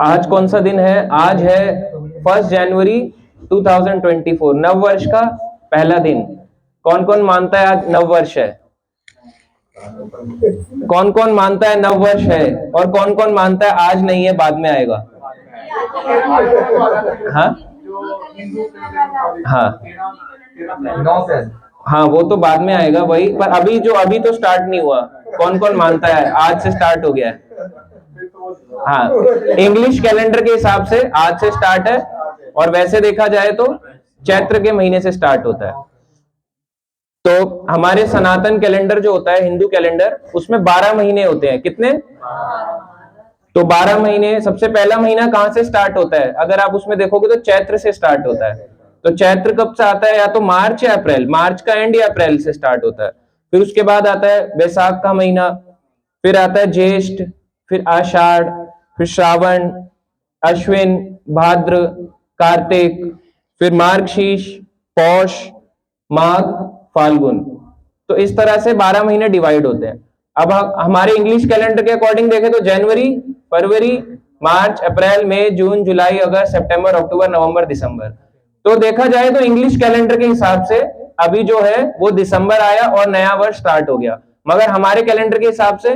आज कौन सा दिन है? आज है 1 जनवरी 2024, नव वर्ष का पहला दिन। कौन कौन मानता है आज नव वर्ष है? कौन कौन मानता है नव वर्ष है? और कौन कौन मानता है आज नहीं है, बाद में आएगा? हाँ हाँ हाँ, वो तो बाद में आएगा वही, पर अभी तो स्टार्ट नहीं हुआ। कौन कौन मानता है आज से स्टार्ट हो गया है? हाँ, इंग्लिश कैलेंडर के हिसाब से आज से स्टार्ट है, और वैसे देखा जाए तो चैत्र के महीने से स्टार्ट होता है। तो हमारे सनातन कैलेंडर जो होता है, हिंदू कैलेंडर, उसमें 12 महीने होते हैं। कितने? तो 12 महीने। सबसे पहला महीना कहां से स्टार्ट होता है? अगर आप उसमें देखोगे तो चैत्र से स्टार्ट होता है। तो चैत्र कब से आता है? या तो मार्च या अप्रैल, मार्च का एंड या अप्रैल से स्टार्ट होता है। फिर उसके बाद आता है बैसाख का महीना, फिर आता है ज्येष्ठ, फिर आषाढ़, फिर श्रावण, अश्विन, भाद्र, कार्तिक, फिर मार्गशीर्ष, पौष, माघ, फाल्गुन। तो इस तरह से 12 महीने डिवाइड होते हैं। अब हमारे इंग्लिश कैलेंडर के अकॉर्डिंग देखें तो जनवरी, फरवरी, मार्च, अप्रैल, मई, जून, जुलाई, अगस्त, सितंबर, अक्टूबर, नवंबर, दिसंबर। तो देखा जाए तो इंग्लिश कैलेंडर के हिसाब से अभी जो है वो दिसंबर आया और नया वर्ष स्टार्ट हो गया, मगर हमारे कैलेंडर के हिसाब से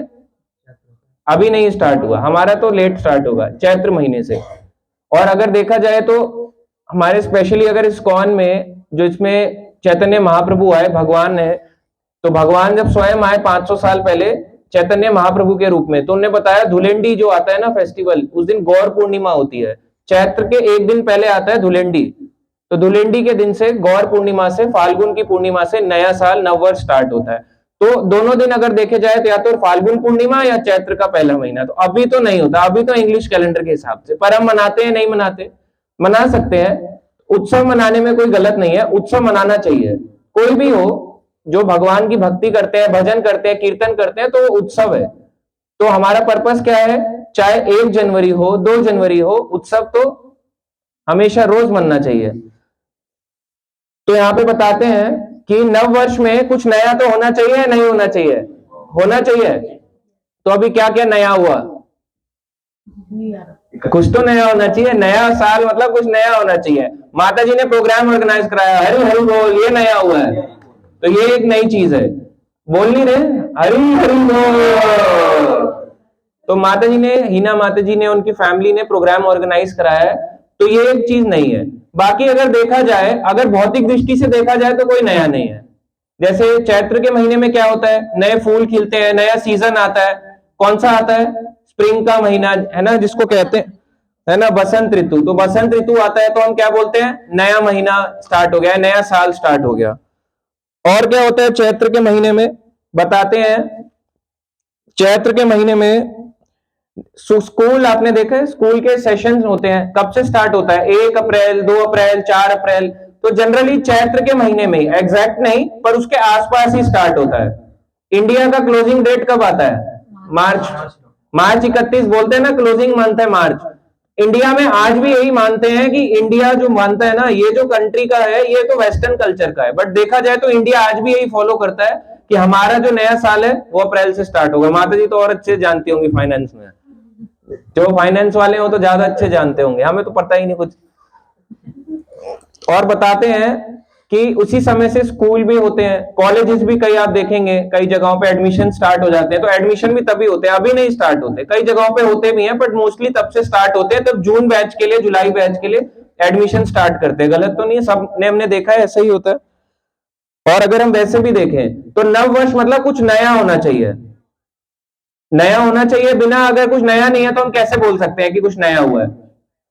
अभी नहीं स्टार्ट हुआ। हमारा तो लेट स्टार्ट होगा, चैत्र महीने से। और अगर देखा जाए तो हमारे स्पेशली अगर इस्कॉन में, जो इसमें चैतन्य महाप्रभु आए, भगवान है, तो भगवान जब स्वयं आए 500 साल पहले चैतन्य महाप्रभु के रूप में, तो उन्होंने बताया धुलेंडी जो आता है ना फेस्टिवल, उस दिन गौर पूर्णिमा होती है। चैत्र के एक दिन पहले आता है धुलेंडी। तो धुलेंडी के दिन से, गौर पूर्णिमा से, फाल्गुन की पूर्णिमा से नया साल, नव वर्ष स्टार्ट होता है। तो दोनों दिन अगर देखे जाए तो या तो फाल्गुन पूर्णिमा या चैत्र का पहला महीना। तो अभी तो नहीं होता, अभी तो इंग्लिश कैलेंडर के हिसाब से। पर हम मनाते हैं, नहीं मनाते? मना सकते हैं। उत्सव मनाने में कोई गलत नहीं है, उत्सव मनाना चाहिए। कोई भी हो, जो भगवान की भक्ति करते हैं, भजन करते हैं, कीर्तन करते हैं, तो वो उत्सव है। तो हमारा पर्पस क्या है? चाहे 1 जनवरी हो, 2 जनवरी हो, उत्सव तो हमेशा रोज मनना चाहिए। तो यहाँ पे बताते हैं कि नव वर्ष में कुछ नया तो होना चाहिए या नहीं होना चाहिए? होना चाहिए। तो अभी क्या क्या नया हुआ? कुछ तो नया होना चाहिए। नया साल मतलब कुछ नया होना चाहिए। माता जी ने प्रोग्राम ऑर्गेनाइज कराया, हरि हरि बोल, ये नया हुआ है। तो ये एक नई चीज है। बोल नहीं रहे हरि हरि बोल? तो माता जी ने, हिना माता जी ने, उनकी फैमिली ने प्रोग्राम ऑर्गेनाइज कराया है। तो ये एक चीज नहीं है। बाकी अगर देखा जाए, अगर भौतिक दृष्टि से देखा जाए तो कोई नया नहीं है। जैसे चैत्र के महीने में क्या होता है? नए फूल खिलते हैं, नया सीजन आता है। कौन सा आता है? स्प्रिंग का महीना है ना, जिसको कहते हैं, है ना, बसंत ऋतु। तो बसंत ऋतु आता है तो हम क्या बोलते हैं? नया महीना स्टार्ट हो गया, नया साल स्टार्ट हो गया। और क्या होता है चैत्र के महीने में? बताते हैं। चैत्र के महीने में स्कूल, आपने देखा है, स्कूल के सेशंस होते हैं। कब से स्टार्ट होता है? 1 अप्रैल, 2 अप्रैल, 4 अप्रैल। तो जनरली चैत्र के महीने में, एग्जैक्ट नहीं पर उसके आसपास ही स्टार्ट होता है। इंडिया का क्लोजिंग डेट कब आता है? मार्च। मार्च 31 बोलते हैं ना, क्लोजिंग मंथ है मार्च। इंडिया में आज भी यही मानते हैं कि इंडिया जो मानता है ना, ये जो कंट्री का है, ये तो वेस्टर्न कल्चर का है। बट देखा जाए तो इंडिया आज भी यही फॉलो करता है कि हमारा जो नया साल है वो अप्रैल से स्टार्ट होगा। माता जी तो और अच्छे जानती होंगी फाइनेंस में, जो फाइनेंस वाले हो तो ज्यादा अच्छे जानते होंगे, हमें तो पता ही नहीं कुछ। और बताते हैं कि उसी समय से स्कूल भी होते हैं, कॉलेजेस भी, कई आप देखेंगे कई जगहों पे एडमिशन स्टार्ट हो जाते हैं। तो एडमिशन भी तभी होते हैं, अभी नहीं स्टार्ट होते। कई जगहों पे होते भी हैं, बट मोस्टली तब से स्टार्ट होते हैं, तब जून बैच के लिए, जुलाई बैच के लिए एडमिशन स्टार्ट करते हैं। गलत तो नहीं है, सब ने हमने देखा है, ऐसा ही होता है। और अगर हम वैसे भी देखें तो नव वर्ष मतलब कुछ नया होना चाहिए। नया होना चाहिए, बिना अगर कुछ नया नहीं है तो हम कैसे बोल सकते हैं कि कुछ नया हुआ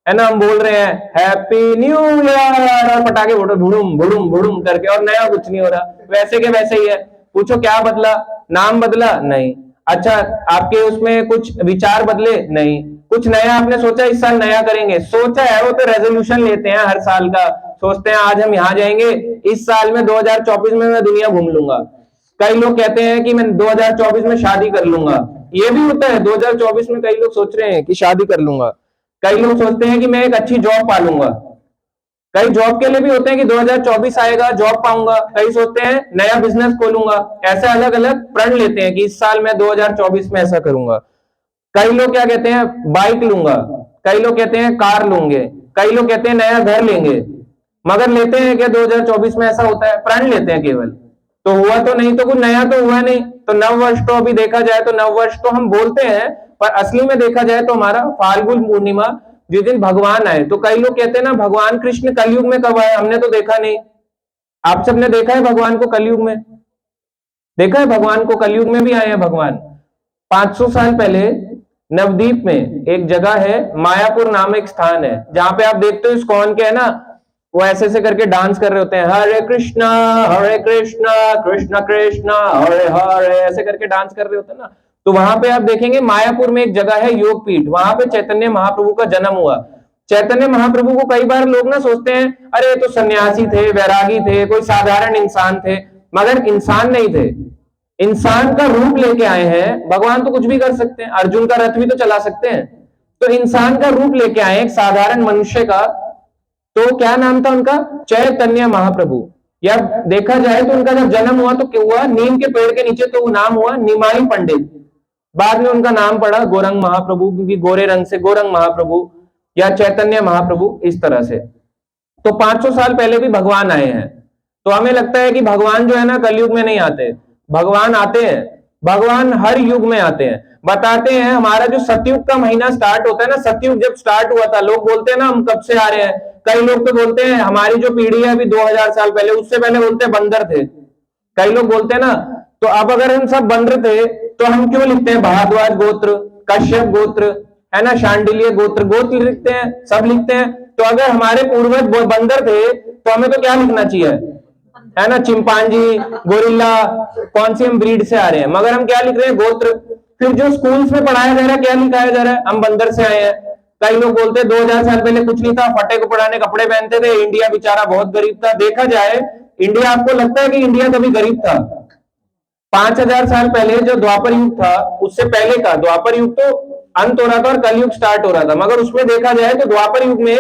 है ना? हम बोल रहे हैं हैप्पी न्यू ईयर और पटाखे फोड़ो भुड़ुम भुड़ुम भुड़ुम करके, और नया कुछ नहीं हो रहा, वैसे के वैसे ही है। पूछो क्या बदला? नाम बदला? नहीं। अच्छा, आपके उसमें कुछ विचार बदले? नहीं। कुछ नया आपने सोचा इस साल नया करेंगे? सोचा है, वो तो रेजोल्यूशन लेते हैं हर साल का। सोचते हैं आज हम यहाँ जाएंगे, इस साल में 2024 में मैं दुनिया घूम लूंगा। कई लोग कहते हैं कि मैं 2024 में शादी कर लूंगा। ये भी होता है, 2024 में कई लोग सोच रहे हैं कि शादी कर लूंगा। कई लोग सोचते हैं कि मैं एक अच्छी जॉब पालूंगा। कई जॉब के लिए भी होते हैं कि 2024 आएगा, जॉब पाऊंगा। कई सोचते हैं नया बिजनेस खोलूंगा। ऐसे अलग अलग प्रण लेते हैं कि इस साल मैं 2024 में ऐसा करूंगा। कई लोग क्या कहते हैं, बाइक लूंगा, कई लोग कहते हैं कार लूंगे, कई लोग कहते हैं नया घर लेंगे, मगर लेते हैं कि 2024 में ऐसा होता है, प्रण लेते हैं केवल, तो हुआ तो नहीं, तो कुछ नया तो हुआ नहीं। तो नव वर्ष तो अभी देखा जाए तो नव वर्ष तो हम बोलते हैं, पर असली में देखा जाए तो हमारा फाल्गुन पूर्णिमा जिस दिन भगवान आए। तो कई लोग कहते हैं ना भगवान कृष्ण कलयुग में कब आए, हमने तो देखा नहीं। आप सबने देखा है भगवान को कलयुग में? देखा है भगवान को कलयुग में भी आए हैं भगवान। 500 साल पहले नवदीप में एक जगह है, मायापुर नाम एक स्थान है, जहां पे आप देखते हो इस्कॉन के है ना, वो ऐसे ऐसे करके डांस कर रहे होते हैं, हरे कृष्णा कृष्ण कृष्ण हरे हरे, ऐसे करके डांस कर रहे होते हैं ना। तो वहां पे आप देखेंगे मायापुर में एक जगह है योग पीठ, वहां पे चैतन्य महाप्रभु का जन्म हुआ। चैतन्य महाप्रभु को कई बार लोग ना सोचते हैं अरे तो सन्यासी थे, वैरागी थे, कोई साधारण इंसान थे, मगर इंसान नहीं थे, इंसान का रूप लेके आए हैं। भगवान तो कुछ भी कर सकते हैं, अर्जुन का रथ भी तो चला सकते हैं, तो इंसान का रूप लेके आए एक साधारण मनुष्य का। तो क्या नाम था उनका? चैतन्य महाप्रभु। या देखा जाए तो उनका जब जन्म हुआ तो क्या हुआ, नीम के पेड़ के नीचे, तो नाम हुआ निमाई पंडित। बाद में उनका नाम पड़ा गोरंग महाप्रभु, क्योंकि गोरे रंग से गोरंग महाप्रभु या चैतन्य महाप्रभु, इस तरह से। तो 500 साल पहले भी भगवान आए हैं। तो हमें लगता है कि भगवान जो है ना कलयुग में नहीं आते, भगवान आते हैं, भगवान हर युग में आते हैं। बताते हैं हमारा जो सतयुग का महीना स्टार्ट होता है ना, सतयुग जब स्टार्ट हुआ था, लोग बोलते हैं ना हम कब से आ रहे हैं, कई लोग तो बोलते हैं हमारी जो पीढ़ी है अभी 2000 साल पहले, उससे पहले बोलते हैं बंदर थे, कई लोग बोलते हैं ना। तो अब अगर हम सब बंदर थे तो हम क्यों लिखते हैं भारद्वाज गोत्र, कश्यप गोत्र, है ना, शांडिल्य गोत्र, गोत्र लिखते हैं, सब लिखते हैं। तो अगर हमारे पूर्वज बंदर थे तो हमें तो क्या लिखना चाहिए, है ना, चिंपांजी, गोरिल्ला, कौन सी हम ब्रीड से आ रहे हैं, मगर हम क्या लिख रहे हैं, गोत्र। फिर जो स्कूल्स में पढ़ाया जा रहा है क्या लिखाया जा रहा है, हम बंदर से आए हैं। कई लोग बोलते हैं 2000 साल पहले कुछ नहीं था, फटे को पढ़ाने कपड़े पहनते थे, इंडिया बेचारा बहुत गरीब था। देखा जाए इंडिया, आपको लगता है कि इंडिया कभी गरीब था? 5000 साल पहले जो द्वापर युग था, उससे पहले का द्वापर युग तो अंत हो रहा था और कलयुग स्टार्ट हो रहा था, मगर उसमें देखा जाए तो द्वापर युग में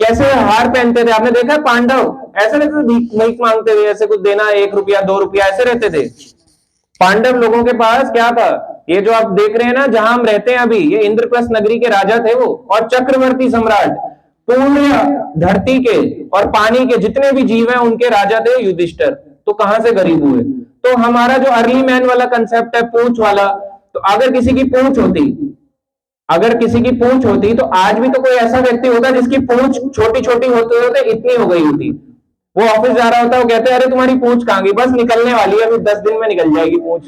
कैसे हार पहनते थे, आपने देखा? पांडव ऐसे रहते थे, भीख मांगते थे, ऐसे कुछ देना 1 रुपया 2 रुपया ऐसे रहते थे। पांडव लोगों के पास क्या था, ये जो आप देख रहे हैं ना जहां हम रहते हैं अभी, ये इंद्रप्रस्थ नगरी के राजा थे वो, और चक्रवर्ती सम्राट, पूर्ण धरती के और पानी के जितने भी जीव हैं उनके राजा थे युधिष्ठिर। तो कहां से गरीब हुए? तो हमारा जो अर्ली मैन वाला कंसेप्ट है, पूंछ वाला, तो अगर किसी की पूंछ होती, अगर किसी की पूंछ होती तो आज भी तो कोई ऐसा व्यक्ति होता जिसकी पूंछ छोटी छोटी होते होते इतनी हो गई होती। वो ऑफिस जा रहा होता, वो कहते हैं अरे तुम्हारी पूंछ कहां गई, बस निकलने वाली है, अभी 10 दिन में निकल जाएगी पूंछ,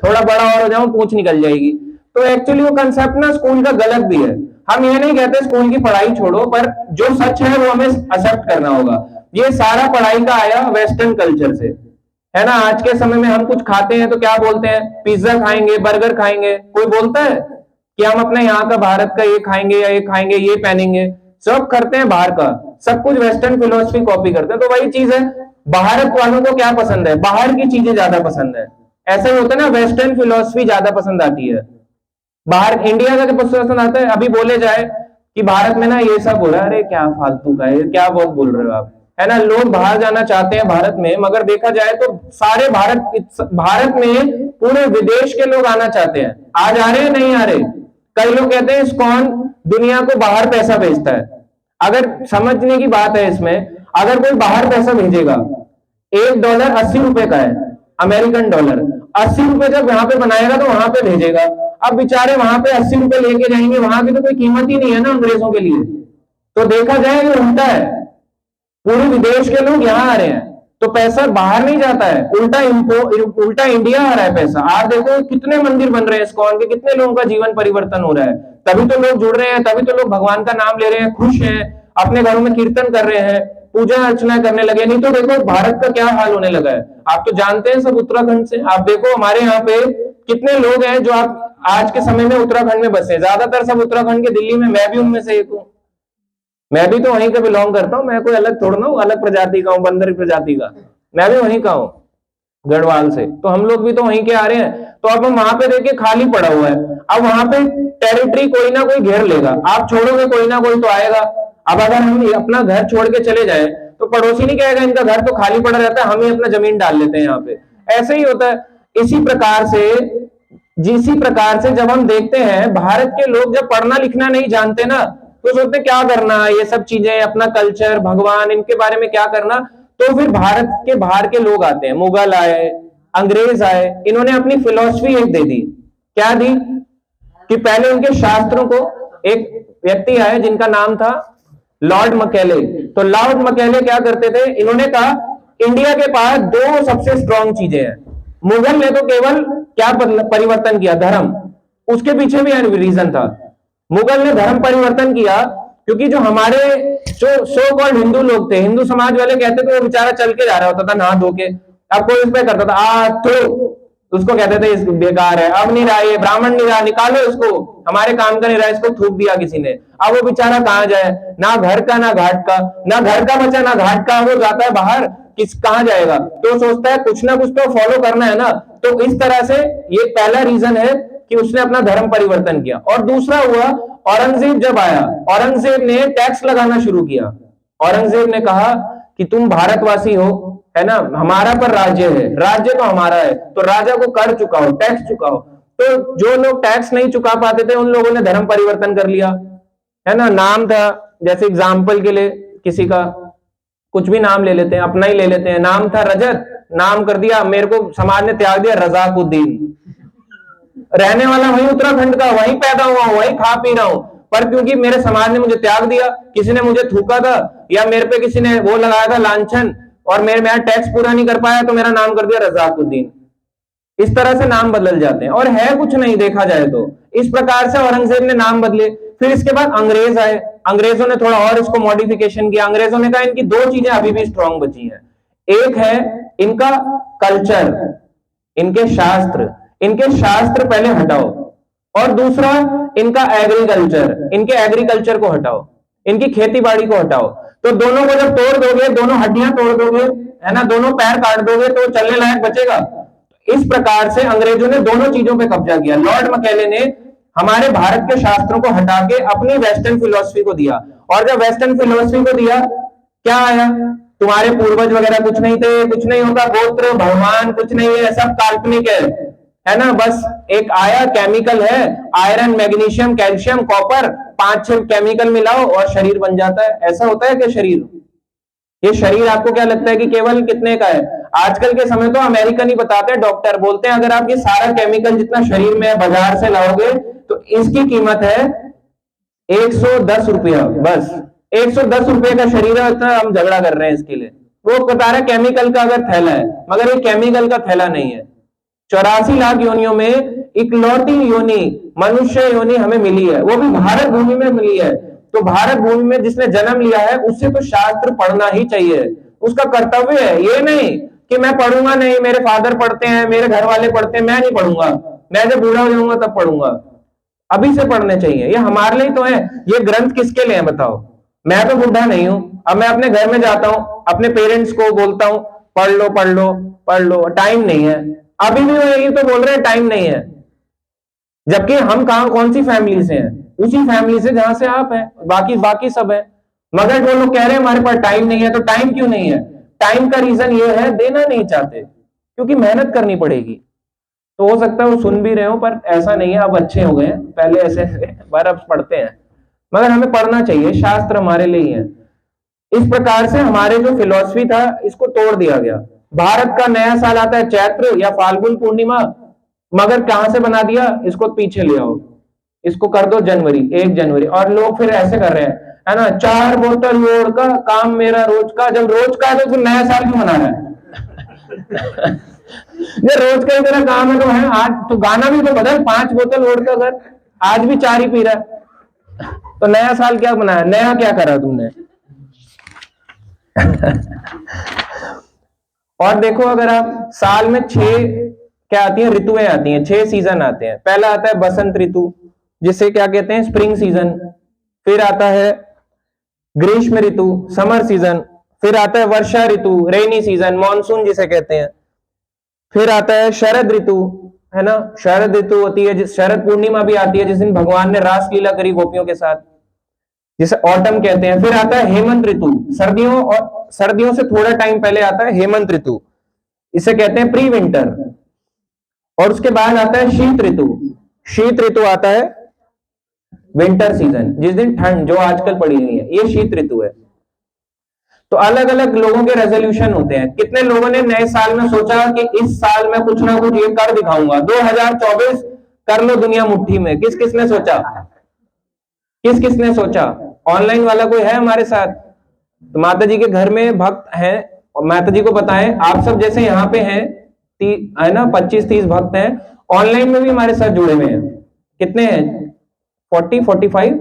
थोड़ा बड़ा और हो जाऊं पूंछ निकल जाएगी। तो एक्चुअली वो कंसेप्ट ना स्कूल का गलत भी है। हम ये नहीं कहते स्कूल की पढ़ाई छोड़ो, पर जो सच है वो हमें एक्सेप्ट करना होगा। ये सारा पढ़ाई का आया वेस्टर्न कल्चर से, है ना। आज के समय में हम कुछ खाते हैं तो क्या बोलते हैं, पिज्जा खाएंगे, बर्गर खाएंगे, कोई बोलता है कि हम अपने यहाँ का भारत का ये खाएंगे या ये खाएंगे, ये पहनेंगे, सब करते हैं बाहर का, सब कुछ वेस्टर्न फिलोसफी कॉपी करते हैं। तो वही चीज है, भारत वालों को क्या पसंद है, बाहर की चीजें ज्यादा पसंद है। ऐसा ही होता है ना, वेस्टर्न फिलोसफी ज्यादा पसंद आती है, बाहर इंडिया का पसंद आता है। अभी बोले जाए कि भारत में ना ये सब हो रहा है, अरे क्या फालतू का है, क्या बहुत बोल रहे हो आप, है ना। लोग बाहर जाना चाहते हैं भारत में, मगर देखा जाए तो सारे भारत में पूरे विदेश के लोग आना चाहते हैं। आज आ रहे हैं, नहीं आ रहे। कई लोग कहते हैं इस्कॉन दुनिया को बाहर पैसा भेजता है। अगर समझने की बात है इसमें, अगर कोई बाहर पैसा भेजेगा, $1 80 रुपए का है, अमेरिकन डॉलर 80 रुपए जब यहाँ पे बनाएगा तो वहां पे भेजेगा। अब बेचारे वहां पे 80 रुपए लेके जाएंगे, वहां की तो कोई कीमत ही नहीं है ना अंग्रेजों के लिए। तो देखा जाए ये उल्टा है, पूरे विदेश के लोग यहाँ आ रहे हैं तो पैसा बाहर नहीं जाता है, उल्टा इंडिया आ रहा है पैसा। आप देखो कितने मंदिर बन रहे हैं इस्कॉन के, कितने लोगों का जीवन परिवर्तन हो रहा है, तभी तो लोग जुड़ रहे हैं, तभी तो लोग भगवान का नाम ले रहे हैं, खुश हैं, अपने घरों में कीर्तन कर रहे हैं, पूजा अर्चना करने लगे। नहीं तो देखो भारत का क्या हाल होने लगा है, आप तो जानते हैं सब उत्तराखंड से। आप देखो हमारे यहाँ पे कितने लोग हैं जो आप आज के समय में उत्तराखंड में बसे, ज्यादातर सब उत्तराखंड के, दिल्ली में, मैं भी उनमें से एक हूँ, मैं भी तो वहीं का बिलोंग करता हूँ, मैं कोई अलग थोड़ा ना हूँ, अलग प्रजाति का हूँ, बंदर प्रजाति का, मैं भी वहीं का हूँ, गढ़वाल से। तो हम लोग भी तो वहीं के आ रहे हैं। तो अब हम वहां पे देखिए खाली पड़ा हुआ है, अब वहां पे टेरिटरी कोई ना कोई घेर लेगा, आप छोड़ोगे कोई ना कोई तो आएगा। अब अगर हम अपना घर छोड़ के चले जाए तो पड़ोसी नहीं कहेगा इनका घर तो खाली पड़ा रहता है, हम ही अपना जमीन डाल लेते हैं यहाँ पे, ऐसे ही होता है। इसी प्रकार से जिसी प्रकार से जब हम देखते हैं भारत के लोग जब पढ़ना लिखना नहीं जानते ना, तो सोचते क्या करना, ये सब चीजें, अपना कल्चर, भगवान, इनके बारे में क्या करना। तो फिर भारत के बाहर के लोग आते हैं, मुगल आए, अंग्रेज आए, इन्होंने अपनी फिलॉसफी एक दे दी। क्या दी कि पहले उनके शास्त्रों को, एक व्यक्ति आए जिनका नाम था लॉर्ड मकैले। तो लॉर्ड मकैले क्या करते थे, इन्होंने कहा इंडिया के पास दो सबसे स्ट्रांग चीजें हैं। मुगल ने तो केवल क्या परिवर्तन किया, धर्म, उसके पीछे भी रीजन था। मुगल ने धर्म परिवर्तन किया क्योंकि जो हमारे जो सो कॉल्ड हिंदू लोग थे, हिंदू समाज वाले कहते थे वो बेचारा चल के जा रहा होता था नहा धो के, अब कोई उस पर करता था तो उसको कहते थे इस बेकार है, अब नहीं रहा, ये ब्राह्मण नहीं रहा, निकालो इसको, हमारे काम का नहीं रहा, इसको थूक दिया किसी ने। अब वो बेचारा कहाँ जाए, ना घर का ना घाट का, ना घर का बचा ना घाट का, वो जाता है बाहर, किस कहाँ जाएगा। तो सोचता है कुछ ना कुछ तो फॉलो करना है ना। तो इस तरह से ये पहला रीजन है कि उसने अपना धर्म परिवर्तन किया। और दूसरा हुआ, औरंगजेब जब आया, औरंगजेब ने टैक्स लगाना शुरू किया। औरंगजेब ने कहा कि तुम भारतवासी हो, है ना, हमारा पर राज्य है, राज्य तो हमारा है, तो राजा को कर चुकाओ, टैक्स चुकाओ। तो जो लोग टैक्स नहीं चुका पाते थे उन लोगों ने धर्म परिवर्तन कर लिया, है ना। नाम था, जैसे एग्जाम्पल के लिए किसी का कुछ भी नाम ले लेते हैं, अपना ही ले लेते हैं, नाम था रजत, नाम कर दिया, मेरे को समाज ने त्याग दिया रजाकुद्दीन। रहने वाला वही उत्तराखंड का, वहीं पैदा हुआ हूं, वहीं खा पी रहा हूं, पर क्योंकि मेरे समाज ने मुझे त्याग दिया, किसी ने मुझे थूका था या मेरे पे किसी ने वो लगाया था लांछन, और मेरा टैक्स पूरा नहीं कर पाया, तो मेरा नाम कर दिया रजाकुद्दीन। इस तरह से नाम बदल जाते हैं, और है कुछ नहीं देखा जाए तो। इस प्रकार से औरंगजेब ने नाम बदले। फिर इसके बाद अंग्रेज आए, अंग्रेजों ने थोड़ा और इसको मॉडिफिकेशन किया। अंग्रेजों ने कहा इनकी दो चीजें अभी भी स्ट्रांग बची हैं, एक है इनका कल्चर, इनके शास्त्र, इनके शास्त्र पहले हटाओ, और दूसरा इनका एग्रीकल्चर, इनके एग्रीकल्चर को हटाओ, इनकी खेती बाड़ी को हटाओ। तो दोनों को जब तोड़ दोगे, दोनों हड्डियां तोड़ दोगे, है ना, दोनों पैर काट दोगे, तो चलने लायक बचेगा। इस प्रकार से अंग्रेजों ने दोनों चीजों पे कब्जा किया। लॉर्ड मकैले ने हमारे भारत के शास्त्रों को हटा के अपनी वेस्टर्न फिलोसफी को दिया, और जब वेस्टर्न फिलोसफी को दिया, क्या आया, तुम्हारे पूर्वज वगैरह कुछ नहीं थे, कुछ नहीं होगा, गोत्र भगवान कुछ नहीं है, सब काल्पनिक है ना, बस एक आया केमिकल है, iron, magnesium, calcium, copper, 5-6 chemical मिलाओ और शरीर बन जाता है। ऐसा होता है कि शरीर, ये शरीर आपको क्या लगता है कि केवल कितने का है? आजकल के समय तो अमेरिकन ही बताते हैं, डॉक्टर बोलते हैं अगर आप ये सारा केमिकल जितना शरीर में है बाजार से लाओगे तो इसकी कीमत है 110 रुपया, बस 110 रुपये का शरीर है, इतना हम झगड़ा कर रहे हैं इसके लिए। वो बता रहा है केमिकल का अगर थैला है, मगर ये केमिकल का थैला नहीं है। 84 लाख योनियों में इकलौती योनि मनुष्य योनि हमें मिली है, वो भी भारत भूमि में मिली है। तो भारत भूमि में जिसने जन्म लिया है उससे तो शास्त्र पढ़ना ही चाहिए, उसका कर्तव्य है। ये नहीं कि मैं पढ़ूंगा नहीं, मेरे फादर पढ़ते हैं, मेरे घर वाले पढ़ते हैं, मैं नहीं पढ़ूंगा, मैं जब बूढ़ा हो जाऊंगा तब पढ़ूंगा। अभी से पढ़ने चाहिए, ये हमारे लिए तो है। ये ग्रंथ किसके लिए है बताओ? मैं तो बूढ़ा नहीं हूं, अब मैं अपने घर में जाता हूं, अपने पेरेंट्स को बोलता हूं पढ़ लो पढ़ लो पढ़ लो, टाइम नहीं है। अभी भी वो यही तो बोल रहे हैं टाइम नहीं है, जबकि हम कहां, कौन सी फैमिली से हैं? उसी फैमिली से जहां से आप हैं, बाकी सब है। मगर वो लोग कह रहे हैं हमारे पास टाइम नहीं है। तो टाइम क्यों नहीं है? टाइम का रीजन ये है, देना नहीं चाहते, क्योंकि मेहनत करनी पड़ेगी। तो हो सकता है वो सुन भी रहे हो, पर ऐसा नहीं है, अब अच्छे हो गए हैं, पहले ऐसे बार अब पढ़ते हैं। मगर हमें पढ़ना चाहिए, शास्त्र हमारे लिए ही है। इस प्रकार से हमारे जो फिलॉसफी था इसको तोड़ दिया गया। भारत का नया साल आता है चैत्र या फाल्गुन पूर्णिमा, मगर कहां से बना दिया, इसको पीछे ले आओ, इसको कर दो जनवरी, 1 जनवरी। और लोग फिर ऐसे कर रहे हैं, है ना, 4 बोतल वोड का काम मेरा रोज का। जब रोज का है तो फिर नया साल क्यों मना रहा है? ये रोज का ही तेरा काम है तो है। आज तो गाना भी तो बदल, 5 बोतल वोड का कर, आज भी 4 ही पी रहा है, तो नया साल क्या बनाया, नया क्या करा तुमने? और देखो, अगर आप साल में 6 क्या आती है, ऋतुएं आती हैं, 6 सीजन आते हैं। पहला आता है बसंत ऋतु, जिसे क्या कहते हैं, स्प्रिंग सीजन। फिर आता है ग्रीष्म ऋतु, समर सीजन। फिर आता है वर्षा ऋतु, रेनी सीजन, मॉनसून जिसे कहते हैं। फिर आता है शरद ऋतु, है ना, शरद ऋतु होती है, शरद पूर्णिमा भी आती है जिस दिन भगवान ने रासलीला करी गोपियों के साथ, जिसे ऑटम कहते हैं। फिर आता है हेमंत ऋतु, सर्दियों, और सर्दियों से थोड़ा टाइम पहले आता है हेमंत ऋतु, इसे कहते हैं प्री विंटर। और उसके बाद आता है शीत ऋतु। शीत ऋतु आता है विंटर सीजन, जिस दिन ठंड जो आजकल पड़ी हुई है, ये शीत ऋतु है। तो अलग अलग लोगों के रेजोल्यूशन होते हैं। कितने लोगों ने नए साल में सोचा कि इस साल में कुछ ना कुछ ये कर दिखाऊंगा, 2024 कर लो दुनिया मुट्ठी में। किस किसने सोचा? किस किसने सोचा? ऑनलाइन वाला कोई है हमारे साथ? तो माता जी के घर में भक्त हैं, और माता जी को बताएं, आप सब जैसे यहाँ पे हैं, है ना, 25-30 भक्त हैं, ऑनलाइन में भी हमारे साथ जुड़े हुए हैं। कितने हैं? 40, 45,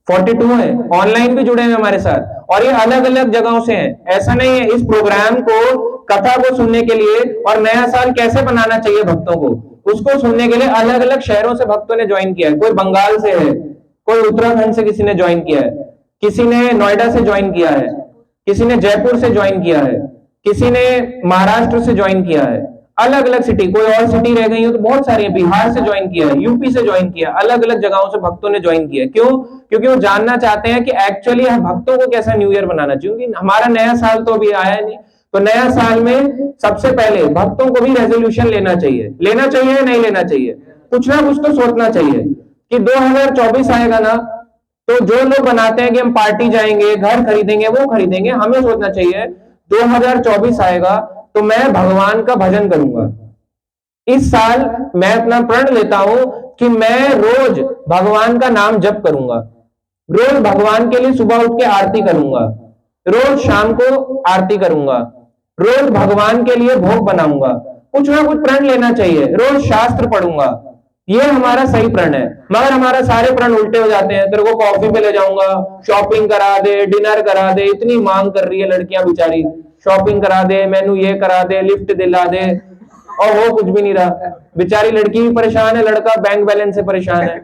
42 है, ऑनलाइन भी जुड़े हैं हमारे साथ, और ये अलग अलग जगहों से हैं। ऐसा नहीं है, इस प्रोग्राम को, कथा को सुनने के लिए और नया साल कैसे बनाना चाहिए भक्तों को, उसको सुनने के लिए अलग अलग शहरों से भक्तों ने ज्वाइन किया है। कोई बंगाल से है, कोई उत्तराखंड से किसी ने ज्वाइन किया है, किसी ने नोएडा से ज्वाइन किया है, किसी ने जयपुर से ज्वाइन किया है, किसी ने महाराष्ट्र से ज्वाइन किया है, अलग अलग सिटी, कोई और सिटी रह गई हो तो बहुत सारी है, बिहार से ज्वाइन किया है, यूपी से ज्वाइन किया, अलग अलग जगहों से भक्तों ने ज्वाइन किया। क्यों? क्योंकि वो जानना चाहते हैं कि एक्चुअली हम भक्तों को कैसा न्यू ईयर बनाना चाहिए, क्योंकि हमारा नया साल तो अभी आया नहीं। तो नया साल में सबसे पहले भक्तों को भी रेजोल्यूशन लेना चाहिए। लेना चाहिए या नहीं लेना चाहिए? कुछ ना कुछ तो सोचना चाहिए कि 2024 आएगा ना, तो जो लोग बनाते हैं कि हम पार्टी जाएंगे, घर खरीदेंगे, वो खरीदेंगे, हमें सोचना चाहिए 2024 आएगा तो मैं भगवान का भजन करूंगा। इस साल मैं अपना प्रण लेता हूं कि मैं रोज भगवान का नाम जप करूंगा, रोज भगवान के लिए सुबह उठ के आरती करूंगा, रोज शाम को आरती करूंगा, रोज भगवान के लिए भोग बनाऊंगा। कुछ ना कुछ प्रण लेना चाहिए। रोज शास्त्र पढ़ूंगा, ये हमारा सही प्रण है। मगर हमारा सारे प्रण उल्टे हो जाते हैं। तेरे को कॉफी पे ले जाऊंगा, शॉपिंग करा दे, डिनर करा दे, इतनी मांग कर रही है लड़कियां बेचारी, शॉपिंग करा दे, मेनू ये करा दे, लिफ्ट दिला दे, और वो कुछ भी नहीं रहा। बेचारी लड़की भी परेशान है, लड़का बैंक बैलेंस से परेशान है।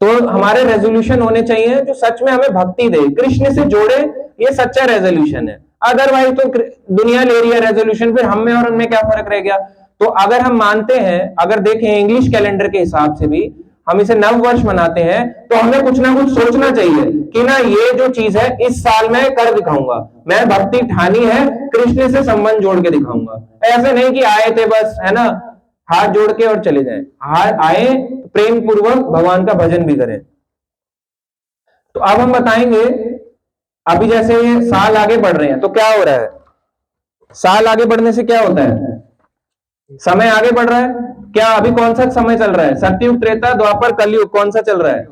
तो हमारे रेजोल्यूशन होने चाहिए जो सच में हमें भक्ति दे, कृष्ण से जोड़े, ये सच्चा रेजोल्यूशन है। अदरवाइज तो दुनिया ले रही है रेजोल्यूशन, फिर हम में और उनमें क्या फर्क रह गया? तो अगर हम मानते हैं, अगर देखें इंग्लिश कैलेंडर के हिसाब से भी हम इसे नव वर्ष मनाते हैं, तो हमें कुछ ना कुछ सोचना चाहिए कि ना ये जो चीज है इस साल मैं कर दिखाऊंगा, मैं भक्ति ठानी है, कृष्ण से संबंध जोड़ के दिखाऊंगा। ऐसे नहीं कि आए थे बस, है ना, हाथ जोड़ के और चले जाएं। आए प्रेम पूर्वक भगवान का भजन भी करें। तो अब हम बताएंगे, अभी जैसे ये साल आगे बढ़ रहे हैं तो क्या हो रहा है? साल आगे बढ़ने से क्या होता है? समय आगे बढ़ रहा है। क्या अभी कौन सा समय चल रहा है? सत्ययुग, त्रेता, द्वापर, कलयुग, कौन सा चल रहा है?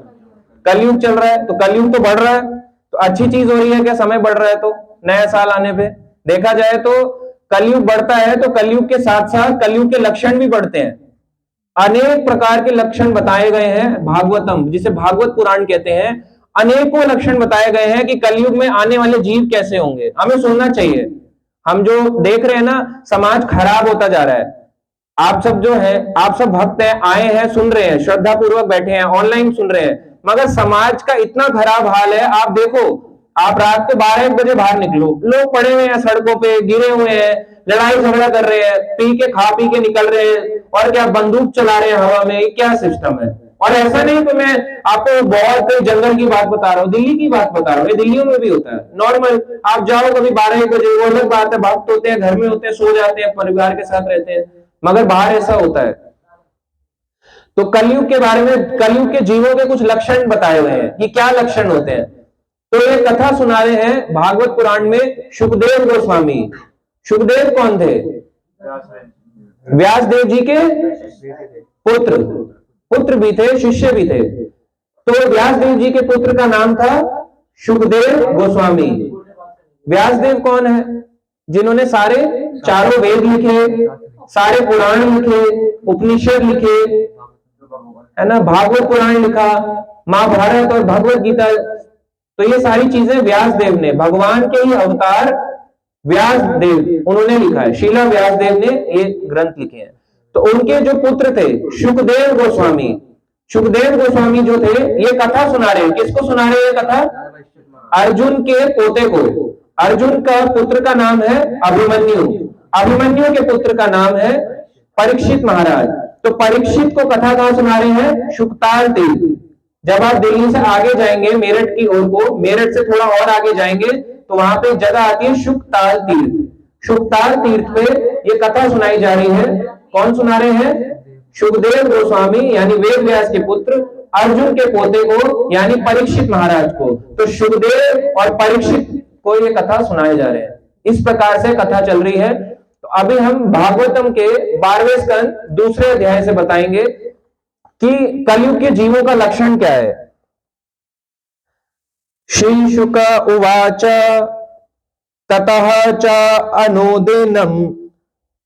कलयुग चल रहा है। तो कलयुग तो बढ़ रहा है, तो अच्छी चीज हो रही है क्या? समय बढ़ रहा है तो नया साल आने पे देखा जाए तो कलयुग बढ़ता है, तो कलयुग के साथ साथ कलयुग के लक्षण भी बढ़ते हैं। अनेक प्रकार के लक्षण बताए गए हैं भागवतम, जिसे भागवत पुराण कहते हैं। अनेकों लक्षण बताए गए हैं कि कलयुग में आने वाले जीव कैसे होंगे। हमें सुनना चाहिए। हम जो देख रहे हैं ना, समाज खराब होता जा रहा है। आप सब जो है, आप सब भक्त हैं, आए हैं, सुन रहे हैं, श्रद्धा पूर्वक बैठे हैं, ऑनलाइन सुन रहे हैं, मगर समाज का इतना खराब हाल है। आप देखो, आप रात को 12-1 बजे बाहर निकलो, लोग पड़े हुए हैं सड़कों पे, गिरे हुए हैं, लड़ाई झगड़ा कर रहे हैं, पी के खा पी के निकल रहे हैं, और क्या बंदूक चला रहे हैं हवा में। क्या सिस्टम है? और ऐसा नहीं कि मैं आपको बहुत जंगल की बात बता रहा हूँ, दिल्ली की बात बता रहा हूँ, ये दिल्लियों में भी होता है नॉर्मल। आप जाओ कभी 12-1 बजे, वो अलग बात है, भक्त होते हैं, घर में होते हैं, सो जाते हैं, परिवार के साथ रहते हैं, मगर बाहर ऐसा होता है। तो कलयुग के बारे में, कलयुग के जीवों के कुछ लक्षण बताए हुए हैं कि क्या लक्षण होते हैं। तो ये कथा सुना रहे हैं भागवत पुराण में सुखदेव गोस्वामी। सुखदेव कौन थे? व्यास देव जी के पुत्र भी थे, शिष्य भी थे। तो व्यास देव जी के पुत्र का नाम था सुखदेव गोस्वामी। व्यासदेव कौन है? जिन्होंने सारे चारों वेद लिखे, सारे पुराण लिखे, उपनिषद लिखे, है ना, भागवत पुराण लिखा, महाभारत और भगवत गीता। तो ये सारी चीजें व्यास देव ने, भगवान के ही अवतार व्यास देव, उन्होंने लिखा है। शीला व्यास देव ने ये ग्रंथ लिखे हैं। तो उनके जो पुत्र थे सुखदेव गोस्वामी, सुखदेव गोस्वामी जो थे, ये कथा सुना रहे हैं। किसको सुना रहे हैं कथा? अर्जुन के पोते को। अर्जुन का पुत्र का नाम है अभिमन्यु, अभिमन्यु के पुत्र का नाम है परीक्षित महाराज। तो परीक्षित को कथा कहां सुना रहे हैं? शुकताल तीर्थ। जब आप दिल्ली से आगे जाएंगे मेरठ की ओर को, मेरठ से थोड़ा और आगे जाएंगे तो वहां पे जगह आती है शुकताल तीर्थ। शुकताल तीर्थ पे ये कथा सुनाई जा रही है। कौन सुना रहे हैं? सुखदेव गोस्वामी यानी वेद व्यास के पुत्र अर्जुन के पोते को यानी परीक्षित महाराज को। तो सुखदेव और परीक्षित को ये कथा सुनाए जा रहे हैं। इस प्रकार से कथा चल रही है। तो अभी हम भागवतम के 12वें स्कंद दूसरे अध्याय से बताएंगे कि कलयुग के जीवों का लक्षण क्या है। श्री शुक उवाच ततः च अनुदिनं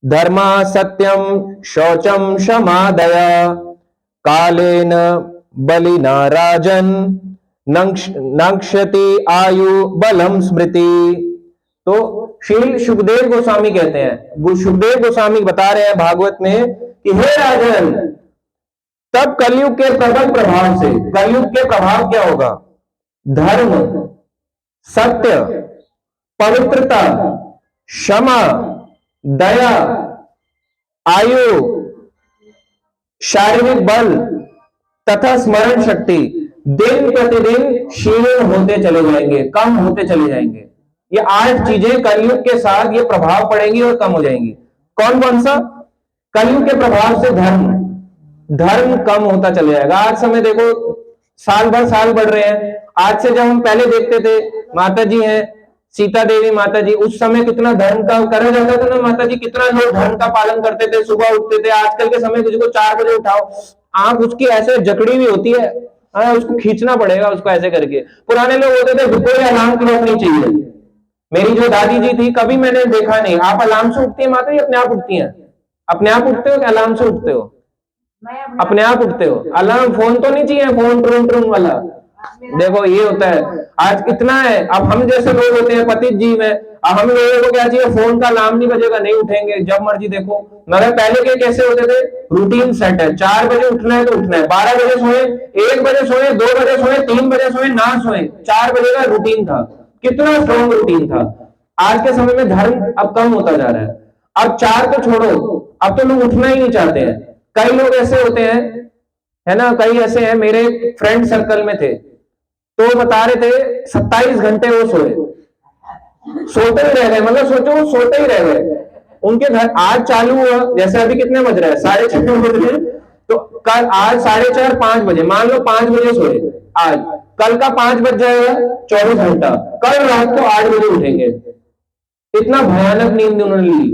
धर्मा सत्यम शौचम क्षमादया कालेन बलिना राजन नक्ष्यति आयु बलम स्मृति। तो श्री सुखदेव गोस्वामी कहते हैं, सुखदेव गोस्वामी बता रहे हैं भागवत में कि हे राजन, तब कलयुग के प्रबल प्रभाव से, कलयुग के प्रभाव क्या होगा? धर्म, सत्य, पवित्रता, क्षमा, दया, आयु, शारीरिक बल तथा स्मरण शक्ति दिन प्रतिदिन क्षीण होते चले जाएंगे, कम होते चले जाएंगे। ये 8 चीजें कलयुग के साथ ये प्रभाव पड़ेंगी और कम हो जाएंगी। कौन कौन सा? कलयुग के प्रभाव से धर्म कम होता चले जाएगा। आज समय देखो, साल भर साल बढ़ रहे हैं। आज से जब हम पहले देखते थे, माता जी हैं सीता देवी माता जी, उस समय कितना धर्म का करा जाता था ना माता जी, कितना लोग धर्म का पालन करते थे, सुबह उठते थे। आजकल के समय किसी को 4 बजे उठाओ, आंख उसकी ऐसे जकड़ी हुई होती है, उसको खींचना पड़ेगा उसको ऐसे करके। पुराने लोग होते थे कोई अलार्म क्लॉक नहीं चाहिए। मेरी जो दादी जी थी, कभी मैंने देखा नहीं। आप अलार्म से उठती है माता जी? अपने आप उठती हैं? अपने आप उठते हो कि अलार्म से उठते हो? अपने आप उठते हो। अलार्म फोन तो नहीं चाहिए, फोन ट्रून ट्रून वाला। देखो ये होता है आज इतना है। अब हम जैसे लोग होते हैं पतित जीव है, अब हम लोगों को क्या चाहिए? फोन का अलार्म नहीं बजेगा, नहीं उठेंगे, जब मर्जी देखो। मगर पहले के कैसे होते थे? रूटीन सेट है, 4 बजे उठना है तो उठना है, 12 बजे सोए, 1 बजे सोए, 2 बजे सोए, 3 बजे सोए, ना सोए, 4 बजे का रूटीन था। कितना स्ट्रॉन्ग रूटीन था। आज के समय में धर्म अब कम होता जा रहा है। अब 4 तो छोड़ो, अब तो लोग उठना ही नहीं चाहते हैं। कई लोग ऐसे होते हैं, है ना, कई ऐसे हैं, मेरे फ्रेंड सर्कल में थे, तो बता रहे थे 27 घंटे वो सोए, सोते ही रह गए। मतलब सोचो, वो सोते ही रह गए। उनके घर आज चालू हुआ, जैसे अभी कितने बज रहे हैं? 6:30 बज रहे। तो कल आज 4:30 5 बजे, मान लो 5 बजे सोए आज, कल का 5 बज जाएगा, 24 घंटा, कल रात को 8 बजे उठेंगे। इतना भयानक नींद उन्होंने ली,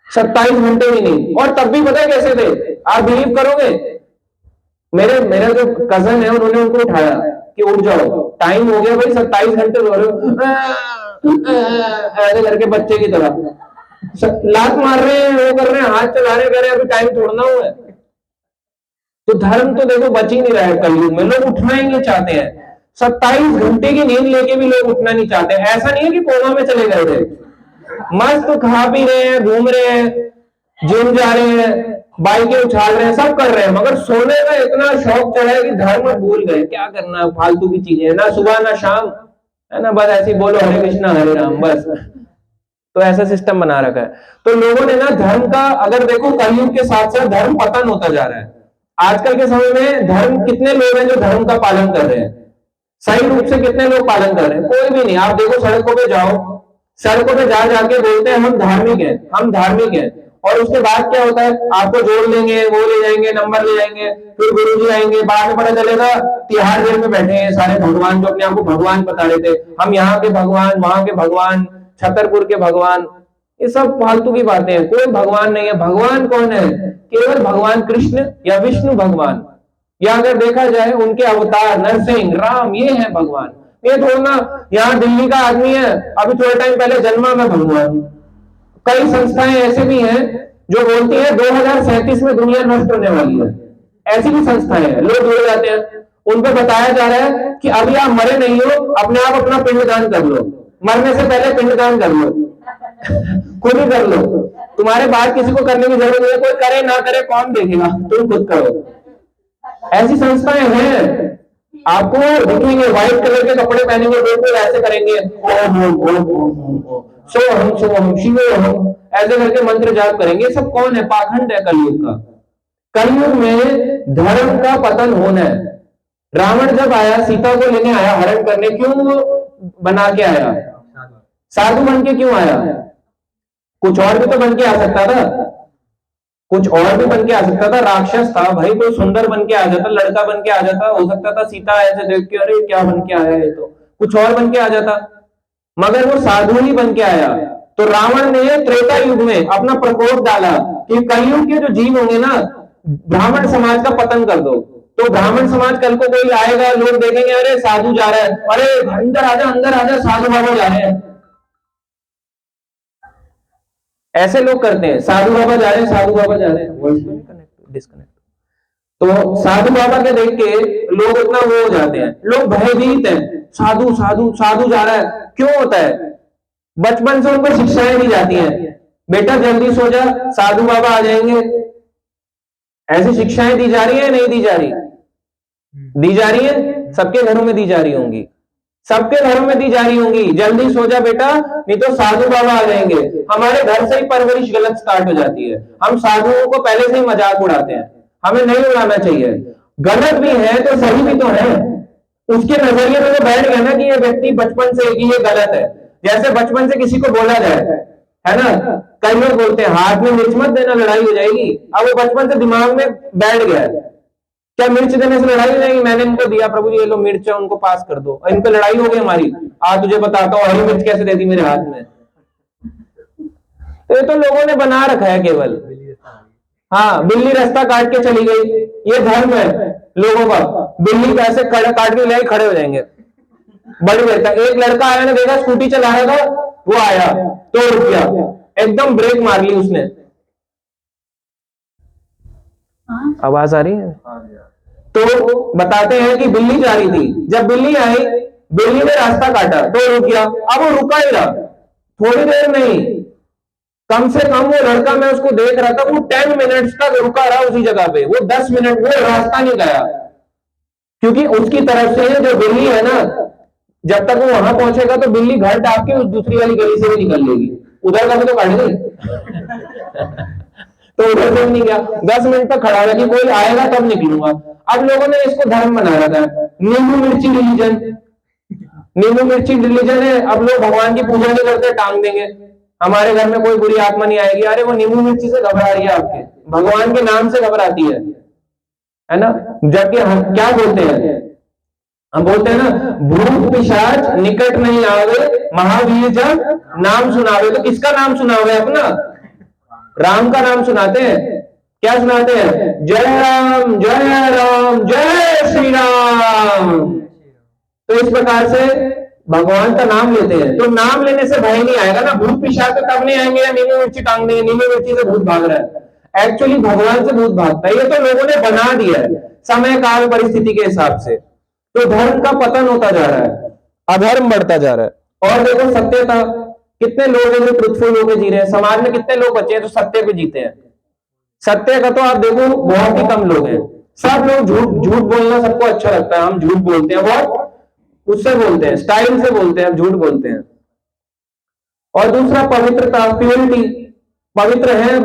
27 घंटे की नींद। और तब भी पता है कैसे थे? आप बिलीव करोगे, मेरा जो कजन है उन्होंने उनको उठाया कि उठ जाओ, टाइम हो गया भाई, 27 घंटे सो रहे हो, ऐसे करके बच्चे की तरह लात मार रहे हैं, वो कर रहे हैं, हाथ चला रहे, कह रहे हैं अभी टाइम छोड़ना हुआ है। तो धर्म तो देखो बच ही नहीं रहा है कलयुग में। लोग उठना ही नहीं चाहते हैं। 27 घंटे की नींद लेके भी लोग उठना नहीं चाहते। ऐसा नहीं है कि कोमा में चले गए थे, मस्त खा पी रहे हैं, घूम रहे हैं, जिम जा रहे हैं, बाइकें उछाल रहे हैं, सब कर रहे हैं, मगर सोने का इतना शौक चढ़ा है कि धर्म भूल गए। क्या करना, फालतू की चीजें, ना सुबह ना शाम, है ना, बस ऐसे बोलो हरे कृष्णा हरे राम, बस। तो ऐसा सिस्टम बना रखा है। तो लोगों ने ना धर्म का, अगर देखो कलयुग के साथ साथ धर्म पतन होता जा रहा है। आजकल के समय में धर्म, कितने लोग हैं जो धर्म का पालन कर रहे हैं? सही रूप से कितने लोग पालन कर रहे हैं? कोई भी नहीं। आप देखो सड़कों पे जाओ, सड़कों पे जा जाके बोलते हैं हम धार्मिक हैं, हम धार्मिक हैं, और उसके बाद क्या होता है? आपको जोड़ लेंगे, वो ले जाएंगे, नंबर ले जाएंगे, फिर गुरु जी आएंगे, बाद में पता चलेगा तिहाड़ जेल में बैठे हैं सारे भगवान, जो अपने आप को भगवान बता रहे थे। हम यहाँ के भगवान, वहां के भगवान, छतरपुर के भगवान, ये सब फालतू की बातें हैं। कोई भगवान नहीं है। भगवान कौन है? केवल भगवान कृष्ण या विष्णु भगवान, या अगर देखा जाए उनके अवतार नरसिंह, राम, ये है भगवान। ये थोड़ा ना यहाँ दिल्ली का आदमी है, अभी थोड़े टाइम पहले जन्मा में भगवान। कई संस्थाएं ऐसे भी हैं जो बोलती है 2037 में दुनिया नष्ट होने वाली है। ऐसी भी संस्थाएं हैं। लोग जुड़ जाते हैं, उन पर बताया जा रहा है कि अभी आप मरे नहीं हो, अपने आप अपना पिंडदान कर लो, मरने से पहले पिंडदान कर लो खुद ही कर लो, तुम्हारे बाद किसी को करने की जरूरत नहीं है। कोई करे ना करे कौन देखेगा, तुम खुद करो। ऐसी संस्थाएं हैं, आपको दिखेंगे, व्हाइट कलर के कपड़े पहनेंगे, बिल्कुल ऐसे करेंगे, ओम ओम ओम ओम ओम सोहम शिवोहम, ऐसे करके मंत्र जाप करेंगे। सब कौन है? पाखंड है कलयुग का। कलयुग में धर्म का पतन होना है। रावण जब आया, सीता को लेने आया हरण करने, क्यों बना के आया? साधु बन के क्यों आया? कुछ और भी तो बन के आ सकता था, कुछ और भी बन के आ सकता था। राक्षस था भाई, कोई सुंदर बन के आ जाता, लड़का बन के आ जाता, हो सकता था सीता ऐसे देख के अरे क्या बन के आया है, तो कुछ और बन के आ जाता, मगर वो साधु ही बन के आया। तो रावण ने त्रेता युग में अपना प्रकोप डाला कि कलयुग के जो जीव होंगे ना, ब्राह्मण समाज का पतन कर दो। तो ब्राह्मण समाज कल को कोई आएगा, लोग देखेंगे अरे साधु जा रहा है, अरे अंदर आजा साधु बाबा जा रहे हैं, ऐसे लोग करते हैं, साधु बाबा जा रहे हैं, साधु बाबा जा रहे हैं, डिस्कनेक्ट। तो साधु बाबा के देख के लोग इतना वो हो जाते हैं, लोग भयभीत हैं, साधु साधु साधु जा रहा है। क्यों होता है? बचपन से उनको शिक्षाएं दी जाती हैं, बेटा जल्दी सो जा, साधु बाबा आ जाएंगे। ऐसी शिक्षाएं दी जा रही है, नहीं दी जा रही? दी जा रही है, सबके घरों में दी जा रही होंगी, सबके घरों में दी जा रही होंगी, जल्दी सो जा बेटा नहीं तो साधु बाबा आ जाएंगे। हमारे घर से ही परवरिश गलत स्टार्ट हो जाती है, हम साधुओं को पहले से ही मजाक उड़ाते हैं, हमें नहीं उड़ाना चाहिए। गलत भी है तो सही भी तो है, उसके नजरिए में तो बैठ गया ना कि ये व्यक्ति बचपन से कि ये गलत है। जैसे बचपन से किसी को बोला जाए, है ना, कई लोग बोलते हैं हाथ में मिर्च मत देना लड़ाई हो जाएगी, अब वो बचपन से दिमाग में बैठ गया है, क्या मिर्च देने से लड़ाई हो जाएगी? मैंने इनको दिया प्रभु जी ये लो मिर्च है, उनको पास कर दो, और इन पे लड़ाई हो गई हमारी। आज तुझे बताता हूँ हरी मिर्च कैसे देती मेरे हाथ में। तो ये तो लोगों ने बना रखा है केवल, हाँ बिल्ली रास्ता काट के चली गई, ये धर्म है लोगों का, बिल्ली कैसे काट के ले खड़े हो जाएंगे बड़ी देर तक। एक लड़का आया ने देखा स्कूटी चला रहा था, वो आया तो रुक गया, एकदम ब्रेक मार ली उसने। आवाज आ रही है? तो बताते हैं कि बिल्ली जा रही थी, जब बिल्ली आई, बिल्ली ने रास्ता काटा तो रुक गया। अब वो रुका ही रहा, थोड़ी देर नहीं, कम से कम वो लड़का, मैं उसको देख रहा था, वो 10 मिनट्स तक रुका रहा उसी जगह पे, वो 10 मिनट वो रास्ता नहीं गया, क्योंकि उसकी तरफ से जो बिल्ली है ना, जब तक वो वहां पहुंचेगा तो बिल्ली घर टाप के उस दूसरी वाली गली से भी निकल लेगी, उधर का भी तो काट गई तो उधर से नहीं गया, 10 मिनट तक खड़ा रहा कि कोई आएगा तब निकलूंगा। अब लोगों ने इसको धर्म बना रखा है, नींबू मिर्ची रिलीजन, नींबू मिर्ची रिलीजन है। अब लोग भगवान की पूजा नहीं करते, टांग देंगे, हमारे घर में कोई बुरी आत्मा नहीं आएगी, अरे वो नींबू मिर्ची से घबरा रही है, आपके भगवान के नाम से घबराती है ना। जबकि हम क्या बोलते हैं, हम बोलते हैं ना, भूत पिशाच निकट नहीं आवे, महावीर जब नाम सुनावे। तो किसका नाम सुनावे? अपना राम का नाम सुनाते हैं। क्या सुनाते हैं? जय राम जय श्री राम। तो इस प्रकार से भगवान का नाम लेते हैं, तो नाम लेने से भय नहीं आएगा ना। भूत पिशाच तो तब नहीं आएंगे या नींबू मिर्ची टांग देंगे, नींबू मिर्ची से भूत भाग रहा है, एक्चुअली भगवान से भूत भागता है। ये तो लोगों ने बना दिया है समय काल परिस्थिति के हिसाब से। तो धर्म का पतन होता जा रहा है, अधर्म बढ़ता जा रहा है। और देखो सत्यता, कितने लोग हैं जो ट्रुथफुल होकर जी रहे हैं, समाज में कितने लोग बचे हैं जो सत्य पे जीते हैं। सत्य का तो आप देखो बहुत ही कम लोग हैं, सब लोग झूठ बोलना सबको अच्छा लगता है, हम झूठ बोलते हैं, बहुत उससे बोलते हैं, स्टाइल से बोलते हैं, झूठ बोलते हैं। और दूसरा पवित्रता, प्योरिटी, पवित्र है,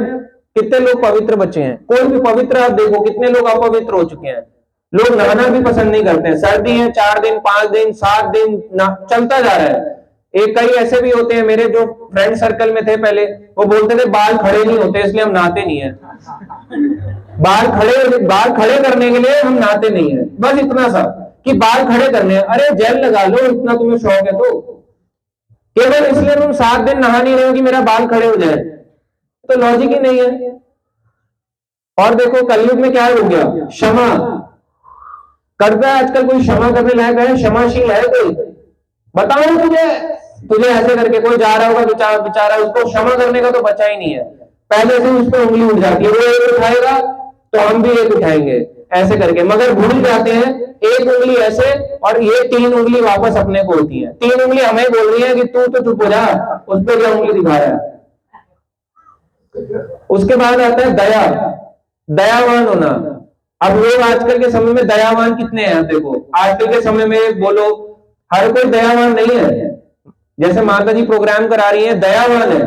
कितने लोग पवित्र बचे हैं? कोई भी पवित्र आप देखो, कितने लोग अपवित्र हो चुके हैं। लोग नहाना भी पसंद नहीं करते हैं, सर्दी है 4 दिन 5 दिन 7 दिन चलता जा रहा है। एक कई ऐसे भी होते हैं, मेरे जो फ्रेंड सर्कल में थे पहले, वो बोलते थे बाल खड़े नहीं होते इसलिए हम नहाते नहीं है, बाल खड़े करने के लिए हम नहाते नहीं है, बस इतना सा कि बाल खड़े करने हैं। अरे जेल लगा लो, इतना तुम्हें शौक है तो, केवल इसलिए तुम 7 दिन नहा नहीं रहे हो कि मेरा बाल खड़े हो जाए, तो लॉजिक ही नहीं है। और देखो कलयुग में क्या हो गया, क्षमा करता है आजकल कोई क्षमा करने लायक है? क्षमाशील है कोई? बताओ तुझे ऐसे करके कोई जा रहा होगा बेचारा, उसको क्षमा करने का तो बचा ही नहीं है, पहले से उस पर उंगली उठ जाती है, वो एक उठाएगा तो हम भी एक उठाएंगे ऐसे करके, मगर भूल जाते हैं एक उंगली ऐसे और ये 3 उंगली वापस अपने को होती है। 3 उंगली हमें बोल रही है कि तू तो चुप हो जा, उस पर क्या उंगली दिखा रहा है। उसके बाद आता है दया, दयावान होना। अब लोग आजकल के समय में दयावान कितने हैं? देखो आजकल के समय में बोलो, हर कोई दयावान नहीं है। जैसे माता जी प्रोग्राम करा रही है, दयावान है,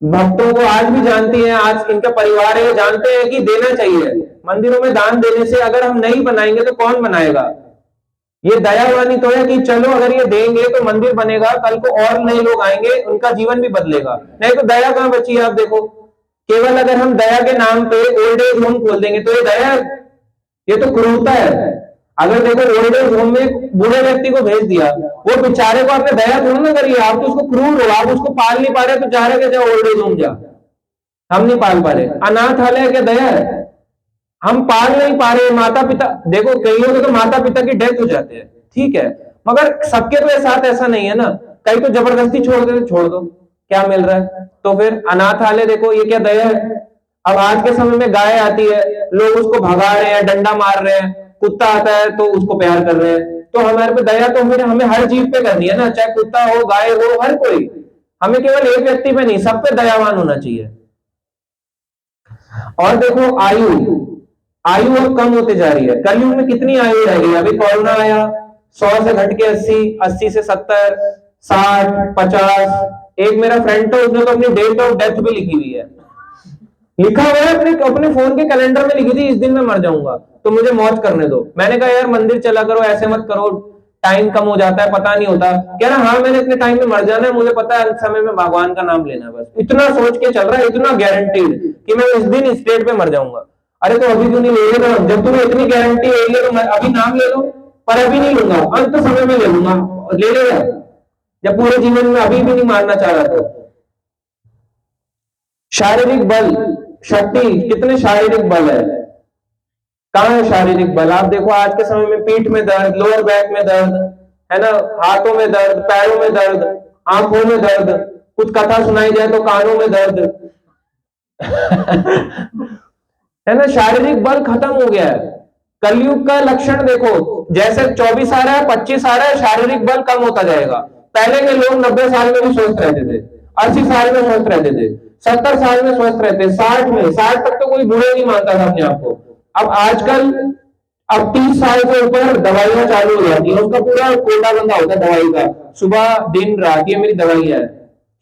भक्तों को आज भी जानती है, आज इनका परिवार है, जानते हैं कि देना चाहिए। मंदिरों में दान देने से अगर हम नहीं बनाएंगे तो कौन बनाएगा? ये दया वाली तो है कि चलो अगर ये देंगे तो मंदिर बनेगा, कल को और नए लोग आएंगे, उनका जीवन भी बदलेगा। नहीं तो दया कहां बची है? आप देखो, केवल अगर हम दया के नाम पे ओल्ड एज होम खोल देंगे तो ये दया है? ये तो क्रूरता है। अगर देखो ओल्ड एज होम में बूढ़े व्यक्ति को भेज दिया, वो बेचारे को आपने दया थोड़ा ना करिए, आप तो उसको क्रूर हो, आप उसको पाल नहीं पा रहे तो चाह रहे कि जाओ ओल्ड एज होम जा, हम नहीं पाल पा रहे। अनाथालय क्या दया है? हम पाल नहीं पा रहे। माता पिता, देखो कईयों के तो माता पिता की डेथ हो जाते हैं, ठीक है, मगर सबके तो साथ ऐसा नहीं है ना, कई तो जबरदस्ती छोड़ देते, छोड़ दो क्या मिल रहा है। तो फिर अनाथालय देखो, ये क्या दया है? अब आज के समय में गाय आती है, लोग उसको भगा रहे हैं, डंडा मार रहे हैं, कुत्ता आता है तो उसको प्यार कर रहे हैं। तो हमारे पे दया तो फिर हमें हर जीव पे करनी है ना, चाहे कुत्ता हो, गाय हो, हर कोई। हमें केवल एक व्यक्ति पे नहीं, सब पे दयावान होना चाहिए। और देखो आयु, आयु अब कम होते जा रही है। कलयुग में कितनी आयु रह गई? अभी कोरोना आया, 100 से घट के 80, 80 से 70, 60, 50। एक मेरा फ्रेंड था, उसने तो अपनी डेट ऑफ डेथ भी लिखी हुई है, लिखा हुआ है अपने अपने फोन के कैलेंडर में लिखी थी, इस दिन में मर जाऊंगा तो मुझे मौज करने दो। मैंने कहा यार मंदिर चला करो, ऐसे मत करो, टाइम कम हो जाता है, पता नहीं होता। कह रहा हाँ मैंने इतने टाइम में मर जाना है, मुझे पता है अंत समय में भगवान का नाम लेना है, बस इतना सोच के चल रहा है, इतना गारंटीड कि मैं इस दिन इस डेट पे मर जाऊंगा। अरे तो अभी क्यों नहीं ले लेना? जब तुम्हें इतनी गारंटी है तो अभी नाम ले लो। पर अभी नहीं लूंगा, अंत समय में ले लूंगा। ले लेगा जब पूरे जीवन में अभी भी नहीं मारना चाह रहा तो। शारीरिक बल, शक्ति, कितने शारीरिक बल है? कहां है शारीरिक बल? आप देखो आज के समय में पीठ में दर्द, लोअर बैक में दर्द, है ना, हाथों में दर्द, पैरों में दर्द, आंखों में दर्द, कुछ कथा सुनाई जाए तो कानों में दर्द। है ना, शारीरिक बल खत्म हो गया है। कलयुग का लक्षण देखो, जैसे 24 आ रहा है, 25 आ रहा है, शारीरिक बल कम होता जाएगा। पहले के लोग 90 साल में भी स्वस्थ रहते थे, 80 साल में स्वस्थ रहते थे, 70 साल में स्वस्थ रहते, 60 में, 60 तक तो कोई बूढ़े नहीं मानता था अपने आप को। अब आजकल अब 30 साल से ऊपर दवाइयां चालू हो जाती है, उसका पूरा कोटा बंधा होता है दवाई का, सुबह दिन रात ये मेरी दवाई है।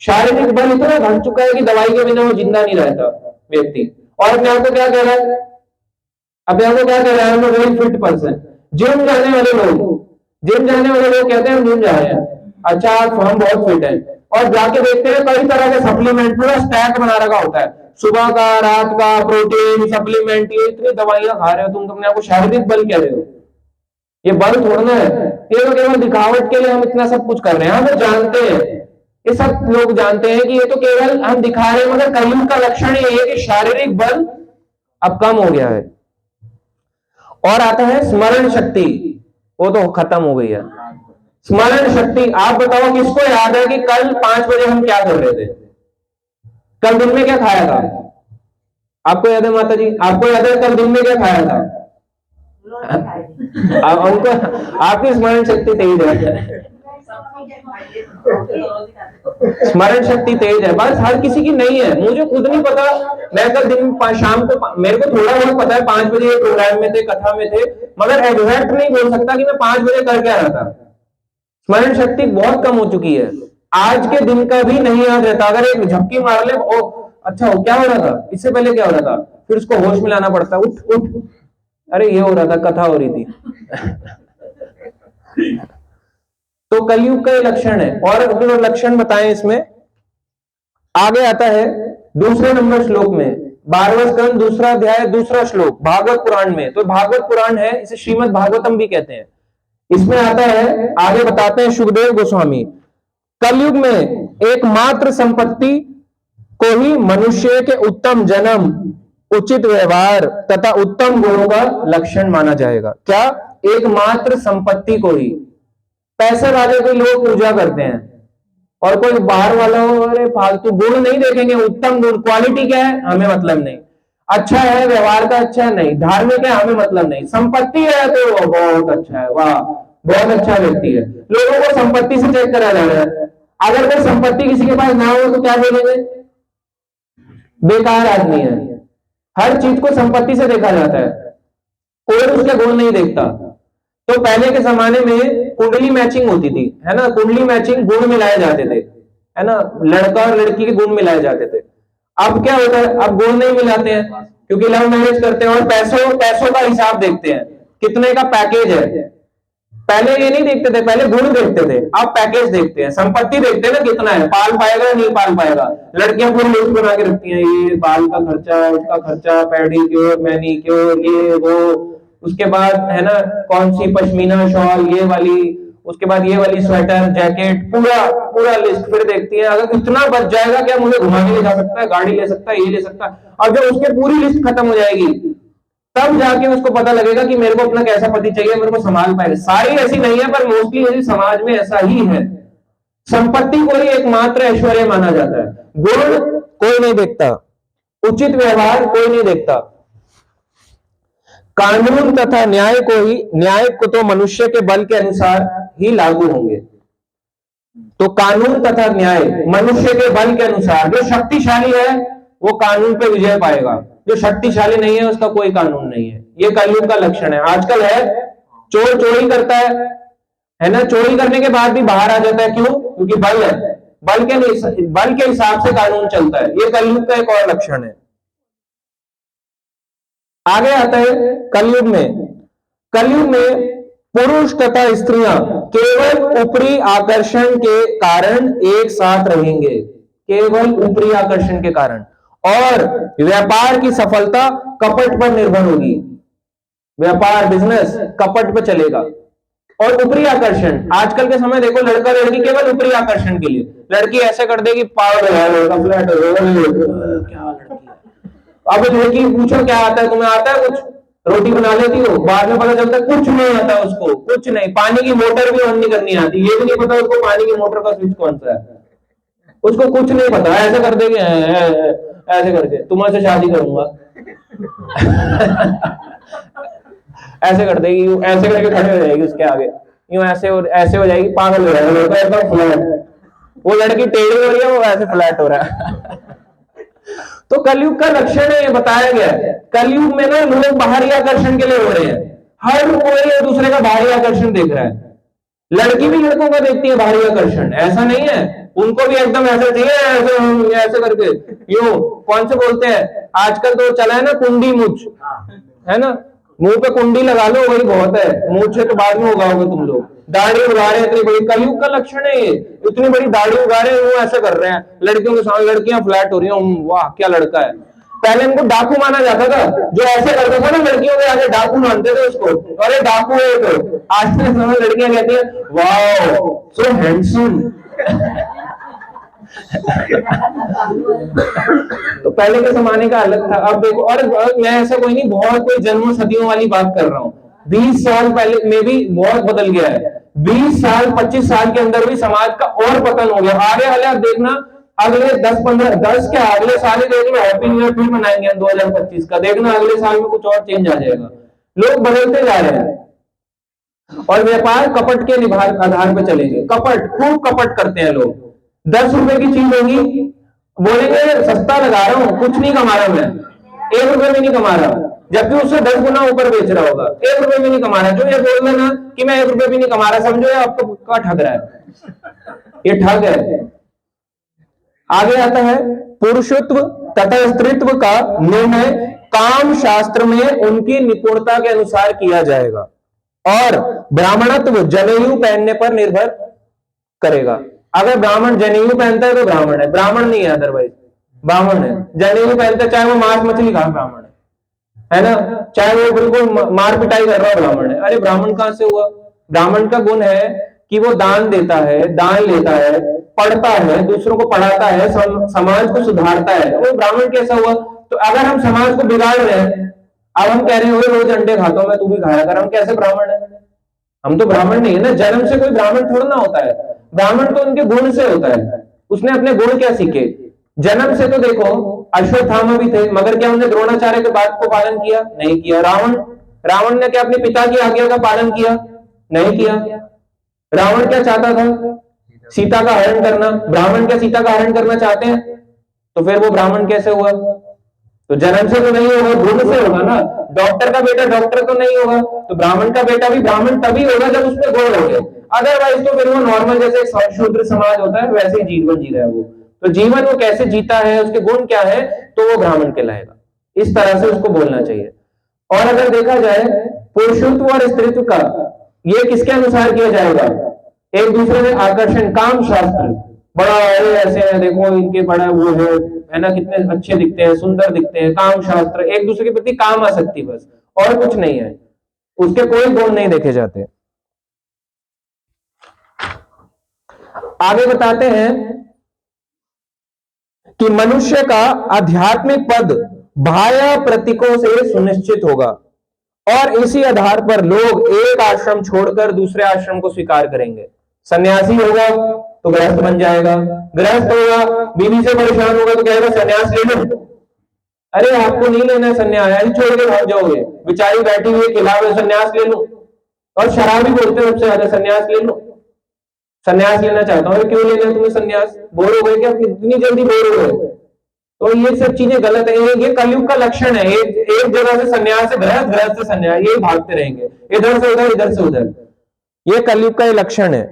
शारीरिक बल इतना घट चुका है कि दवाई के बिना वो जिंदा नहीं रहता व्यक्ति। और अपने आप को क्या कह रहा है? अपने आप को क्या कह रहा है? Very fit person. जिम जाने वाले लोग, जिम जाने वाले लोग कहते हैं हम जिम जा रहे हैं, अच्छा हम बहुत फिट हैं, और जाके देखते हैं कई तरह के सप्लीमेंट पूरा स्टैक बना रखा होता है, सुबह का, रात का, प्रोटीन सप्लीमेंट, ये इतनी दवाइयां खा रहे हो, तुम अपने आप को शारीरिक बल कह रहे हो? ये बल थोड़ना है, ये तो केवल दिखावट के लिए हम इतना सब कुछ कर रहे हैं। हम जानते हैं, ये सब लोग जानते हैं कि ये तो केवल हम दिखा रहे हैं, मगर कलयुग का लक्षण ये है कि शारीरिक बल अब कम हो गया है। और आता है स्मरण शक्ति, वो तो खत्म हो गई है। स्मरण शक्ति, आप बताओ किसको याद है कि कल 5 बजे हम क्या कर रहे थे? कल दिन में क्या खाया था? आपको याद है माता जी? आपको याद है कल दिन में क्या खाया था? उनको आपकी स्मरण शक्ति तेज है, स्मरण शक्ति तेज है, बस हर किसी की नहीं है। मुझे खुद नहीं पता, मैं कल दिन शाम को, मेरे को थोड़ा बहुत पता है 5 बजे प्रोग्राम में थे, कथा में थे, मगर एग्जैक्ट नहीं बोल सकता कि मैं 5 बजे कर क्या रहा था। स्मरण शक्ति बहुत कम हो चुकी है, आज के दिन का भी नहीं याद रहता। अगर एक झपकी मार ले, ओ अच्छा हो क्या हो रहा था, इससे पहले क्या हो रहा था, फिर उसको होश में लाना पड़ता, उठ उठ, अरे ये हो रहा था, कथा हो रही थी। तो कलयुग का ये लक्षण है। और जो लक्षण बताएं इसमें, आगे आता है दूसरे नंबर श्लोक में, 12वां स्कंद, दूसरा अध्याय, दूसरा श्लोक, भागवत पुराण में। तो भागवत पुराण है, इसे श्रीमद् भागवतम भी कहते हैं। इसमें आता है, आगे बताते हैं सुखदेव गोस्वामी, कलयुग में एकमात्र संपत्ति को ही मनुष्य के उत्तम जन्म, उचित व्यवहार तथा उत्तम गुणों का लक्षण माना जाएगा। क्या? एकमात्र संपत्ति को ही। पैसे वाले को लोग पूजा करते हैं, और कोई बाहर वाला हो, अरे फालतू, गुण नहीं देखेंगे, उत्तम गुण, क्वालिटी क्या है हमें मतलब नहीं, अच्छा है व्यवहार का, अच्छा है नहीं, धार्मिक है हमें मतलब नहीं, संपत्ति है तो बहुत अच्छा है, वाह बहुत अच्छा व्यक्ति है। लोगों को संपत्ति से चेक करा जा रहा है। अगर कोई संपत्ति किसी के पास ना हो तो क्या बोलेंगे? बेकार आदमी है। हर चीज को संपत्ति से देखा जाता है, कोई उसके गुण नहीं देखता। तो पहले के जमाने में कुंडली मैचिंग होती थी, है ना, कुंडली मैचिंग, गुण मिलाए जाते थे, है ना, लड़का और लड़की के गुण मिलाए जाते थे। अब क्या होता है? अब गुण नहीं मिलाते हैं, क्योंकि लव मैरिज करते हैं और पैसों का हिसाब देखते हैं, कितने का पैकेज है, पहले ये नहीं देखते थे, पहले गुण देखते थे, अब पैकेज देखते हैं, संपत्ति देखते हैं ना कितना है, पाल पाएगा नहीं पाल पाएगा। लड़कियां पूरी लिस्ट बना के रखती हैं, ये बाल का खर्चा, उसका खर्चा, पेडिक्योर, मैनिक्योर, ये वो, उसके बाद है ना कौन सी पश्मीना शॉल ये वाली, उसके बाद ये वाली स्वेटर, जैकेट, पूरा पूरा लिस्ट फिर देखती है। अगर इतना बच जाएगा क्या मुझे घुमाने ले जा सकता है, गाड़ी ले सकता है, ये ले सकता है। और जब उसके पूरी लिस्ट खत्म हो जाएगी तब जाके उसको पता लगेगा कि मेरे को अपना कैसा पति चाहिए, मेरे को संभाल पाएगा। सारी ऐसी नहीं है पर मोस्टली ऐसी समाज में ऐसा ही है। संपत्ति को ही एकमात्र ऐश्वर्य माना जाता है, गुण कोई नहीं देखता, उचित व्यवहार कोई नहीं देखता। कानून तथा न्याय को तो मनुष्य के बल के अनुसार ही लागू होंगे। तो कानून तथा न्याय मनुष्य के बल के अनुसार, जो शक्तिशाली है वो कानून पे विजय पाएगा, जो शक्तिशाली नहीं है उसका कोई कानून नहीं है। ये कलयुग का लक्षण है। आजकल है चोर चोरी करता है ना, चोरी करने के बाद भी बाहर आ जाता है, क्यों? क्योंकि बल है, बल के हिसाब से कानून चलता है। ये कलयुग का एक और लक्षण है। आगे आता है कलयुग में पुरुष तथा स्त्रियां केवल ऊपरी आकर्षण के कारण एक साथ रहेंगे, केवल ऊपरी आकर्षण के कारण। और व्यापार की सफलता कपट पर निर्भर होगी, व्यापार बिजनेस कपट पर चलेगा। और ऊपरी आकर्षण, आजकल के समय देखो लड़का लड़की केवल ऊपरी आकर्षण के लिए, लड़की ऐसे कर देगी पागल है लड़का, फ्लैट हो क्या लड़की है। अब लड़की पूछो क्या आता है तुम्हें, आता है कुछ? रोटी बना लेती हो, बाद में पता चलता है कुछ नहीं आता उसको, कुछ नहीं, पानी की मोटर भी ऑन नहीं करनी आती, ये भी नहीं पता उसको पानी की मोटर का स्विच कौन सा है, उसको कुछ नहीं पता। ऐसे कर देंगे ऐसे करके तुम्हारे से शादी करूंगा ऐसे कर देगी, ऐसे करके खड़े हो जाएगी उसके आगे, यूं ऐसे हो जाएगी, पागल हो जाएगा लड़का एकदम फ्लैट, वो लड़की टेढ़ी हो रही है, वो ऐसे फ्लैट हो रहा है तो कलयुग का लक्षण है, ये बताया गया है। कलयुग में ना लोग बाहरी आकर्षण के लिए हो रहे हैं, हर कोई एक दूसरे का बाहरी आकर्षण देख रहा है। लड़की भी लड़कों का देखती है बाहरी आकर्षण, ऐसा नहीं है, उनको भी एकदम ऐसा चाहिए, ऐसे करके यूं, कौन से बोलते हैं आजकल तो चला है ना कुंडी मूछ, है ना, मुंह पे कुंडी लगा लो वही बहुत है, मूछ से तो बाद में उगाओगे तुम लोग। दाढ़ी उगा रहे हैं इतनी बड़ी, कलयुग का लक्षण है ये, इतनी बड़ी दाढ़ी उगा रहे हैं, वो ऐसे कर रहे हैं लड़कियों के सामने, लड़कियां फ्लैट हो रही हैं, वाह क्या लड़का है। पहले इनको डाकू माना जाता था, जो ऐसे करता था ना लड़कियों के आगे, डाकू मानते थे उसको, अरे डाकू है तो। आज के समय लड़कियां कहती है वाह सो हैंडसम तो पहले के जमाने का अलग था। अब देखो, और मैं ऐसा कोई नहीं, बहुत कोई जन्मों सदियों वाली बात कर रहा हूँ, 20 साल पहले में भी बहुत बदल गया है। 20 साल 25 साल के अंदर भी समाज का और पतन हो गया। आगे वाले आप देखना, अगले 10 क्या अगले साल ही देख लो, हैप्पी न्यू ईयर फिर मनाएंगे 2025 का, देखना अगले साल में कुछ और चेंज आ जाएगा। लोग बदलते जा रहे हैं और व्यापार कपट के आधार पर चलेंगे। कपट, खूब कपट करते हैं लोग। 10 रुपए की चीज होगी, बोलेंगे सस्ता लगा रहा हूं, कुछ नहीं कमा रहा मैं, 1 रुपए भी नहीं कमा रहा, जबकि उससे 10 गुना ऊपर बेच रहा होगा, 1 रुपए भी नहीं कमा रहा। जो ये बोल रहे ना कि मैं 1 रुपए भी नहीं कमा रहा, समझो ये आपको पक्का ठग रहा है, ये ठग है। आगे आता है पुरुषत्व तथा स्त्रीत्व का निर्णय काम शास्त्र में उनकी निपुणता के अनुसार किया जाएगा और ब्राह्मणत्व जनेऊ पहनने पर निर्भर करेगा। अगर ब्राह्मण जनेऊ पहनता है तो ब्राह्मण है, ब्राह्मण नहीं है अदरवाइज ब्राह्मण है। जनेऊ पहनता है, चाहे वो मांस मछली खा, ब्राह्मण है ना, चाहे वो बिल्कुल मार पिटाई कर रहा है, ब्राह्मण है। अरे ब्राह्मण कहां से हुआ? ब्राह्मण का गुण है कि वो दान देता है, दान लेता है, पढ़ता है, दूसरों को पढ़ाता है, समाज को सुधारता है, वो ब्राह्मण कैसा हुआ? तो अगर हम समाज को बिगाड़ रहे हैं, अब हम कह रहे हैं रोज अंडे खाता हूं मैं, तू भी खाया कर, हम कैसे ब्राह्मण है? हम तो ब्राह्मण नहीं है ना, जन्म से कोई ब्राह्मण थोड़ा ना होता है। ब्राह्मण तो उनके गुण से होता है, उसने अपने गुण क्या सीखे जन्म से। तो देखो अश्वत्थामा भी थे, मगर क्या उन्होंने द्रोणाचार्य के बात को पालन किया? नहीं किया। रावण ने क्या अपने पिता की आज्ञा का पालन किया? नहीं किया। रावण क्या चाहता था? सीता का हरण करना। ब्राह्मण क्या सीता का हरण करना चाहते हैं? तो फिर वो ब्राह्मण कैसे हुआ? तो जन्म से तो नहीं होगा, गुण से होगा ना। डॉक्टर का बेटा डॉक्टर तो नहीं होगा, तो ब्राह्मण का बेटा भी ब्राह्मण तभी होगा जब उसमें गुण होंगे, अदरवाइज तो फिर वो नॉर्मल जैसे शूद्र समाज होता है वैसे ही जीवन जी रहा है वो। तो जीवन वो कैसे जीता है, उसके गुण क्या है, तो वो ब्राह्मण कहलाएगा। इस तरह से उसको बोलना चाहिए। और अगर देखा जाए पुरुषत्व और स्त्रीत्व का ये किसके अनुसार किया जाएगा? एक दूसरे में आकर्षण, काम शास्त्र, बड़ा अरे ऐसे है, देखो इनके बड़ा वो है ना, कितने अच्छे दिखते हैं, सुंदर दिखते हैं, काम शास्त्र, एक दूसरे के प्रति काम आसक्ति, बस और कुछ नहीं है, उसके कोई गुण नहीं देखे जाते। आगे बताते हैं कि मनुष्य का आध्यात्मिक पद बाह्य प्रतीकों से सुनिश्चित होगा और इसी आधार पर लोग एक आश्रम छोड़कर दूसरे आश्रम को स्वीकार करेंगे। सन्यासी होगा तो गृहस्थ बन जाएगा, गृहस्थ होगा, बीवी से परेशान होगा तो कहेगा सन्यास ले लो। अरे आपको नहीं लेना है सन्यास, ऐसे छोड़ के भाग जाओगे, बेचारी बैठी हुई खिलावे, सन्यास ले लो। और शराबी बोलते हैं सबसे ज्यादा, सन्यास ले लो, सन्यास लेना चाहता हूँ। क्यों लेना है तुम्हें सन्यास? बोर हो गए क्या? कितनी जल्दी बोर हो गए? तो ये सब चीजें गलत है, ये कलयुग का लक्षण है। एक जगह से सन्यास से गृहस्थ, गृहस्थ से सन्यास, ये भागते रहेंगे इधर से उधर, इधर से उधर, ये कलयुग का लक्षण है।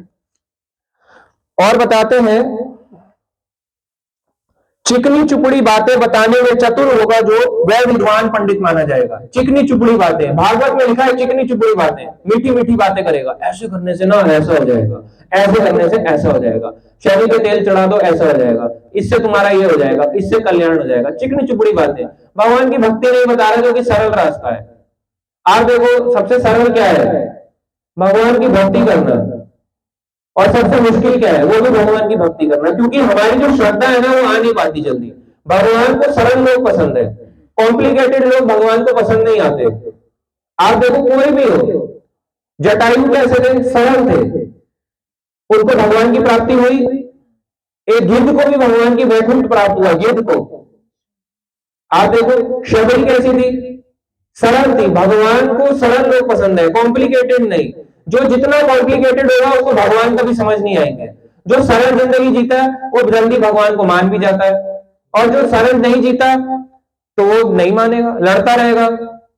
और बताते हैं, चिकनी चुपड़ी बातें बताने में चतुर होगा जो वह विद्वान पंडित माना जाएगा। चिकनी चुपड़ी बातें, भागवत में लिखा है चिकनी चुपड़ी बातें, मीठी मीठी बातें करेगा, ऐसे करने से ना ऐसा हो जाएगा, ऐसे करने से ऐसा हो जाएगा, शनि पे तेल चढ़ा दो ऐसा हो जाएगा, इससे तुम्हारा ये हो जाएगा, इससे कल्याण हो जाएगा। चिकनी चुपड़ी बातें, भगवान की भक्ति नहीं बता रहा जो कि सरल रास्ता है। आप देखो सबसे सरल क्या है? भगवान की भक्ति करना। और सबसे मुश्किल क्या है? वो भी भगवान की भक्ति करना, क्योंकि हमारी जो श्रद्धा है ना वो आ नहीं पाती जल्दी। भगवान को सरल लोग पसंद है, कॉम्प्लिकेटेड लोग भगवान को पसंद नहीं आते। आप देखो कोई भी हो, जटायु कैसे थे? सरल थे, उनको भगवान की प्राप्ति हुई। एक गिद्ध को भी भगवान की वैकुंठ प्राप्त हुआ, गिद्ध को। आप देखो शबरी कैसी थी? सरल थी। भगवान को सरल लोग पसंद है, कॉम्प्लिकेटेड नहीं। जो जितना कॉम्प्लिकेटेड होगा उसको भगवान का भी समझ नहीं आएंगे। जो सरल जिंदगी जीता है वो जल्दी भगवान को मान भी जाता है, और जो सरल नहीं जीता तो वो नहीं मानेगा, लड़ता रहेगा।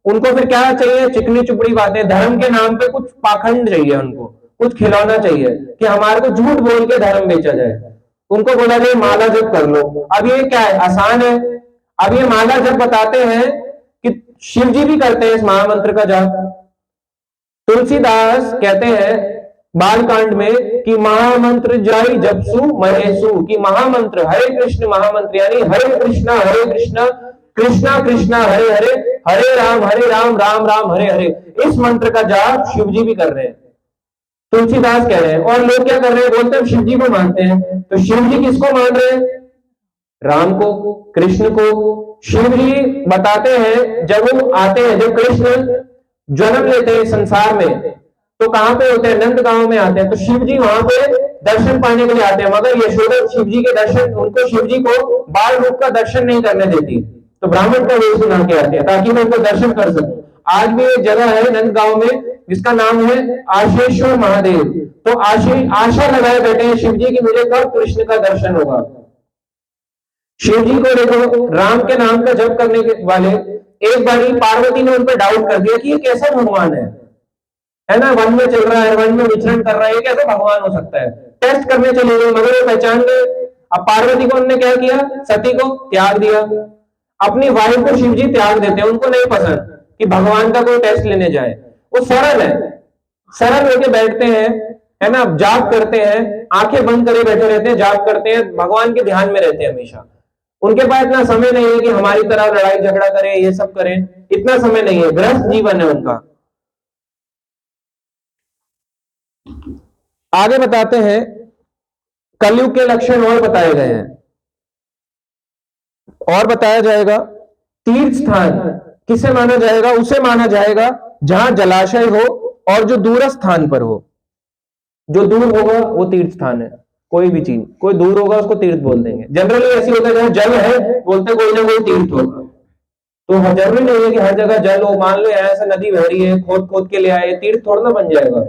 उनको फिर क्या चाहिए? चिकनी चुपड़ी बातें, धर्म के नाम पे कुछ पाखंड चाहिए, उनको कुछ खिलौना चाहिए कि हमारे को झूठ बोल के धर्म बेचा जाए। उनको बोला जाए माला जप कर लो। अब ये क्या है? आसान है। अब ये माला जप बताते हैं कि शिव जी भी करते हैं इस महामंत्र का जाप। तुलसीदास कहते हैं बालकांड में कि महामंत्र जाई जपसु महेशु, कि महामंत्र हरे कृष्ण महामंत्र, यानी हरे कृष्णा कृष्णा कृष्णा हरे हरे, हरे राम राम राम हरे हरे, इस मंत्र का जाप शिव जी भी कर रहे हैं, तुलसीदास कह रहे हैं। और लोग क्या कर रहे हैं? बोलते हैं शिव जी को मानते हैं। तो शिव जी किसको मान रहे हैं? राम को, कृष्ण को। शिव जी बताते हैं जब वो आते हैं, जब कृष्ण जन्म लेते हैं संसार में, तो कहां पे होते हैं? नंद गांव में आते हैं। तो शिव जी वहां पे दर्शन पाने के लिए आते हैं, मगर यशोदा शिव जी के दर्शन, उनको शिव जी को बाल रूप का दर्शन नहीं करने देती, तो ब्राह्मण का वेश बना के आते हैं ताकि मैं उनको दर्शन कर सकूं। आज भी एक जगह है नंद गांव में जिसका नाम है आशेश्वर महादेव। तो आशा लगाए बैठे हैं शिव जी की मुझे कब कृष्ण का दर्शन होगा। शिव जी को देखो, राम के नाम का जप करने के वाले, एक बारी पार्वती ने उन पर डाउट कर दिया कि ये कैसा भगवान है ना, वन में चल रहा है, वन में विचरण कर रहा है, ये कैसा भगवान हो सकता है? टेस्ट करने चले गए, मगर वो पहचान गए। अब पार्वती को उन्होंने क्या किया? सती को त्याग दिया। अपनी वाइफ को शिव जी त्याग देते हैं, उनको नहीं पसंद कि भगवान का कोई टेस्ट लेने जाए। वो सरल है, सरल होके बैठते हैं, है ना, जाप करते हैं, आंखें बंद करे बैठे रहते हैं, जाप करते हैं, भगवान के ध्यान में रहते हैं हमेशा। उनके पास इतना समय नहीं है कि हमारी तरह लड़ाई झगड़ा करें, ये सब करें, इतना समय नहीं है, गृहस्थ जीवन है उनका। आगे बताते हैं, कलयुग के लक्षण और बताए गए हैं। और बताया जाएगा तीर्थ स्थान किसे माना जाएगा? उसे माना जाएगा जहां जलाशय हो और जो दूर स्थान पर हो। जो दूर होगा वो तीर्थ स्थान है। कोई भी चीज, कोई दूर होगा उसको तीर्थ बोल देंगे। जनरली ऐसी होता है जहां जल है बोलते कोई ना कोई तीर्थ होगा। तो जरूरी नहीं है कि हर जगह जल हो। मान लो ऐसा नदी बह रही है, खोद खोद के ले आए, तीर्थ थोड़ा ना बन जाएगा।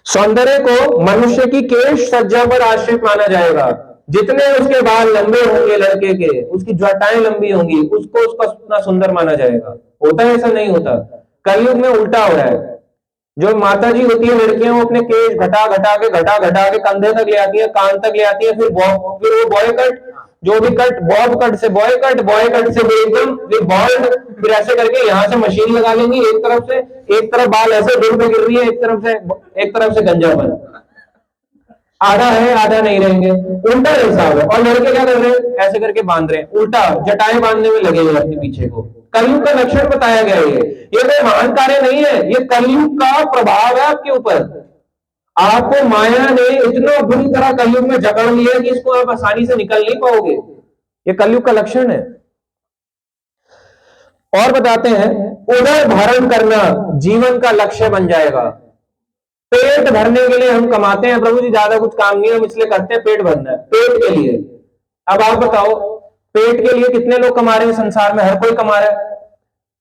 सौंदर्य को मनुष्य की केश सज्जा पर आश्रित माना जाएगा। जितने उसके बाल लंबे होंगे लड़के के, उसकी जटाएं लंबी होंगी, उसको उसका उतना सुंदर माना जाएगा। होता है? ऐसा नहीं होता। कलयुग में उल्टा हो रहा है। जो माता जी होती है लड़कियां, वो अपने केश घटा घटा के कंधे तक ले आती है, कान तक ले आती है, फिर वो बॉय कट जो भी कट, बॉब कट से बॉय कट, बॉय कट से एकदम बॉल्ड, फिर ऐसे करके यहाँ से मशीन लगा लेंगी, एक तरफ बाल ऐसे दूर पे गिर रही है, एक तरफ से गंजापन, आधा है आधा नहीं रहेंगे, उल्टा हिसाब है। और लड़के क्या कर रहे हैं, ऐसे करके बांध रहे हैं, उल्टा जटाएं बांधने में लगे हुए अपने पीछे को। कलयुग का लक्षण बताया गया है। ये कोई महान कार्य नहीं है, ये कलयुग का प्रभाव है आपके ऊपर। आपको माया ने इतना बुरी तरह कलयुग में जकड़ लिया कि इसको आप आसानी से निकल नहीं पाओगे। ये कलयुग का लक्षण है। और बताते हैं, उदर धारण करना जीवन का लक्ष्य बन जाएगा। पेट भरने के लिए हम कमाते हैं प्रभु जी, ज्यादा कुछ काम नहीं है, हम इसलिए करते हैं, पेट भरना है, पेट के लिए। अब आप बताओ, पेट के लिए कितने लोग कमा रहे हैं संसार में? हर कोई कमा रहा है।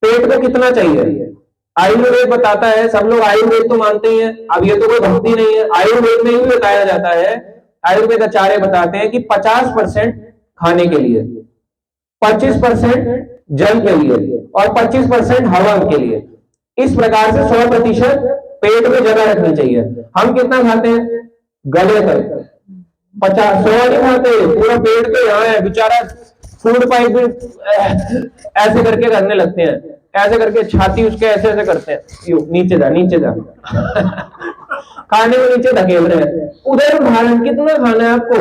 पेट को कितना चाहिए? आयुर्वेद बताता है, सब लोग आयुर्वेद तो मानते ही हैं, अब ये तो कोई भक्ति नहीं है। आयुर्वेद में ही बताया जाता है, आयुर्वेद आचार्य बताते हैं कि 50% खाने के लिए, 25% जल के लिए और 25% हवा के लिए। इस प्रकार से 100% पेट में जगह रखनी चाहिए। हम कितना खाते हैं? गले तक 50, 100 नहीं खाते, पूरा पेट तो यहाँ है, बेचारा फूड पाइप भी ऐसे करके करने लगते हैं, ऐसे करके छाती उसके ऐसे ऐसे करते हैं, नीचे जा नीचे जा खाने को नीचे धकेल रहे हैं। उधर धारण कितना खाना है आपको?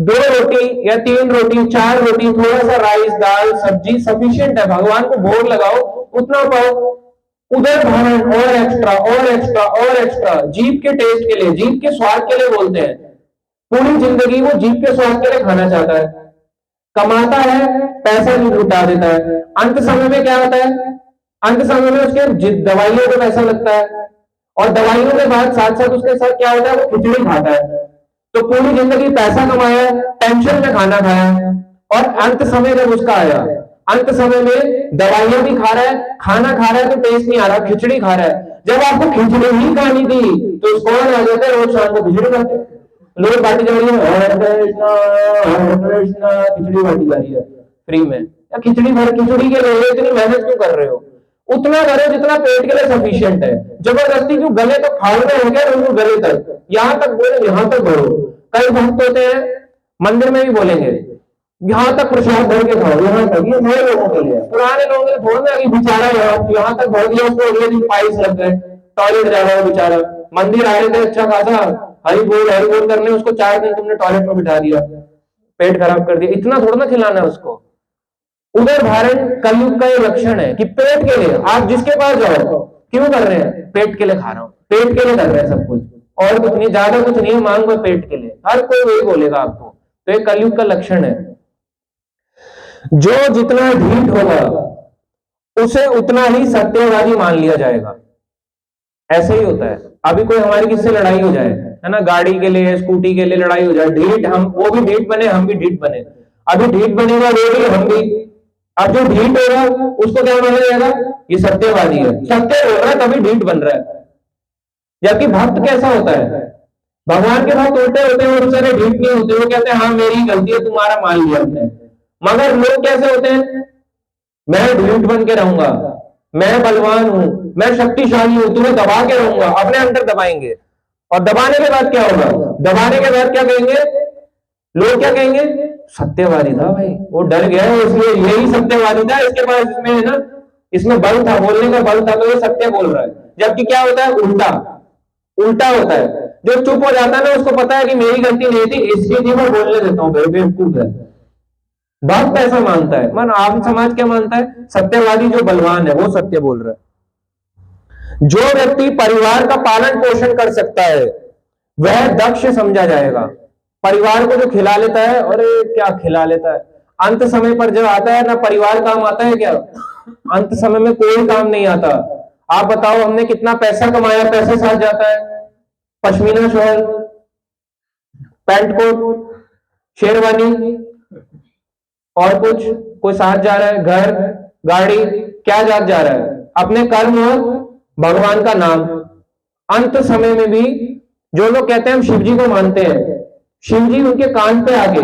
2 रोटी या 3 रोटी, 4 रोटी, थोड़ा सा राइस, दाल, सब्जी सफिशिएंट है। भगवान को भोग लगाओ, उतना पाओ। उधर धारण और एक्स्ट्रा और एक्स्ट्रा और एक्स्ट्रा, जीभ के टेस्ट के लिए, जीभ के स्वाद के लिए बोलते हैं। पूरी जिंदगी वो जीभ के स्वाद के लिए खाना चाहता है, कमाता है, पैसा भी लुटा देता है। अंत समय में क्या होता है? अंत समय में उसके दवाइयों को पैसा लगता है, और दवाइयों के बाद साथ साथ उसके साथ क्या होता है? वो खिचड़ी खाता है। तो पूरी जिंदगी पैसा कमाया, टेंशन में खाना खाया, और अंत समय जब उसका आया, अंत समय में दवाइयां भी खा रहा है, खाना खा रहा है तो टेस्ट नहीं आ रहा, खिचड़ी खा रहा है। जब आपको खिचड़ी ही खानी थी तो कौन आ जाता है रोज शाम को खिचड़ी खाते? लोग बांटी जा रही है, हरे कृष्णा, खिचड़ी बांटी जा रही है फ्री में। या खिचड़ी भर, खिचड़ी के लिए इतनी मेहनत क्यों कर रहे हो? उतना करो जितना पेट के लिए सफिशिएंट है। जबरदस्ती क्यों? गले तो फाड़ रहे हो क्या? उनको गले तक, यहां तक बोलो, यहां तक बढ़ो। कई भक्त होते हैं मंदिर में भी बोलेंगे यहां तक प्रसाद भर के खाओ, यहां तक। ये नए लोगों के लिए, पुराने लोगों के लिए थोड़ा ना कि बेचारा यहां तक भर दिया, उसको अगले दिन पाइस लग गए, टॉयलेट जा रहा है बेचारा। मंदिर आए थे अच्छा खासा, हरि बोल करने, उसको 4 दिन तुमने टॉयलेट में बिठा दिया, पेट खराब कर दिया। इतना थोड़ा ना खिलाना है उसको। उदर धारण कलयुग का ये लक्षण है कि पेट के लिए आप जिसके पास जाओ, क्यों कर रहे हैं? पेट के लिए खा रहा हूं, पेट के लिए कर रहे हैं सब कुछ, और कुछ नहीं, ज्यादा कुछ नहीं मांगो पेट के लिए। हर कोई वही बोलेगा आपको। तो ये कलयुग का लक्षण है। जो जितना ढीठ होगा उसे उतना ही सत्यवादी मान लिया जाएगा। ऐसे ही होता है। अभी कोई हमारी किससे लड़ाई हो जाए, है ना, गाड़ी के लिए, स्कूटी के लिए लड़ाई हो जाए, ढीठ, हम वो भी ढीठ बने, हम भी ढीठ बने। अभी ढीठ बनेगा वो भी, हम भी। अब जो ढीठ होगा उसको क्या माना जाएगा? ये सत्यवादी है, सत्य बोल रहा है तभी ढीठ बन रहा है। जबकि भक्त कैसा होता है? भगवान के भक्त उल्टे होते हैं, वो बेचारे ढीठ नहीं होते, वो कहते हैं हाँ मेरी गलती है, तुम्हारा मान लिया हमने। मगर लोग कैसे होते हैं? मैं ढीठ बन के रहूंगा, मैं बलवान हूं, मैं शक्तिशाली हूं, तुम्हें दबा के रहूंगा, अपने अंदर दबाएंगे। और दबाने के बाद क्या होगा? दबाने के बाद क्या कहेंगे लोग? क्या कहेंगे? सत्यवादी था भाई, वो डर गया है इसलिए, यही सत्यवादी था, इसके पास इसमें है ना, इसमें बल था, बोलने का बल था, तो ये सत्य बोल रहा है। जबकि क्या होता है? उल्टा उल्टा होता है। जो चुप हो जाता है ना, उसको पता है कि मेरी गलती नहीं थी, इसकी थी, मैं बोलने देता हूँ, बेवकूफ है। भक्त ऐसा मानता है। मन आम समाज क्या मानता है? सत्यवादी जो बलवान है वो सत्य बोल रहा है। जो व्यक्ति परिवार का पालन पोषण कर सकता है वह दक्ष समझा जाएगा। परिवार को जो खिला लेता है, अरे क्या खिला लेता है, अंत समय पर जब आता है ना, परिवार काम आता है क्या? अंत समय में कोई काम नहीं आता। आप बताओ, हमने कितना पैसा कमाया, पैसे साथ जाता है, pashmina shawl, pant coat, sherwani, और कुछ कोई साथ जा रहा है, घर, गाड़ी, क्या साथ जा रहा है? अपने कर्म और भगवान का नाम। अंत समय में भी जो लोग कहते हैं हम शिव जी को मानते हैं, शिव जी उनके कान पे आके,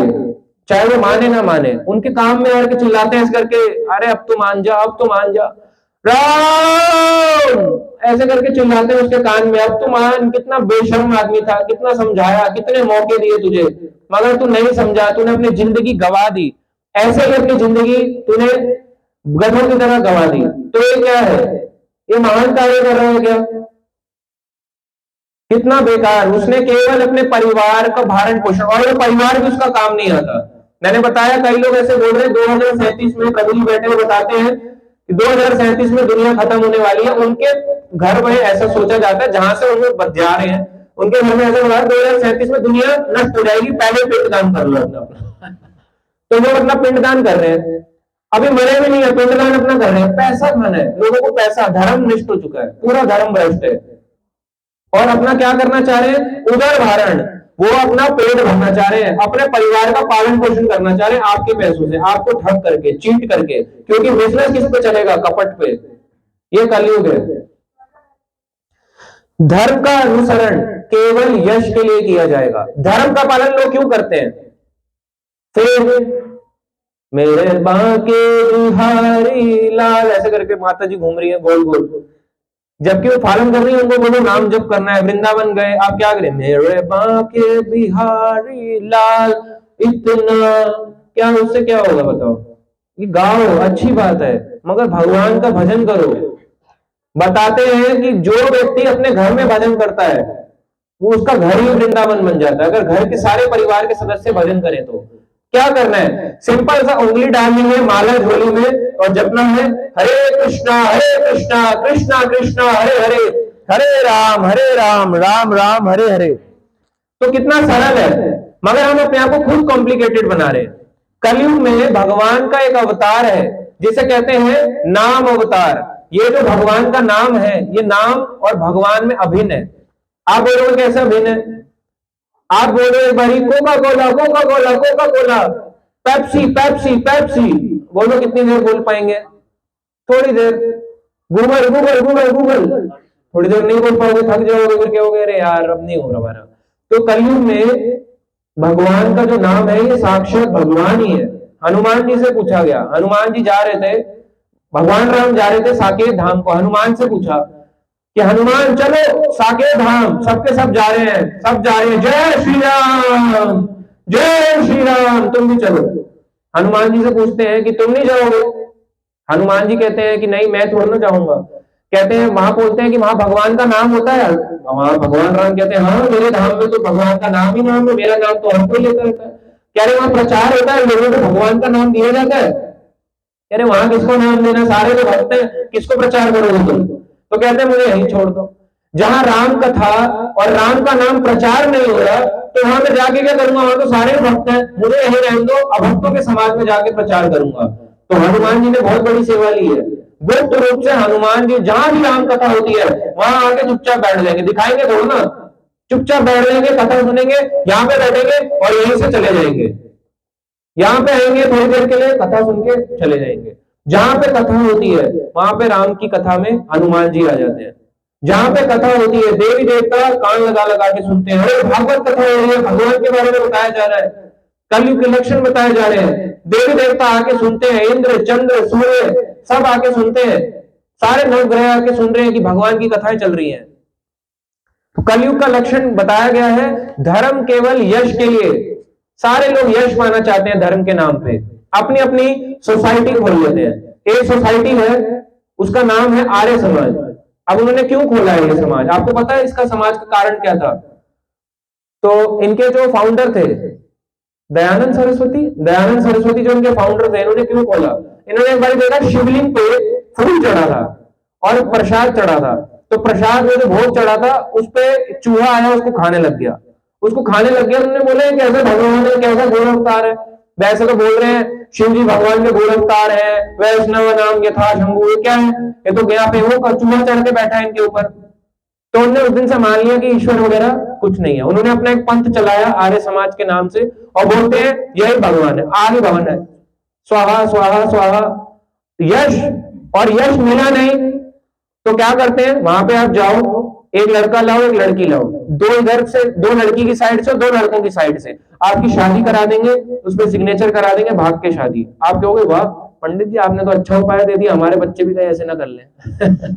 चाहे वो माने ना माने, उनके काम में आके चिल्लाते हैं इस करके, अरे अब तो मान जा, अब तो मान जा, राम, ऐसे करके चिल्लाते हैं उसके कान में, अब तू मान, कितना बेशर्म आदमी था, कितना समझाया, कितने मौके दिए तुझे, मगर तू नहीं समझा, तूने अपनी जिंदगी गवा दी, ऐसे ही अपनी जिंदगी तूने गधों की तरह गवा दी। तो ये क्या है, ये महान कार्य कर रहा है क्या? कितना बेकार। उसने केवल अपने परिवार का भरण पोषण, और वो परिवार भी उसका काम नहीं आता। मैंने बताया कई लोग ऐसे बोल रहे हैं 2037 में, प्रभु जी बैठे हुए बताते हैं कि 2037 में दुनिया खत्म होने वाली है। उनके घर में ऐसा सोचा जाता है, जहां से उन लोग जा रहे हैं उनके घर में ऐसा बोला 2037 में दुनिया नष्ट हो जाएगी, पहले पिंडदान कर लो अपना। तो वो अपना पिंडदान कर रहे हैं, अभी मरे भी नहीं है, पिंडदान अपना कर रहे हैं। पैसा खाना है लोगों को, पैसा, धर्म नष्ट हो चुका है, पूरा धर्म भ्रष्ट है। और अपना क्या करना चाह रहे हैं, उदर धारण, वो अपना पेट भरना चाह रहे हैं, अपने परिवार का पालन पोषण करना चाह रहे हैं आपके पैसों से, आपको ठग करके, चीट करके, क्योंकि बिजनेस किस पे चलेगा, कपट पे। ये कलयुग है। धर्म का अनुसरण केवल यश के लिए किया जाएगा। धर्म का पालन लोग क्यों करते हैं? फिर मेरे बांके बिहारी लाल, ऐसे करके माता जी घूम रही है गोल गोल, जबकि वो पालन कर रही है, उनको बोलो नाम जप करना है। वृंदावन गए, आप क्या करें, मेरे बांके बिहारी लाल, इतना क्या, उससे क्या होगा बताओ? ये गाओ, अच्छी बात है, मगर भगवान का भजन करो। बताते हैं कि जो व्यक्ति अपने घर में भजन करता है वो उसका घर ही वृंदावन बन जाता है। अगर घर के सारे परिवार के सदस्य भजन करें तो क्या करना है, सिंपल सा उंगली डालनी है माला झोली में और जपना है हरे कृष्णा कृष्णा कृष्णा हरे हरे, हरे राम राम राम हरे हरे। तो कितना सरल है, मगर हम अपने आप को खुद कॉम्प्लिकेटेड बना रहे हैं। कलयुग में भगवान का एक अवतार है जिसे कहते हैं नाम अवतार। ये जो भगवान का नाम है, ये नाम और भगवान में अभिन्न है। आप बोलोगे कैसे अभिन्न है? आप बोलो एक बारी Coca Cola Coca Cola Coca Cola, Pepsi Pepsi Pepsi, बोलो कितनी देर बोल पाएंगे? थोड़ी देर। गूगल गूगल गूगल गूगल, थोड़ी देर नहीं बोल पाओगे, थक जाओगे, फिर क्या हो गया, अरे यार अब नहीं हो रहा हमारा। तो कलयुग में भगवान का जो नाम है ये साक्षात भगवान ही है। हनुमान जी से पूछा गया, हनुमान जी जा रहे थे, भगवान राम जा रहे थे साकेत धाम को, हनुमान से पूछा कि हनुमान चलो साकेत धाम, सबके सब जा रहे हैं, सब जा रहे हैं, जय श्री राम जय श्री राम, तुम भी चलो। हनुमान जी से पूछते हैं कि तुम नहीं जाओगे? हनुमान जी कहते हैं कि नहीं, मैं थोड़ा ना जाऊंगा। कहते हैं, वहां बोलते हैं कि वहां भगवान का नाम होता है। वहां भगवान राम कहते हैं हाँ, मेरे धाम में तो भगवान का नाम ही नाम है, मेरा नाम तो हर कोई लेता रहता है। कह रहे वहां प्रचार होता है, लोगों को भगवान का नाम दिया जाता है। कह रहे वहां किसको नाम देना, सारे तो भक्त हैं, किसको प्रचार करोगे तुम? तो कहते हैं मुझे यही छोड़ दो, जहां राम कथा और राम का नाम प्रचार नहीं हो रहा, तो वहां मैं जाके क्या करूंगा, वहां तो सारे भक्त हैं, मुझे यही रहने दो, अभक्तों के समाज में जाके प्रचार करूंगा। तो हनुमान जी ने बहुत बड़ी सेवा ली है। गुप्त रूप से हनुमान जी जहां भी राम कथा होती है वहां आके चुपचाप बैठ जाएंगे, दिखाएंगे थोड़ा ना, चुपचाप बैठ जाएंगे, कथा सुनेंगे, यहाँ पे बैठेंगे और यहीं से चले जाएंगे। यहाँ पे आएंगे थोड़ी देर के लिए, कथा सुन के चले जाएंगे। जहां पे कथा होती है वहां पे राम की कथा में हनुमान जी आ जाते हैं। जहां पे कथा होती है देवी देवता कान लगा लगा के सुनते हैं। अरे भागवत कथा हो रही है, भगवान के बारे में बताया जा रहा है, कलयुग के लक्षण बताए जा रहे हैं, देवी देवता आके सुनते हैं, इंद्र चंद्र सूर्य सब आके सुनते हैं, सारे नवग्रह आके सुन रहे हैं कि भगवान की कथाएं चल रही हैं। तो कलयुग का लक्षण बताया गया है, धर्म केवल यश के लिए, सारे लोग यश पाना चाहते हैं धर्म के नाम पे, अपनी अपनी सोसाइटी खोल लेते हैं। एक सोसाइटी है उसका नाम है आर्य समाज। अब उन्होंने क्यों खोला है ये समाज, आपको पता है इसका समाज का कारण क्या था? तो इनके जो फाउंडर थे दयानंद सरस्वती जो इनके फाउंडर थे, इन्होंने क्यों खोला? इन्होंने एक बार देखा शिवलिंग पे फूल चढ़ा था और प्रसाद चढ़ा था, तो प्रसाद में जो भोग चढ़ा था उस पे चूहा आया, उसको खाने लग गया। उन्होंने बोले कैसे भगवान है, कैसा घोर अवतार है? वैसे तो बोल रहे हैं शिव जी भगवान के घोर अवतार है, वैष्णव नाम यथा शंभु, ये क्या है? ये तो गया पे वो चूहा चढ़ के बैठा है इनके ऊपर। तो उन्होंने उस दिन से मान लिया कि ईश्वर वगैरह कुछ नहीं है। उन्होंने अपना एक पंथ चलाया आर्य समाज के नाम से और बोलते हैं यही भगवान है, आर्य भवन है, स्वाहा स्वाहा स्वाहा। यश, और यश मिला नहीं तो क्या करते हैं, वहां पे आप जाओ, एक लड़का लाओ एक लड़की लाओ, दो इधर से, दो लड़की की साइड से दो लड़कों की साइड से, आपकी शादी करा देंगे, उसमें सिग्नेचर करा देंगे, भाग के शादी। आप कहोगे वाह पंडित जी आपने तो अच्छा उपाय दे दिया, हमारे बच्चे भी कहीं ऐसे ना कर लें।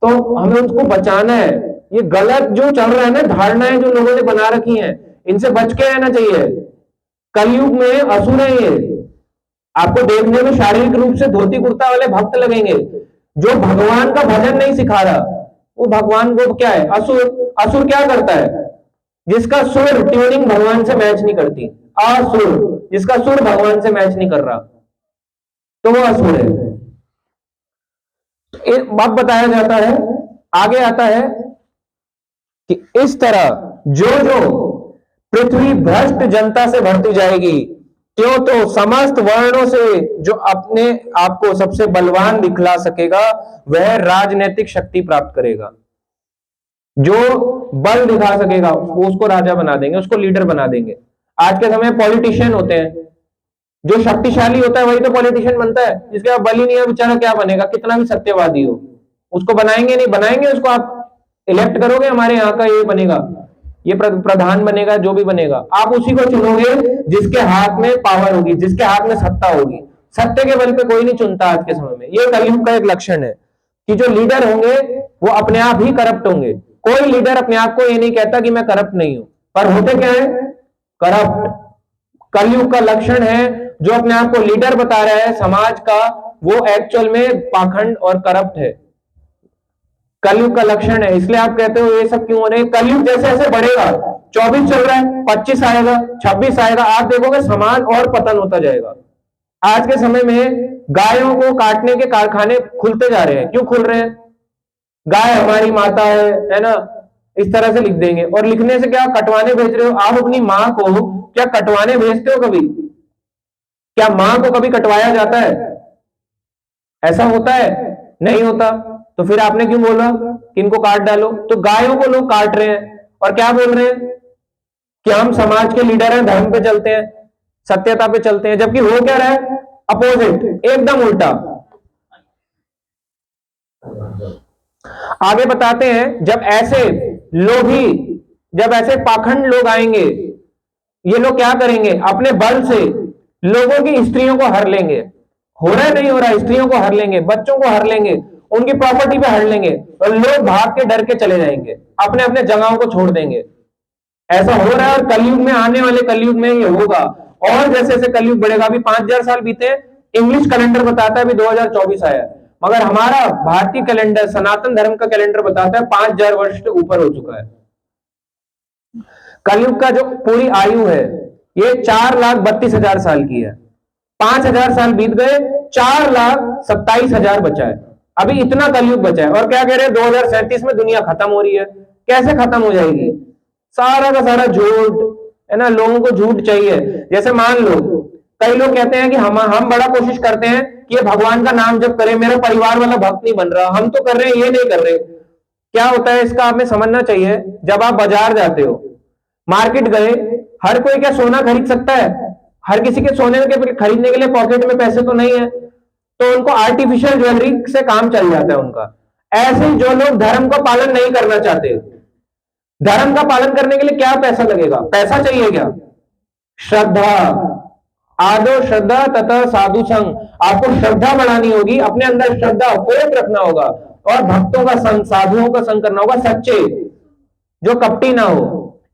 तो हमें उसको बचाना है। ये गलत जो चल रहा है ना, धारणाएं जो लोगों ने बना रखी हैं, इनसे बच के रहना चाहिए। कलयुग में असुर है ये। आपको देखने में शारीरिक रूप से धोती कुर्ता वाले भक्त लगेंगे, जो भगवान का भजन नहीं सिखा रहा, वो भगवान को क्या है, असुर। असुर क्या करता है? जिसका सुर ट्यूनिंग भगवान से मैच नहीं करती, असुर। जिसका सुर भगवान से मैच नहीं कर रहा, तो वो असुर है। एक बात बताया जाता है, आगे आता है कि इस तरह जो जो पृथ्वी भ्रष्ट जनता से भरती जाएगी, क्यों तो समस्त वर्णों से जो अपने आप को सबसे बलवान दिखला सकेगा, वह राजनीतिक शक्ति प्राप्त करेगा। जो बल दिखा सकेगा वो उसको राजा बना देंगे, उसको लीडर बना देंगे। आज के समय पॉलिटिशियन होते हैं, जो शक्तिशाली होता है वही तो पॉलिटिशियन बनता है। जिसके पास बल ही नहीं है, बेचारा क्या बनेगा, कितना भी सत्यवादी हो। उसको बनाएंगे नहीं, बनाएंगे उसको, आप इलेक्ट करोगे हमारे यहाँ का ये बनेगा, ये प्रधान बनेगा, जो भी बनेगा, आप उसी को चुनोगे जिसके हाथ में पावर होगी, जिसके हाथ में सत्ता होगी। सत्य के बल पे कोई नहीं चुनता आज के समय में। ये कलयुग का एक लक्षण है कि जो लीडर होंगे वो अपने आप ही करप्ट होंगे। कोई लीडर अपने आप को ये नहीं कहता कि मैं करप्ट नहीं हूं, पर होते क्या है, करप्ट। कलयुग का लक्षण है, जो अपने आप को लीडर बता रहा है समाज का, वो एक्चुअल में पाखंड और करप्ट है। कलयुग का लक्षण है। इसलिए आप कहते हो ये सब क्यों हो रहे हैं? कलयुग जैसे जैसे बढ़ेगा, 24 चल रहा है, 25 आएगा, 26 आएगा, आप देखोगे समाज और पतन होता जाएगा। आज के समय में गायों को काटने के कारखाने खुलते जा रहे हैं। क्यों खुल रहे हैं? गाय हमारी माता है ना, इस तरह से लिख देंगे। और लिखने से क्या, कटवाने भेज रहे हो। आप अपनी मां को क्या कटवाने भेजते हो कभी? क्या मां को कभी कटवाया जाता है? ऐसा होता है? नहीं होता। तो फिर आपने क्यों बोला कि इनको काट डालो? तो गायों को लोग काट रहे हैं और क्या बोल रहे हैं कि हम समाज के लीडर हैं, धर्म पे चलते हैं, सत्यता पे चलते हैं। जबकि हो क्या रहा है, अपोजिट, एकदम उल्टा। आगे बताते हैं, जब ऐसे लोभी, जब ऐसे पाखंड लोग आएंगे, ये लोग क्या करेंगे, अपने बल से लोगों की स्त्रियों को हर लेंगे। हो रहा है, नहीं हो रहा, स्त्रियों को हर लेंगे, बच्चों को हर लेंगे, उनकी प्रॉपर्टी पे हर लेंगे, और लोग भाग के डर के चले जाएंगे, अपने अपने जगहों को छोड़ देंगे। ऐसा हो रहा है और कलयुग में, आने वाले कलयुग में ये होगा। और जैसे जैसे कलयुग बढ़ेगा, अभी 5000 साल बीते, इंग्लिश कैलेंडर बताता है अभी 2024 आया, मगर हमारा भारतीय कैलेंडर, सनातन धर्म का कैलेंडर बताता है 5000 वर्ष से ऊपर हो चुका है। कलयुग का जो पूरी आयु है ये 4,32,000 साल की है। 5000 साल बीत गए, 4,27,000 बचा है। अभी इतना कलयुग बचा है। और क्या कह रहे हैं, 2037 में दुनिया खत्म हो रही है। कैसे खत्म हो जाएगी? सारा का सारा झूठ है ना, लोगों को झूठ चाहिए। जैसे मान लो, कई लोग कहते हैं कि हम बड़ा कोशिश करते हैं कि ये भगवान का नाम जब करें, मेरा परिवार वाला भक्त नहीं बन रहा, हम तो कर रहे हैं, ये नहीं कर रहे। क्या होता है इसका हमें समझना चाहिए। जब आप बाजार जाते हो, मार्केट गए, हर कोई क्या सोना खरीद सकता है? हर किसी के सोने के खरीदने के लिए पॉकेट में पैसे तो नहीं है, तो उनको आर्टिफिशियल ज्वेलरी से काम चल जाता है उनका। ऐसे जो लोग धर्म का पालन नहीं करना चाहते, धर्म का पालन करने के लिए क्या पैसा लगेगा? पैसा चाहिए क्या? श्रद्धा, आदो श्रद्धा तथा साधु संग। आपको श्रद्धा बढ़ानी होगी, अपने अंदर श्रद्धा, फेथ रखना होगा, और भक्तों का संग, साधुओं का संग करना होगा, सच्चे, जो कपटी ना हो।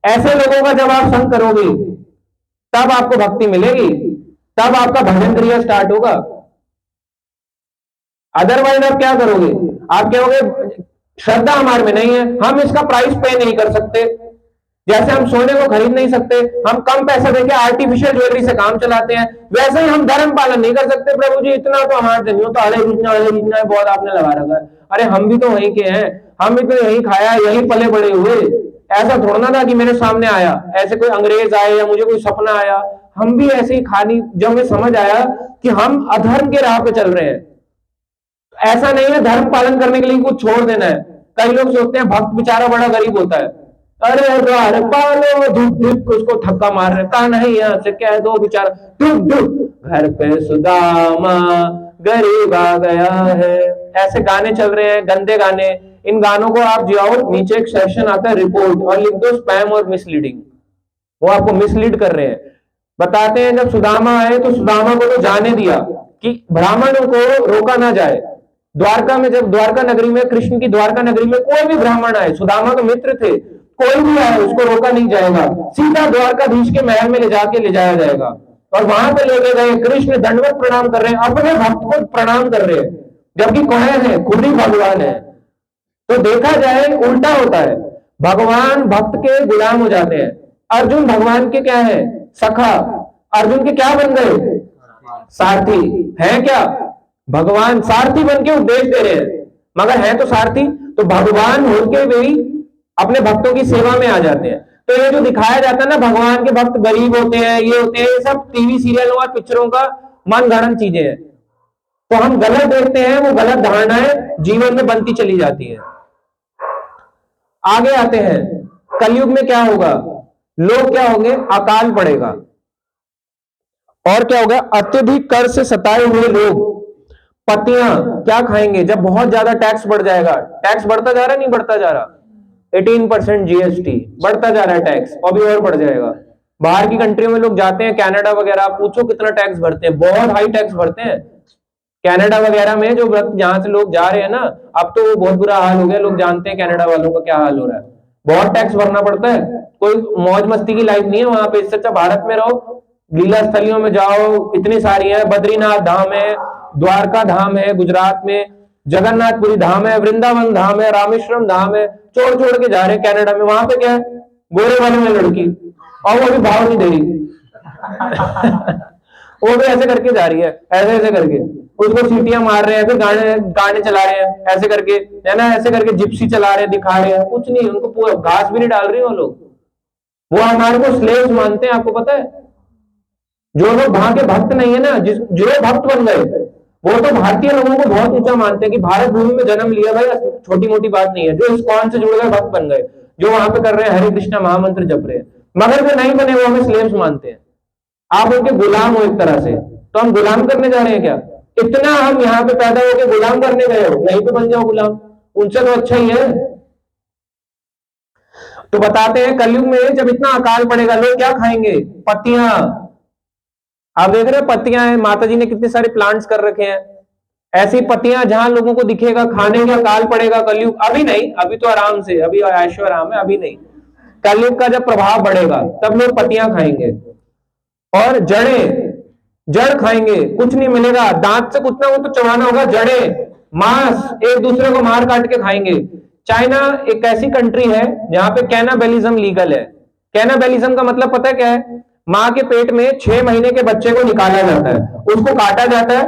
ऐसे लोगों का जब आप संग करोगे, तब आपको भक्ति मिलेगी, तब आपका भजन क्रिया स्टार्ट होगा। अदरवाइज आप क्या करोगे? आप कहोगे श्रद्धा हमारे में नहीं है, हम इसका प्राइस पे नहीं कर सकते। जैसे हम सोने को खरीद नहीं सकते, हम कम पैसा देके आर्टिफिशियल ज्वेलरी से काम चलाते हैं, वैसे ही हम धर्म पालन नहीं कर सकते। प्रभु जी इतना तो हमारे नहीं हो, तो अरे इतना बहुत आपने लगा रखा है। अरे हम भी तो वहीं के हैं, हम भी तो यहीं खाया, यहीं पले बड़े हुए। ऐसा थोड़ा ना था कि मेरे सामने आया, ऐसे कोई अंग्रेज आए या मुझे कोई सपना आया। हम भी ऐसे ही खानी, जब हमें समझ आया कि हम अधर्म के राह पे चल रहे हैं। ऐसा नहीं है धर्म पालन करने के लिए कुछ छोड़ देना है। कई लोग सोचते हैं भक्त बेचारा बड़ा गरीब होता है, अरे पालो धूप धूप उसको थक्का मार रहे, कहा नहीं यहाँ से कह दो बेचारा धूप धूप घर पे सुदामा गरीब आ गया है। ऐसे गाने चल रहे हैं, गंदे गाने। इन गानों को आप जाओ, नीचे एक सेक्शन आता है रिपोर्ट, और लिख दो स्पैम और मिसलीडिंग। वो आपको मिसलीड कर रहे हैं। बताते हैं जब सुदामा आए तो सुदामा को तो जाने दिया कि ब्राह्मणों को रोका ना जाए, द्वारका में, जब द्वारका नगरी में, कृष्ण की द्वारका नगरी में कोई भी ब्राह्मण आए, सुदामा तो मित्र थे, कोई भी आए उसको रोका नहीं जाएगा, सीधा द्वारकाधीश के महल में ले जाया जाएगा। और वहां पे लेके गए, कृष्ण दंडवत प्रणाम कर रहे हैं, अपने भक्त को प्रणाम कर रहे हैं, जबकि कौन है, खुद ही भगवान है। तो देखा जाए उल्टा होता है, भगवान भक्त के गुलाम हो जाते हैं। अर्जुन भगवान के क्या है, सखा। अर्जुन के क्या बन गए, सारथी है क्या, भगवान सारथी बन के उपदेश दे रहे हैं, मगर है तो सारथी। तो भगवान होके भी अपने भक्तों की सेवा में आ जाते हैं। तो ये जो दिखाया जाता है ना, भगवान के भक्त गरीब होते हैं, ये होते हैं, ये सब टीवी सीरियलों और पिक्चरों का मन गढ़ंत चीजें हैं। तो हम गलत देखते हैं, वो गलत धारणाएं जीवन में बनती चली जाती है। आगे आते हैं, कलयुग में क्या होगा, लोग क्या होंगे, अकाल पड़ेगा। और क्या होगा, अत्यधिक कर से सताए हुए लोग, पतियां क्या खाएंगे, जब बहुत ज्यादा टैक्स बढ़ जाएगा। टैक्स बढ़ता जा रहा, नहीं बढ़ता जा रहा, 18% जीएसटी बढ़ता जा रहा है टैक्स, अभी और बढ़ जाएगा। बाहर की कंट्रियों में लोग जाते हैं, कनाडा वगैरह, पूछो कितना टैक्स भरते हैं, बहुत हाई टैक्स भरते हैं। कनाडा वगैरह में जो जहां से लोग जा रहे हैं ना, अब तो बहुत बुरा हाल हो गया, लोग जानते हैं कनाडा वालों का क्या हाल हो रहा है, बहुत टैक्स भरना पड़ता है, कोई मौज मस्ती की लाइफ नहीं है वहां पे। इससे अच्छा भारत में रहो, लीला स्थलियों में जाओ, इतनी सारी है, बद्रीनाथ धाम है, द्वारका धाम है गुजरात में, जगन्नाथपुरी धाम है, वृंदावन धाम है, रामेश्वरम धाम है, छोड़ छोड़ के जा रहे हैं कनाडा में। वहां पे क्या है, गोरे वाले में लड़की, और वो भी भाव नहीं दे रही वो भी ऐसे करके जा रही है, ऐसे ऐसे करके उसको सीटियां मार रहे हैं, फिर गाने गाने चला रहे हैं ऐसे करके, है ना, ऐसे करके जिप्सी चला रहे हैं, दिखा रहे हैं, कुछ नहीं, उनको पूरा घास भी नहीं डाल रही वो लोग। वो हमारे को स्लेव्स मानते हैं, आपको पता है। जो लोग वहां के भक्त नहीं है ना, जो भक्त बन गए, वो तो भारतीय लोगों को बहुत ऊंचा मानते हैं कि भारत भूमि में जन्म लिया भाई, छोटी मोटी बात नहीं है। जो इस्कॉन से जुड़ गए भक्त बन गए, जो वहां पे कर रहे हैं हरे कृष्णा महामंत्र जप रहे हैं, मगर जो नहीं बने वो हमें स्लेव्स मानते हैं। आप उनके गुलाम हो एक तरह से, तो हम गुलाम करने जा रहे हैं क्या? इतना हम यहाँ पे पैदा होकर गुलाम करने गए हो, यहीं पे बन जाओ गुलाम, उनसे तो अच्छा ही है। तो बताते हैं कलयुग में जब इतना अकाल पड़ेगा, लोग क्या खाएंगे, पत्तियां। आप देख रहे हो पत्तियां हैं, माता जी ने कितने सारे प्लांट्स कर रखे हैं, ऐसी पत्तियां जहां लोगों को दिखेगा खाने का काल पड़ेगा कलयुग। अभी नहीं, अभी तो आराम से, अभी ऐशो आराम है, अभी नहीं। कलयुग का जब प्रभाव बढ़ेगा तब लोग पत्तियां खाएंगे और जड़ खाएंगे, कुछ नहीं मिलेगा, दांत से कुछ ना कुछ तो चबाना होगा, जड़े, मांस, एक दूसरे को मार काट के खाएंगे। चाइना एक ऐसी कंट्री है जहां पे कैनाबेलिज्म लीगल है। कैनाबेलिज्म का मतलब पता है क्या है? मां के पेट में 6 महीने के बच्चे को निकाला जाता है, उसको काटा जाता है,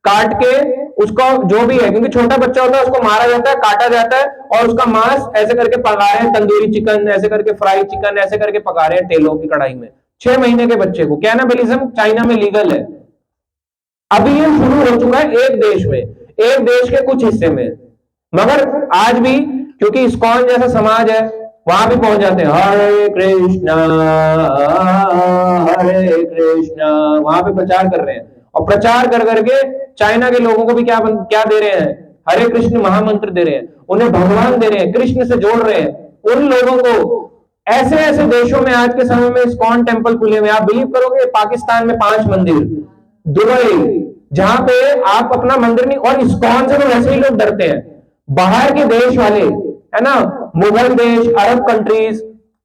काट के उसको जो भी है, क्योंकि छोटा बच्चा होता है, उसको मारा जाता है, काटा जाता है, और उसका मांस ऐसे करके पका रहे हैं, तंदूरी चिकन ऐसे करके, फ्राई चिकन ऐसे करके पका रहे हैं तेलों की कढ़ाई में, 6 महीने के बच्चे को। कैनाबेलिज्म चाइना में लीगल है। अभी ये शुरू हो चुका है एक देश में, एक देश के कुछ हिस्से में, मगर आज भी क्योंकि इस्कॉन जैसा समाज है, वहां भी पहुंच जाते हैं, हरे कृष्णा हरे कृष्णा, वहां पे प्रचार कर रहे हैं, और प्रचार कर करके चाइना के लोगों को भी क्या क्या दे रहे हैं, हरे कृष्ण महामंत्र दे रहे हैं, उन्हें भगवान दे रहे हैं, कृष्ण से जोड़ रहे हैं उन लोगों को। ऐसे ऐसे देशों में आज के समय में इस्कॉन टेम्पल खुले हुए, आप बिलीव करोगे, पाकिस्तान में 5 मंदिर, दुबई, जहां पे आप अपना मंदिर नहीं, और इस्कॉन से तो वैसे ही लोग डरते हैं, बाहर के देश वाले, है ना, मुगल देश, अरब कंट्रीज,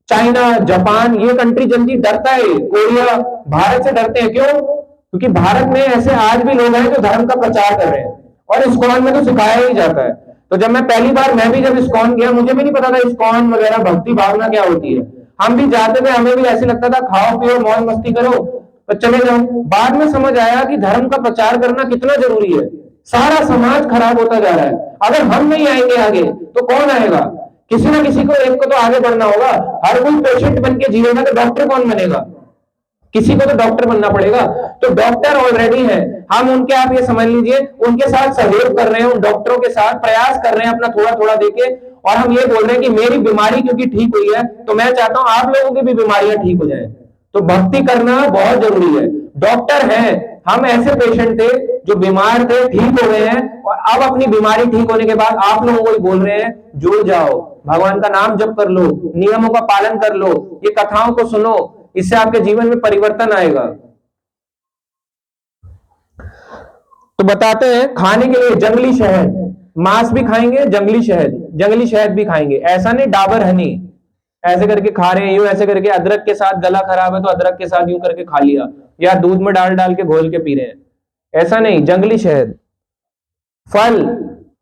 चाइना, जापान, ये कंट्री जल्दी डरता है, कोरिया भारत से डरते हैं। क्यों? क्योंकि भारत में ऐसे आज भी लोग हैं जो धर्म का प्रचार कर रहे हैं, और इस्कॉन में तो सिखाया ही जाता है। तो जब मैं पहली बार, मैं भी जब इस्कॉन गया, मुझे भी नहीं पता था इस्कॉन वगैरह भक्ति भावना क्या होती है। हम भी जाते थे, हमें भी ऐसे लगता था खाओ पियो मौज मस्ती करो तो चले जाओ। बाद में समझ आया कि धर्म का प्रचार करना कितना जरूरी है। सारा समाज खराब होता जा रहा है, अगर हम नहीं आएंगे आगे तो कौन आएगा? किसी ना किसी को, एक को तो आगे बढ़ना होगा। हर कोई पेशेंट बन के जिएगा तो डॉक्टर कौन बनेगा? किसी को तो डॉक्टर बनना पड़ेगा। तो डॉक्टर ऑलरेडी है, हम उनके, आप ये समझ लीजिए, उनके साथ सहयोग कर रहे हैं, उन डॉक्टरों के साथ प्रयास कर रहे हैं अपना थोड़ा थोड़ा देके, और हम ये बोल रहे हैं कि मेरी बीमारी क्योंकि ठीक हुई है तो मैं चाहता हूं आप लोगों की भी बीमारियां ठीक हो जाए। तो भक्ति करना बहुत जरूरी है। डॉक्टर हैं, हम ऐसे पेशेंट थे जो बीमार थे, ठीक हो गए हैं, और अब अपनी बीमारी ठीक होने के बाद आप लोगों को ही बोल रहे हैं जुड़ जाओ, भगवान का नाम जप कर लो, नियमों का पालन कर लो, ये कथाओं को सुनो, इससे आपके जीवन में परिवर्तन आएगा। तो बताते हैं खाने के लिए जंगली शहद, मांस भी खाएंगे, जंगली शहद भी खाएंगे। ऐसा नहीं डाबर हनी ऐसे करके खा रहे हैं, यूं ऐसे करके, अदरक के साथ गला खराब है तो अदरक के साथ यूं करके खा लिया, या दूध में डाल डाल के घोल के पी रहे हैं, ऐसा नहीं। जंगली शहद, फल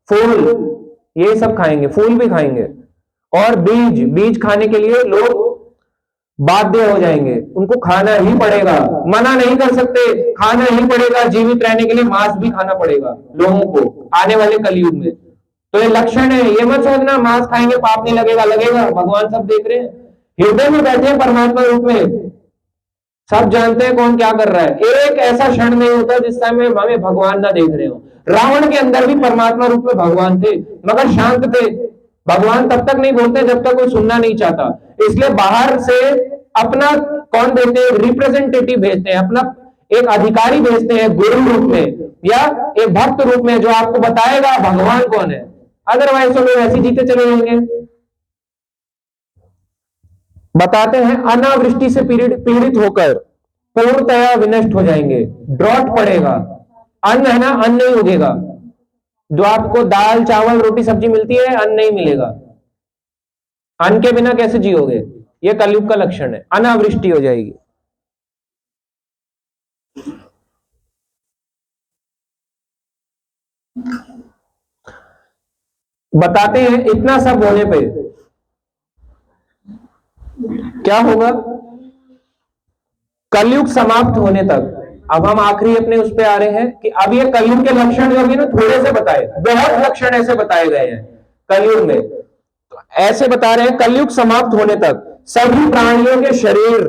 फूल ये सब खाएंगे, फूल भी खाएंगे। और बीज खाने के लिए लोग बाध्य हो जाएंगे, उनको खाना ही पड़ेगा, मना नहीं कर सकते, खाना ही पड़ेगा। जीवित रहने के लिए मांस भी खाना पड़ेगा लोगों को आने वाले कलयुग में। तो ये लक्षण है, ये मत सोचना मांस खाएंगे पाप नहीं लगेगा, लगेगा। भगवान सब देख रहे हैं, हृदय में बैठे हैं परमात्मा रूप में, सब जानते हैं कौन क्या कर रहा है। एक ऐसा क्षण नहीं होता जिस समय हमें भगवान ना देख रहे हो। रावण के अंदर भी परमात्मा रूप में भगवान थे, मगर शांत थे। भगवान तब तक नहीं बोलते जब तक कोई सुनना नहीं चाहता, इसलिए बाहर से अपना कौन भेजते हैं, रिप्रेजेंटेटिव भेजते हैं, अपना एक अधिकारी भेजते हैं गुरु रूप में या एक भक्त रूप में, जो आपको बताएगा भगवान कौन है। अदरवाइज तो लोग ऐसे जीते चले जाएंगे। बताते हैं अनावृष्टि से पीड़ित होकर पूर्णतया विनष्ट हो जाएंगे, ड्रॉट पड़ेगा, अन्न है ना, अन्न नहीं उगेगा। जो आपको दाल चावल रोटी सब्जी मिलती है, अन्न नहीं मिलेगा। अन्न के बिना कैसे जियोगे? ये कलयुग का लक्षण है, अनावृष्टि हो जाएगी। बताते हैं इतना सब होने पे क्या होगा? कलयुग समाप्त होने तक, अब हम आखिरी अपने उस पे आ रहे हैं कि अब ये कलयुग के लक्षण जो भी ना थोड़े से बताए, बहुत लक्षण ऐसे बताए गए हैं कलयुग में। तो ऐसे बता रहे हैं कलयुग समाप्त होने तक सभी प्राणियों के शरीर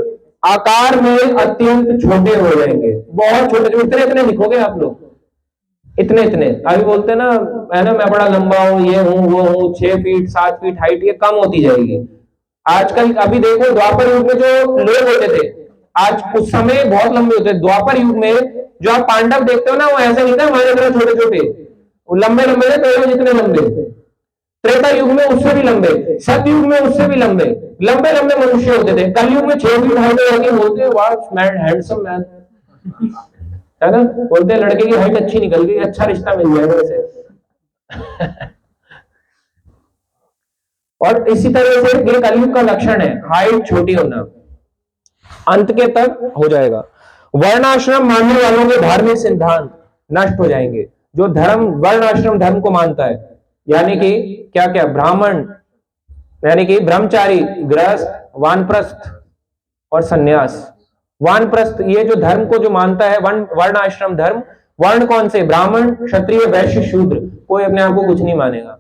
आकार में अत्यंत छोटे हो जाएंगे, बहुत छोटे, जो इतने इतने दिखोगे आप लोग, इतने इतने। अभी बोलते ना, है ना, मैं बड़ा लंबा हूं, ये हूं वो हूं, 6 फीट 7 फीट हाइट, ये कम होती जाएगी आजकल। अभी देखो द्वापर युग में जो लोग होते थे, आज उस समय बहुत लंबे होते। द्वापर युग में जो आप पांडव देखते हो ना, वो ऐसे नहीं था हमारे तरह छोटे छोटे, वो लंबे लंबे थे, पेड़ों जितने लंबे। त्रेता युग में उससे भी लंबे, सतयुग में उससे भी लंबे लंबे लंबे मनुष्य होते थे। कलयुग में 6 फीट हाइट होगी, बोलते हैं वाह मैन, हैंडसम मैन, है ना, बोलते हैं लड़के की हाइट अच्छी निकल गई, अच्छा रिश्ता मिल जाएगा इसे। और इसी तरह से ये कलयुग का लक्षण है, हाइट छोटी होना। अंत के तक हो जाएगा। वर्णाश्रम मानने वालों के धार्मिक सिद्धांत नष्ट हो जाएंगे। जो धर्म वर्ण आश्रम धर्म को मानता है, यानी कि क्या क्या, ब्राह्मण यानी कि ब्रह्मचारी, गृहस्थ, वानप्रस्थ और सन्यास। वानप्रस्थ ये जो धर्म को जो मानता है, वर्ण आश्रम धर्म। वर्ण कौन से? ब्राह्मण, क्षत्रिय, वैश्य, शूद्र। कोई अपने आप को कुछ नहीं मानेगा,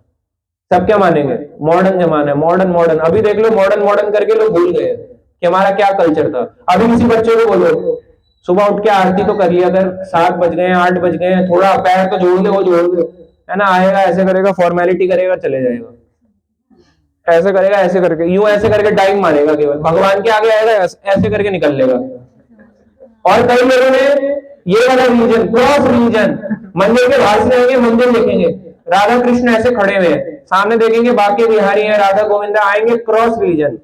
सब क्या मानेंगे? मॉडर्न जमाना है, मॉडर्न मॉडर्न। अभी देख लो मॉडर्न मॉडर्न करके लोग भूल गए कि हमारा क्या कल्चर था। अभी किसी बच्चे को बोलो सुबह उठ के आरती तो कर लिया कर, 7 बज गए 8 बज गए, थोड़ा पैर तो जोड़ दे, वो जोड़ दे, है ना, आएगा ऐसे करेगा, फॉर्मेलिटी करेगा, चले जाएगा, ऐसे करेगा, ऐसे करके, यूं ऐसे करके टाइम मारेगा, केवल भगवान के आगे आएगा ऐसे करके निकल लेगा। और कई लोगों ने ये वाला रिलीजन, क्रॉस रिलीजन, मंदिर के बाहर से आएंगे, मंदिर देखेंगे राधा कृष्ण ऐसे खड़े हुए हैं, सामने देखेंगे बाकी बिहारी हैं, राधा गोविंदा, आएंगे cross religion.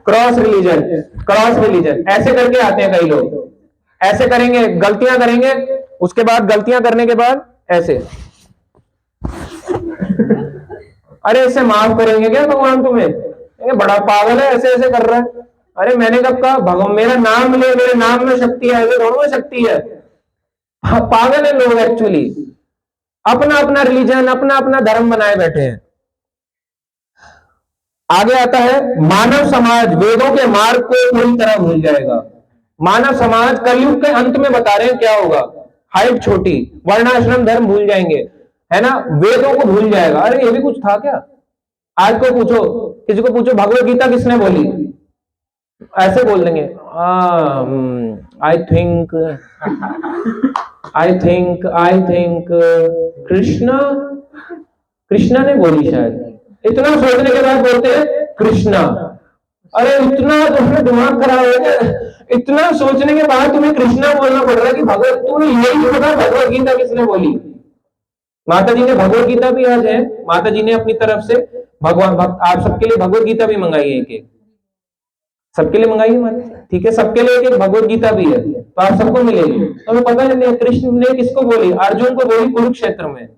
Cross religion, cross religion ऐसे करके आते हैं कई लोग, ऐसे करेंगे, गलतियां करेंगे, उसके बाद गलतियां करने के बाद ऐसे, अरे इसे माफ करेंगे क्या भगवान तुम्हें? बड़ा पागल है, ऐसे ऐसे कर रहा है। अरे मैंने कब कहा? भगवान मेरा नाम ले, मेरे नाम में शक्ति है, ऐसे दोनों में शक्ति है। पागल है लोग एक्चुअली, अपना अपना रिलीजन, अपना अपना धर्म बनाए बैठे हैं। आगे आता है मानव समाज वेदों के मार्ग को पूरी तरह भूल जाएगा। मानव समाज कलयुग के अंत में बता रहे हैं क्या होगा? हाइट छोटी, वर्णाश्रम धर्म भूल जाएंगे, है ना, वेदों को भूल जाएगा। अरे ये भी कुछ था क्या? आज को पूछो, किसी को पूछो भगवत गीता किसने बोली, ऐसे बोल देंगे आई थिंक कृष्णा ने बोली शायद। इतना सोचने के बाद बोलते हैं कृष्णा। अरे इतना तुम्हें दिमाग खराब हो गया, इतना सोचने के बाद तुम्हें कृष्णा बोलना पड़ रहा है कि भगवत, तुम्हें यही पता भगवत गीता किसने बोली? माता जी ने भगवत गीता भी आज है, माता जी ने अपनी तरफ से भगवान आप सबके लिए भगवत गीता भी मंगाई है एक। सबके लिए मंगाई है माता, ठीक है। सबके लिए एक भगवत गीता भी है, तो आप सबको मिलेगी। तो हमें पता नहीं कृष्ण ने किसको बोली, अर्जुन को बोली कुरुक्षेत्र में,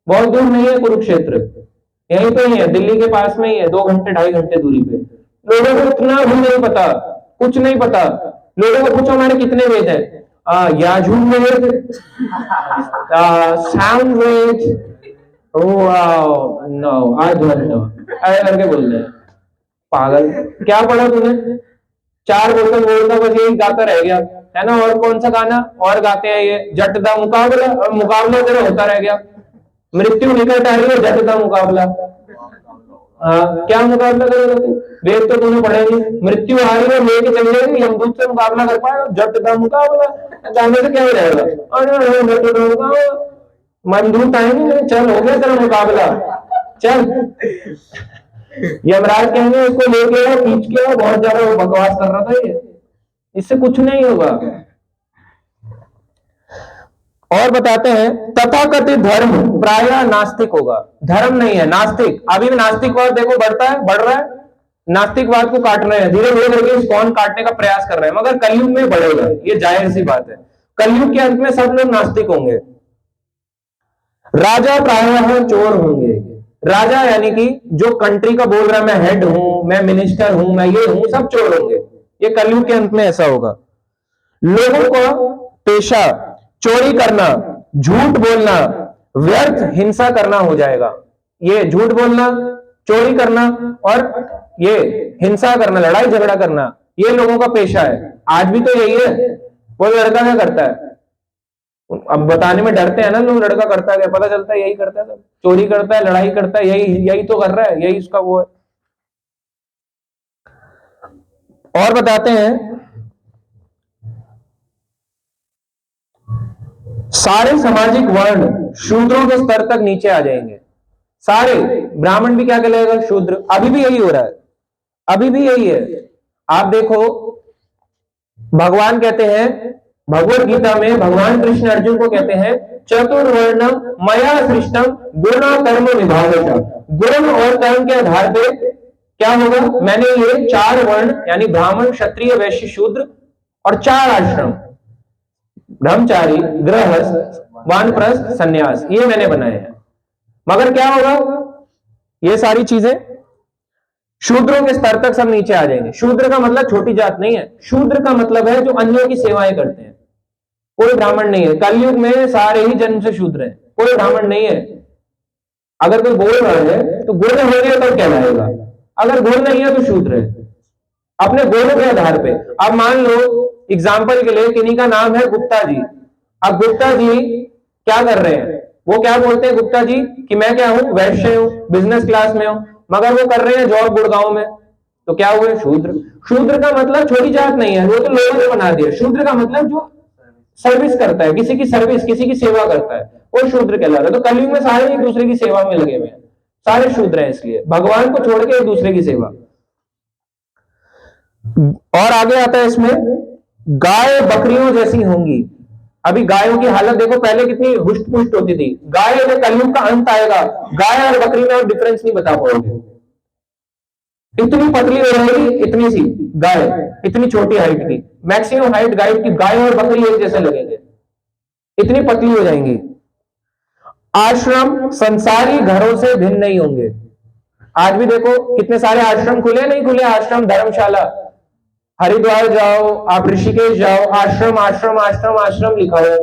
बहुत दूर नहीं है कुरुक्षेत्र, यहीं पे ही है, दिल्ली के पास में ही है, 2 घंटे 2.5 घंटे दूरी पे। लोगों को इतना भी नहीं पता, कुछ नहीं पता। लोगों को पूछो हमारे कितने वेद है, याजुर वेद, साम वेद, नो आई डोंट नो, ऐसे करके बोल रहे हैं। पागल, क्या पढ़ा तूने? 4 बोतल बोलता बस यही गाता रह गया, है ना। और कौन सा गाना और गाते हैं ये, जट दा मुकाबला, और मुकाबला तेरा होता रह गया। मृत्यु निकट आ रही है, जट दा मुकाबला। हाँ, क्या मुकाबला करेगा तू? वेद तो तूने पढ़े नहीं। मृत्यु आ रही है, लेके चल जाएगी, यमदूत से मुकाबला कर पाएगा? जट दा मुकाबला गाने से क्या हो जाएगा? मंदूत आएंगे, चल हो गया तेरा मुकाबला, चल। यमराज कहेंगे उसको लेके आओ, खींच के आओ, बहुत ज्यादा वो बकवास कर रहा था ये, इससे कुछ नहीं होगा। और बताते हैं तथाकथित धर्म प्रायः नास्तिक होगा। धर्म नहीं है, नास्तिक। अभी भी नास्तिकवाद देखो बढ़ता है, बढ़ रहा है, नास्तिकवाद को काट रहे हैं, धीरे धीरे करके इस्कॉन काटने का प्रयास कर रहे हैं, मगर कलयुग में बढ़ेगा, ये जाहिर सी बात है। कलयुग के अंत में सब लोग नास्तिक होंगे। राजा प्रायः चोर होंगे। राजा यानी कि जो कंट्री का बोल रहा है, मैं हेड हूं, मैं मिनिस्टर हूं, मैं ये हूं, सब चोर होंगे। ये कलयुग के अंत में ऐसा होगा। लोगों का पेशा चोरी करना, झूठ बोलना, व्यर्थ हिंसा करना हो जाएगा। ये झूठ बोलना, चोरी करना और ये हिंसा करना, लड़ाई झगड़ा करना, ये लोगों का पेशा है। आज भी तो यही है। वो लड़का क्या करता है, अब बताने में डरते हैं ना लोग, लड़का करता है क्या, पता चलता है यही करता है, सब चोरी करता है, लड़ाई करता है, यही तो कर रहा है, यही उसका वो है। और बताते हैं सारे सामाजिक वर्ण शूद्रों के स्तर तक नीचे आ जाएंगे। सारे ब्राह्मण भी क्या कहलाएगा, शूद्र। अभी भी यही हो रहा है, अभी भी यही है। आप देखो भगवान कहते हैं भगवत गीता में, भगवान कृष्ण अर्जुन को कहते हैं चतुर्वर्णम मया सृष्टम गुण कर्म विभागशः। गुण और कर्म के आधार पे क्या होगा, मैंने ये 4 वर्ण यानी ब्राह्मण क्षत्रिय वैश्य शूद्र और 4 आश्रम, ब्रह्मचारी गृहस्थ वानप्रस्थ सन्यास, ये मैंने बनाए हैं। मगर क्या होगा, ये सारी चीजें शूद्रों के स्तर तक सब नीचे आ जाएंगे। शूद्र का मतलब छोटी जात नहीं है, शूद्र का मतलब है जो अन्यों की सेवाएं करते हैं। कोई ब्राह्मण नहीं है कलयुग में, सारे ही जन्म से शूद्र हैं, कोई ब्राह्मण नहीं है। अगर कोई बोल रहा है तो गुण होंगे तो कहलाएगा, अगर गुण नहीं है तो शूद्र है, अपने गुणों के आधार पे। अब मान लो एग्जाम्पल के लिए किन्हीं का नाम है गुप्ता जी। अब गुप्ता जी क्या कर रहे हैं, वो क्या बोलते हैं गुप्ता जी कि मैं क्या हूं, वैश्य हूं, बिजनेस क्लास में हूं, मगर वो कर रहे हैं जॉब गुड़गांव में, तो क्या हुए, शूद्र। शूद्र का मतलब छोटी जात नहीं है, वो तो लोगों ने बना दिया। शूद्र का मतलब जो सर्विस करता है, किसी की सर्विस, किसी की सेवा करता है, वो शूद्र कहलाता है। तो कलयुग में सारे एक दूसरे की सेवा में लगे हुए हैं, सारे शूद्र हैं, इसलिए भगवान को छोड़ के एक दूसरे की सेवा। और आगे आता है इसमें गाय बकरियों जैसी होंगी। अभी गायों की हालत देखो, पहले कितनी हुष्ट पुष्ट होती थी। गाय जब कलयुग का अंत आएगा, गाय और बकरी में आप डिफरेंस नहीं बता पाओगे। इतनी पतली हो जाएगी, इतनी सी गाय, इतनी छोटी हाइट की, मैक्सिमम हाइट गाय की, गाय और बकरी एक जैसे लगेंगे, इतनी पतली हो जाएंगी। आश्रम संसारी घरों से भिन्न नहीं होंगे। आज भी देखो कितने सारे आश्रम खुले, नहीं खुले आश्रम, धर्मशाला। हरिद्वार जाओ, आप ऋषिकेश जाओ, आश्रम आश्रम आश्रम आश्रम लिखा है।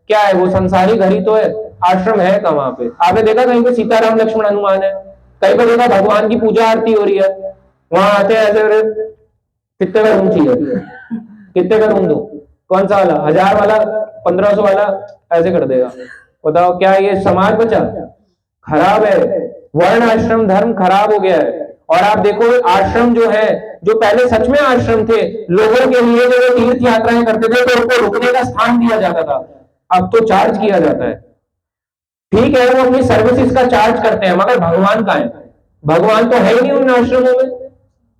क्या है वो, संसारी घर ही तो है, आश्रम है कहां वहां पे? आपने देखा कहीं पे सीताराम लक्ष्मण हनुमान है, कहीं पर देखा भगवान की पूजा आरती हो रही है, वहां आते हैं ऐसे, कितने का रूम चाहिए, कितने का रूम दो, कौन सा वाला, 1000 वाला, 1500 वाला, ऐसे कर देगा। बताओ क्या ये समाज बचा? खराब है, वर्ण आश्रम धर्म खराब हो गया है। और आप देखो आश्रम जो है, जो पहले सच में आश्रम थे, लोगों के लिए जो तीर्थ यात्राएं करते थे तो उनको रुकने का स्थान दिया जाता था, अब तो चार्ज किया जाता है। ठीक है, वो अपनी सर्विसेज का चार्ज करते हैं, मगर भगवान का है, भगवान तो है ही नहीं उन आश्रमों में।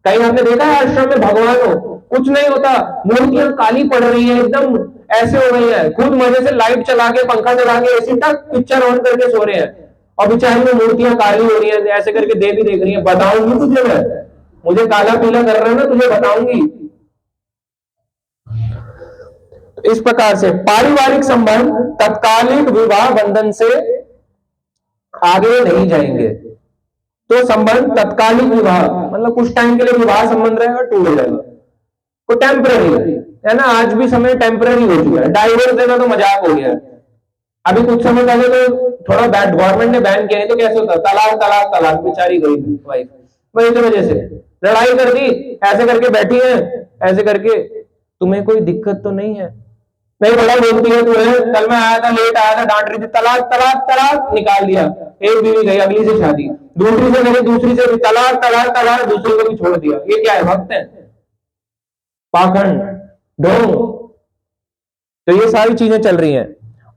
कहीं आपने देखा है आश्रम में भगवान हो? कुछ नहीं होता, मूर्तियां काली पड़ रही है, एकदम ऐसे हो रही है, खुद मजे से लाइट चला के, पंखा चला के, एसी तक पिक्चर ऑन करके सो रहे हैं, और बेचारी में मूर्तियां काली हो रही है, ऐसे करके देवी देख रही है। बताऊंगी तुझे, मैं, मुझे काला पीला कर रहा है ना, तुझे बताऊंगी, तो इस प्रकार से पारिवारिक संबंध तत्कालिक विवाह बंधन से आगे नहीं जाएंगे। तो संबंध तत्कालिक विवाह मतलब कुछ टाइम के लिए विवाह संबंध रहेगा, टूट जाएगा, तो टेम्पररी है ना। आज भी समय टेम्पररी हो चुका है, डाइवोर्स देना तो मजाक हो गया। अभी कुछ समय पहले तो थोड़ा बैड गवर्नमेंट ने बैन किया, नहीं तो कैसे होता, तलाक तलाक तलाक, बेचारी गई वाइफ, वही तो वजह से लड़ाई कर दी, ऐसे करके बैठी है, ऐसे करके तुम्हें कोई दिक्कत तो नहीं है, नहीं बड़ा बोलती है तुम्हें, कल मैं आया था लेट आया था, डांट रही थी, तलाक तलाक तलाक, निकाल दिया, एक बीवी गई, अगली से शादी, दूसरी से गई, दूसरी से तलाक तलाक तलाक, दूसरी को भी छोड़ दिया। ये क्या है, भक्त है, पाखंड, ढोंग। तो ये सारी चीजें चल रही हैं।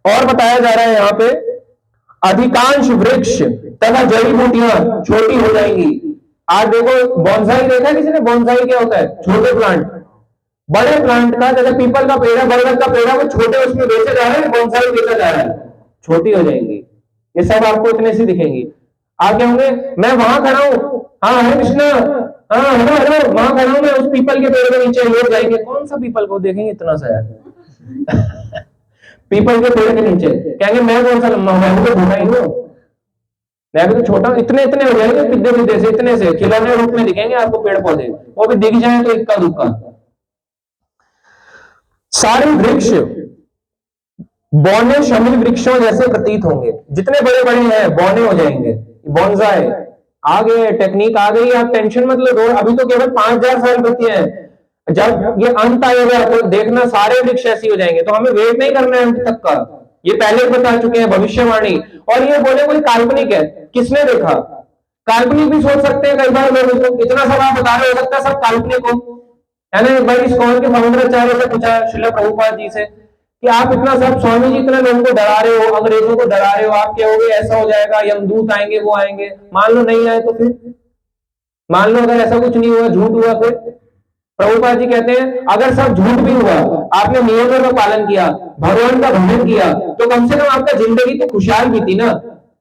और बताया जा रहा है यहाँ पे अधिकांश वृक्ष तथा जड़ी बूटियां छोटी हो जाएंगी। आज देखो बॉन्साई देखा है किसी ने, बॉन्साई क्या होता है, छोटे प्लांट, बड़े प्लांट का जैसे पीपल का पेड़ है, बरगद का पेड़ है, वो छोटे उसमें बेचे जा रहे हैं, बॉन्साई बेचा जा रहा है, छोटी हो जाएंगी। ये सब आपको इतने सी दिखेंगी। आप क्या होंगे, मैं वहां खड़ा हूं, हाँ हरे कृष्णा, हाँ हेलो हेलो, वहां खड़ा हूं मैं उस पीपल के पेड़ के नीचे, लोग जाएंगे कौन सा पीपल को देखेंगे, इतना सा है पीपल के पेड़ के नीचे, कहेंगे मैं कौन सा लंबा हूं, मैं तो छोटा ही हूं, मैं भी तो छोटा हूं, इतने इतने हो जाएंगे, पिद्दे पिद्दे से, इतने से खिलौने रूप में दिखेंगे आपको पेड़ पौधे, वो भी दिख जाए तो इक्का दुक्का। सारे वृक्ष बौने शमी वृक्षों जैसे प्रतीत होंगे, जितने बड़े बड़े हैं बौने हो जाएंगे, बोनसाई आ गए, टेक्निक आ गई, आप टेंशन मत लो, अभी तो केवल 5000 साल बचे हैं, जब ये अंत आएगा तो देखना सारे वृक्ष ऐसे हो जाएंगे। तो हमें वेट नहीं करना है अंत तक का, ये पहले बता चुके हैं भविष्यवाणी। और ये बोले कोई काल्पनिक है, किसने देखा, काल्पनिक भी सोच सकते हैं कई बार लोग, इसको इतना सब आप बता रहे हो सकता है सब काल्पनिक हो, है ना। एक बार इस्कॉन के फाउंडराचार्य से पूछा श्रील प्रभुपाद जी से कि आप इतना सब, स्वामी जी इतना लोगों को डरा रहे हो, अंग्रेजों को डरा रहे हो, आप क्या होगे, ऐसा हो जाएगा, यमदूत आएंगे, वो आएंगे, मान लो नहीं आए तो फिर, मान लो अगर ऐसा कुछ नहीं हुआ, झूठ हुआ, फिर प्रभुपाद जी कहते हैं अगर सब झूठ भी हुआ, आपने नियमों का पालन किया, भगवान का भजन किया, तो कम से कम आपका जिंदगी तो खुशहाल बीती ना,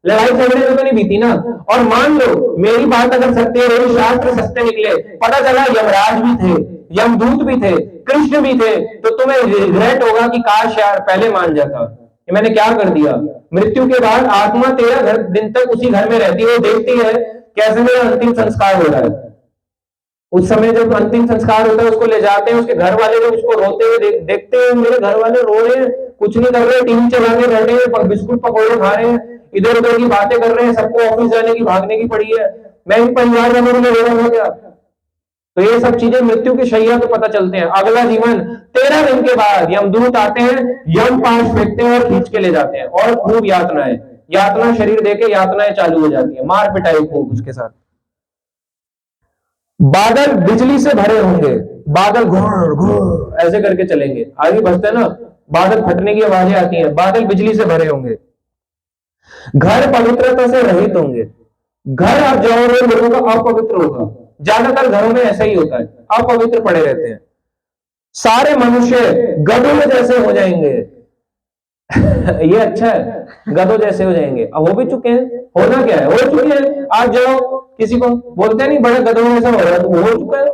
लड़ाई झगड़े में तो नहीं बीती ना। और मान लो मेरी बात अगर सत्य है, शास्त्र सत्य निकले, पता चला यमराज भी थे, यमदूत भी थे, कृष्ण भी थे, तो तुम्हें रिग्रेट होगा कि काश यार पहले मान जाता, कि मैंने क्या कर दिया। मृत्यु के बाद आत्मा 13 दिन तक उसी घर में रहती है, वो देखती है कैसे मेरा अंतिम संस्कार हो रहा है। उस समय जब अंतिम संस्कार होता है, उसको ले जाते हैं, उसके घर वाले लोग उसको रोते हुए देखते हैं, मेरे घर वाले रो रहे हैं, कुछ नहीं कर रहे, टीवी चला के बैठे हैं, बिस्कुट पकौड़े खा रहे हैं, इधर उधर की बातें कर रहे हैं, सबको ऑफिस जाने की भागने की पड़ी है, मैं भी परिवार वालों में रो रहा हो गया। तो ये सब चीजें मृत्यु की शैया पे पता चलते हैं। अगला जीवन 13 दिन के बाद यमदूत आते हैं, यम पाश फेंकते हैं और खींच के ले जाते हैं, और खूब यातनाएं, यातना शरीर देके यातनाएं चालू हो जाती है, मार पिटाई खूब उसके साथ। बादल बिजली से भरे होंगे, बादल घुर घुर ऐसे करके चलेंगे, आगे बढ़ते ना बादल फटने की आवाजें आती हैं, बादल बिजली से भरे होंगे। घर पवित्रता से रहित होंगे, घर आप जाओगे लोगों का अपवित्र होगा, ज्यादातर घरों में ऐसा ही होता है, अपवित्र पड़े रहते हैं। सारे मनुष्य गधों जैसे हो जाएंगे ये अच्छा है, गधों जैसे हो जाएंगे, अब हो भी चुके हैं, होना क्या है, हो चुके हैं। आप जाओ किसी को बोलते नहीं बड़े गधों जैसा हो रहा है, तो हो चुका है,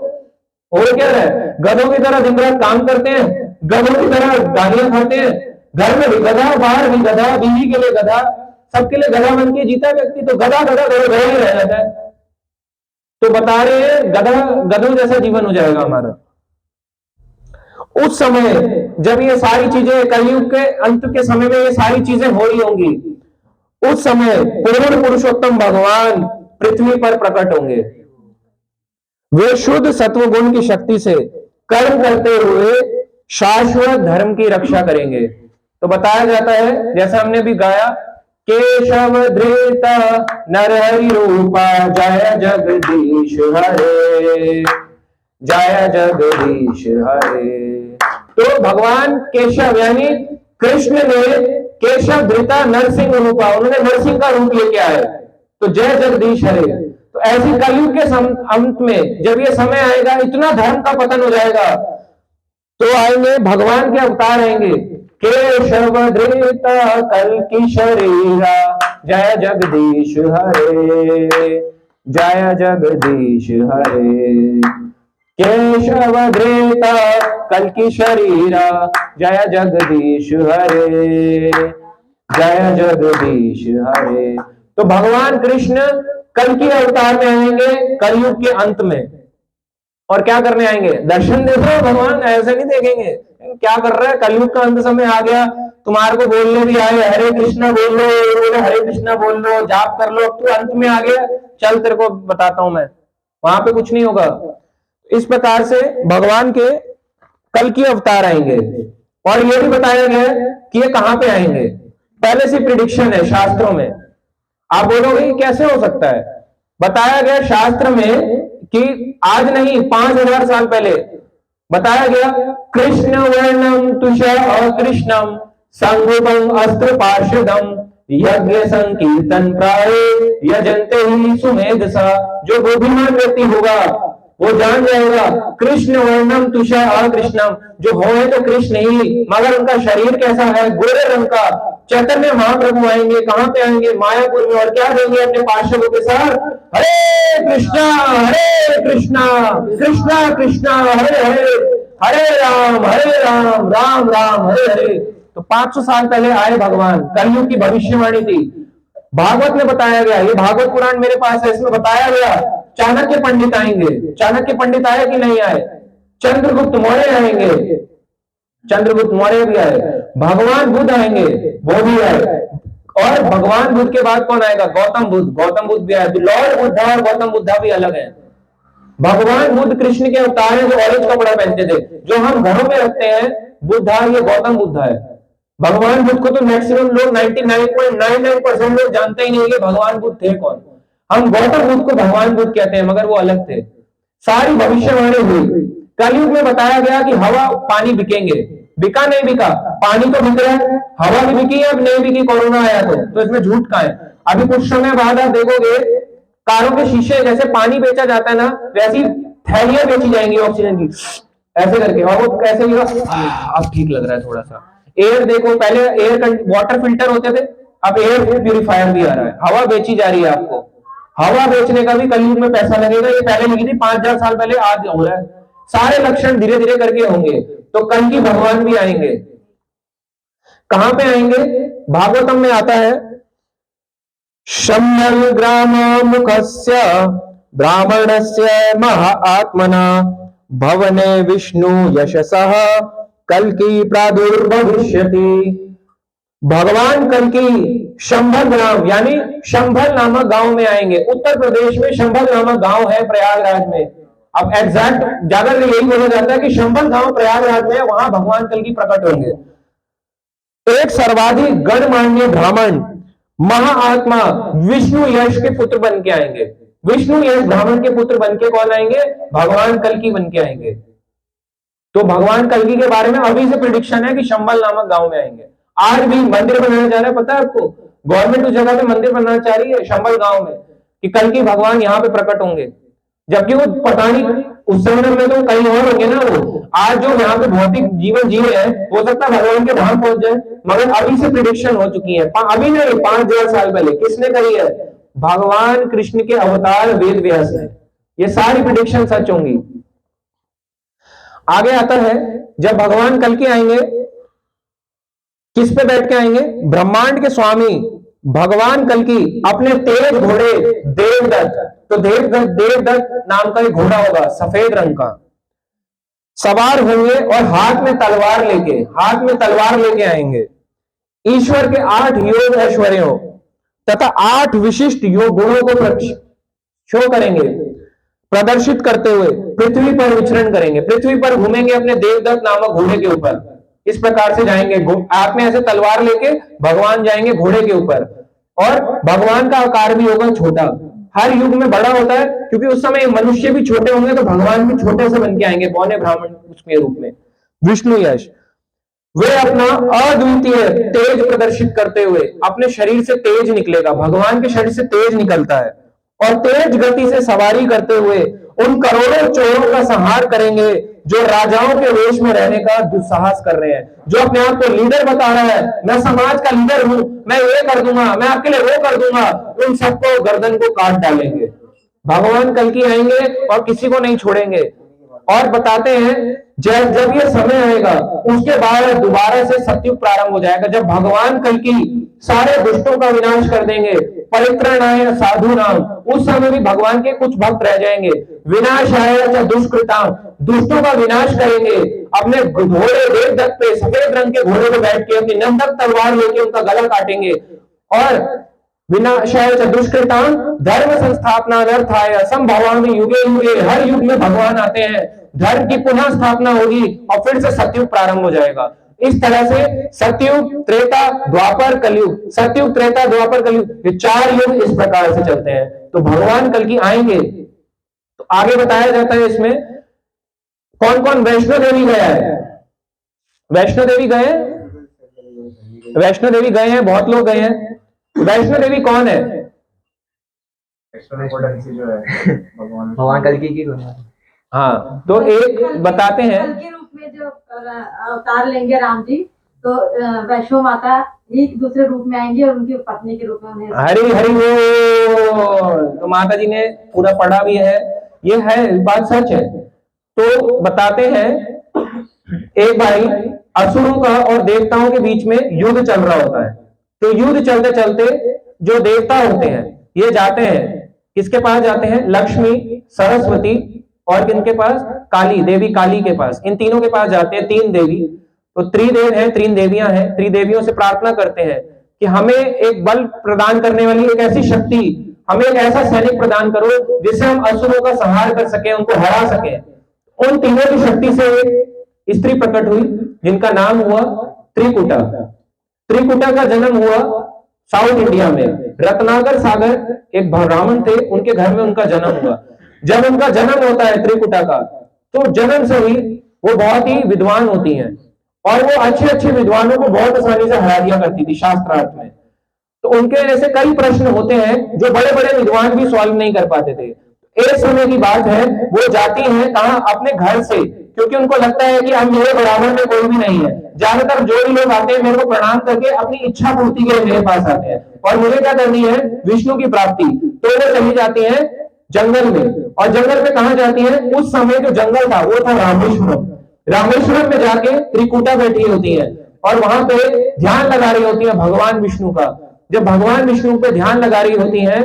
हो क्या रहा है, गधों की तरह दिन रात काम करते हैं, गधों की तरह गालियां खाते हैं, घर में भी गधा, बाहर भी गधा, बीवी के लिए गधा, सबके लिए गधा बन के जीता व्यक्ति, तो गधा गधा गधा ही रह जाता है। तो बता रहे हैं गधा गधों जैसा जीवन हो जाएगा हमारा। उस समय जब ये सारी चीजें, कलयुग के अंत के समय में ये सारी चीजें हो रही होंगी, उस समय पूर्ण पुरुषोत्तम भगवान पृथ्वी पर प्रकट होंगे। वे शुद्ध सत्व गुण की शक्ति से कर्म करते हुए शाश्वत धर्म की रक्षा करेंगे। तो बताया जाता है, जैसा हमने भी गाया, केशव धृत नरहरि रूपा जय जगदीश हरे, जय जगदीश हरे। तो भगवान केशव यानी कृष्ण ने केशव धृता नरसिंह रूपा, उन्होंने नरसिंह का रूप लेके आए, तो जय जगदीश हरे। तो ऐसी कलयुग के अंत में जब ये समय आएगा, इतना धर्म का पतन हो जाएगा, तो आएंगे भगवान के अवतार आएंगे, केशव धृता कल की शरीरा जय जगदीश हरे, जय जगदीश हरे। केशवधृता कल्कि शरीरा, जय जगदीश हरे, जय जगदीश हरे। तो भगवान कृष्ण कल की अवतार में आएंगे कलयुग के अंत में, और क्या करने आएंगे? दर्शन देखो भगवान, ऐसे नहीं देखेंगे क्या कर रहा है, कलयुग का अंत समय आ गया, तुम्हारे को बोलने भी आए हरे कृष्णा बोल लो, हरे कृष्णा बोल लो, जाप कर लो, अब तू अंत में आ गया, चल तेरे को बताता हूं मैं, वहां पे कुछ नहीं होगा। इस प्रकार से भगवान के कल की अवतार आएंगे, और ये भी बताया गया है कि ये कहां पे आएंगे, पहले से प्रिडिक्शन है शास्त्रों में। आप बोलोगे कि कैसे हो सकता है? बताया गया शास्त्र में कि आज नहीं 5000 साल पहले बताया गया, कृष्ण वर्णम तुषा कृष्णम संगुपम अस्त्र पार्षदम यज्ञ संकीर्तन प्राय यजंते ही सुमेध सा। जो बुद्धिमान व्यक्ति होगा वो जान जाएगा कृष्ण वर्णम तुषा कृष्णम, जो हो है तो कृष्ण ही, मगर उनका शरीर कैसा है? गोरे रंग का। चैतन्य महाप्रभु आएंगे, कहां पे आएंगे? मायापुर में, और क्या देंगे अपने पार्षदों के साथ? हरे कृष्णा कृष्णा कृष्णा हरे हरे, हरे राम राम राम हरे हरे। तो 500 साल पहले आए भगवान, कलयुग की भविष्यवाणी थी, भागवत में बताया गया। ये भागवत पुराण मेरे पास है, इसमें बताया गया चाणक्य पंडित आएंगे। चाणक्य पंडित आए कि नहीं आए? चंद्रगुप्त मौर्य आएंगे, चंद्रगुप्त मौर्य भी आए, भगवान बुद्ध आएंगे, वो भी आए, और भगवान बुद्ध के बाद कौन आएगा? गौतम बुद्ध, गौतम बुद्ध भी आए। लॉर्ड बुद्धा और गौतम बुद्धा भी अलग है। भगवान बुद्ध कृष्ण के अवतार है, जो ऑरेंज कपड़ा पहनते थे, जो हम घरों में रखते हैं बुद्धा, ये गौतम बुद्धा है। भगवान बुद्ध को तो मैक्सिमम लोग 99.99% लोग जानते ही नहीं है भगवान बुद्ध थे कौन। हम गौतम बुद्ध को भगवान बुद्ध कहते हैं, मगर वो अलग थे। सारी भविष्यवाणी हुई। कलयुग में बताया गया कि हवा पानी बिकेंगे, बिका नहीं बिका? पानी तो बिक रहा है, हवा भी बिकी है, अब नहीं बिकी, कोरोना आया तो इसमें झूठ का है। अभी कुछ समय बाद आप देखोगे कारों के शीशे जैसे पानी बेचा जाता है ना, वैसी थैलियां बेची जाएंगी ऑक्सीजन की, ऐसे करके, और वो कैसे भी अब ठीक लग रहा है थोड़ा सा। एयर देखो, पहले एयर वाटर फिल्टर होते थे, अब एयर प्यूरिफायर भी आ रहा है, हवा बेची जा रही है आपको। हवा बेचने का भी कलयुग में पैसा लगेगा, ये पहले लगी थी 5000 साल पहले, आज हो रहा है। सारे लक्षण धीरे धीरे करके होंगे। तो कल की भगवान भी आएंगे, कहां पे आएंगे? भागवतम में आता है, शम्यल ग्राम मुखस्य ब्राह्मणस्य महात्मना भवने विष्णु यशसः कल्कि प्रादुर्भविष्यति। भगवान कल की शंभल ग्राम यानी शंभल नामक गांव में आएंगे। उत्तर प्रदेश में शंभल नामक गांव है, प्रयागराज में। अब एग्जैक्ट ज्यादा यही बोला जाता है कि शंभल गांव प्रयागराज में है, वहां भगवान कल की प्रकट होंगे। एक सर्वाधिक गणमान्य ब्राह्मण महाआत्मा विष्णु यश के पुत्र बन के आएंगे। विष्णु यश ब्राह्मण के पुत्र बन के कौन आएंगे? भगवान कल की बन के आएंगे। तो भगवान कल की के बारे में अभी से प्रिडिक्शन है कि शंभल नामक गांव में आएंगे। आज भी मंदिर बनाया जा रहा है, पता है आपको? गवर्नमेंट उस जगह पे मंदिर बनाना चाह रही है शंभल गांव में, कि कल की भगवान यहाँ पे प्रकट होंगे। जबकि वो पता नहीं उस समय में तो कहीं और होंगे ना। वो आज जो यहाँ पे भौतिक जीवन जी रहे हैं, हो सकता है भगवान के धाम पहुंच जाए, मगर अभी से प्रिडिक्शन हो चुकी है। अभी नहीं, 5000 साल पहले। किसने करी है? भगवान कृष्ण के अवतार वेद व्यास ने। ये सारी प्रिडिक्शन सच होंगी। आगे आता है, जब भगवान कल के आएंगे, किस पे बैठ के आएंगे? ब्रह्मांड के स्वामी भगवान कल की अपने तेज घोड़े देवदत्त, तो देवदत्त नाम का एक घोड़ा होगा सफेद रंग का, सवार होंगे और हाथ में तलवार लेके आएंगे। ईश्वर के 8 योग ऐश्वर्यों तथा 8 विशिष्ट योग गुणों को शो करेंगे, प्रदर्शित करते हुए पृथ्वी पर विचरण करेंगे, पृथ्वी पर घूमेंगे अपने देवदत्त नामक घोड़े के ऊपर। इस प्रकार से जाएंगे, हाथ में ऐसे तलवार लेके भगवान जाएंगे घोड़े के ऊपर। और भगवान का आकार भी होगा छोटा, हर युग में बड़ा होता है, क्योंकि उस समय मनुष्य भी छोटे होंगे, तो भगवान भी छोटे से बन के आएंगे, पौने ब्राह्मण उसके रूप में। विष्णु यश, वे अपना अद्वितीय तेज प्रदर्शित करते हुए, अपने शरीर से तेज निकलेगा, भगवान के शरीर से तेज निकलता है, और तेज गति से सवारी करते हुए उन करोड़ों चोरों का संहार करेंगे जो राजाओं के वेश में रहने का दुस्साहस कर रहे हैं, जो अपने आप को लीडर बता रहा है, मैं समाज का लीडर हूं, मैं ये कर दूंगा, मैं आपके लिए वो कर दूंगा, उन सबको गर्दन को काट डालेंगे। भगवान कल की आएंगे और किसी को नहीं छोड़ेंगे। और बताते हैं जब ये समय आएगा उसके बाद दोबारा से सतयुग प्रारंभ हो जाएगा, जब भगवान कल की सारे दुष्टों का विनाश कर देंगे। परित्राणाय साधु नाम, उस समय भी भगवान के कुछ भक्त रह जाएंगे। विनाशाय च दुष्कृताम, दुष्टों का विनाश करेंगे। अपने घोड़े देवदत्त पे, सफेद रंग के घोड़े पे बैठ के अपनी नंदक तलवार लेके उनका गला काटेंगे। और विनाशाय च दुष्कृताम धर्म संस्थापना अनर्थाय संभवामि युगे युगे, हर युग में भगवान आते हैं, धर्म की पुनः स्थापना होगी और फिर से सतयुग प्रारंभ हो जाएगा। इस तरह से सतयुग, त्रेता, द्वापर, कलयुग, सतयुग, त्रेता, द्वापर, कलयुग, ये 4 युग इस प्रकार से चलते हैं। तो भगवान कल की आएंगे। तो आगे बताया जाता है इसमें कौन कौन वैष्णो देवी गया है। वैष्णो देवी गए, वैष्णो देवी गए हैं, बहुत लोग गए हैं। वैष्णो देवी कौन है? जो है भगवान कल की हाँ, तो एक बताते हैं कल के रूप में जो अवतार लेंगे राम जी, तो वैष्णो माता ही दूसरे रूप में आएंगी और उनकी पत्नी के रूप में उन्हें। हरि हरि बोल। तो माता जी ने पूरा पढ़ा भी है, ये है बात सच है। तो बताते हैं एक भाई असुरों का और देवताओं के बीच में युद्ध चल रहा होता है। तो युद्ध चलते चलते जो देवता होते हैं ये जाते हैं, किसके पास जाते हैं? लक्ष्मी, सरस्वती और किनके पास? काली, देवी काली के पास। इन तीनों के पास जाते हैं, 3 देवी। तो त्रिदेव हैं, 3 देवियां हैं। त्रिदेवियों से प्रार्थना करते हैं कि हमें एक बल प्रदान करने वाली एक ऐसी शक्ति, हमें एक ऐसा सैनिक प्रदान करो जिससे हम असुरों का संहार कर सके, उनको हरा सके। उन तीनों की शक्ति से एक स्त्री प्रकट हुई जिनका नाम हुआ त्रिकुटा। त्रिकुटा का जन्म हुआ साउथ इंडिया में, रत्नाकर सागर एक ब्राह्मण थे, उनके घर में उनका जन्म हुआ। जब उनका जन्म होता है त्रिकुटा का, तो जन्म से ही वो बहुत ही विद्वान होती हैं और वो अच्छे अच्छे विद्वानों को बहुत आसानी से हरा दिया करती थी शास्त्रार्थ में। तो उनके ऐसे कई प्रश्न होते हैं जो बड़े बड़े विद्वान भी सॉल्व नहीं कर पाते थे। एक समय की बात है, वो जाती हैं कहां? अपने घर से, क्योंकि उनको लगता है कि अब मेरे बराबर में कोई भी नहीं है। ज्यादातर जो भी लोग आते हैं मेरे को प्रणाम करके अपनी इच्छा पूर्ति के लिए मेरे पास आते हैं और मुझे क्या करनी है? विष्णु की प्राप्ति। तो वो चली जाती है जंगल में। और जंगल में कहा जाती है? उस समय जो जंगल था वो था रामेश्वरम। रामेश्वरम में जाके त्रिकुटा बैठी होती है और वहां पे ध्यान लगा रही होती है भगवान विष्णु का। जब भगवान विष्णु पे ध्यान लगा रही होती है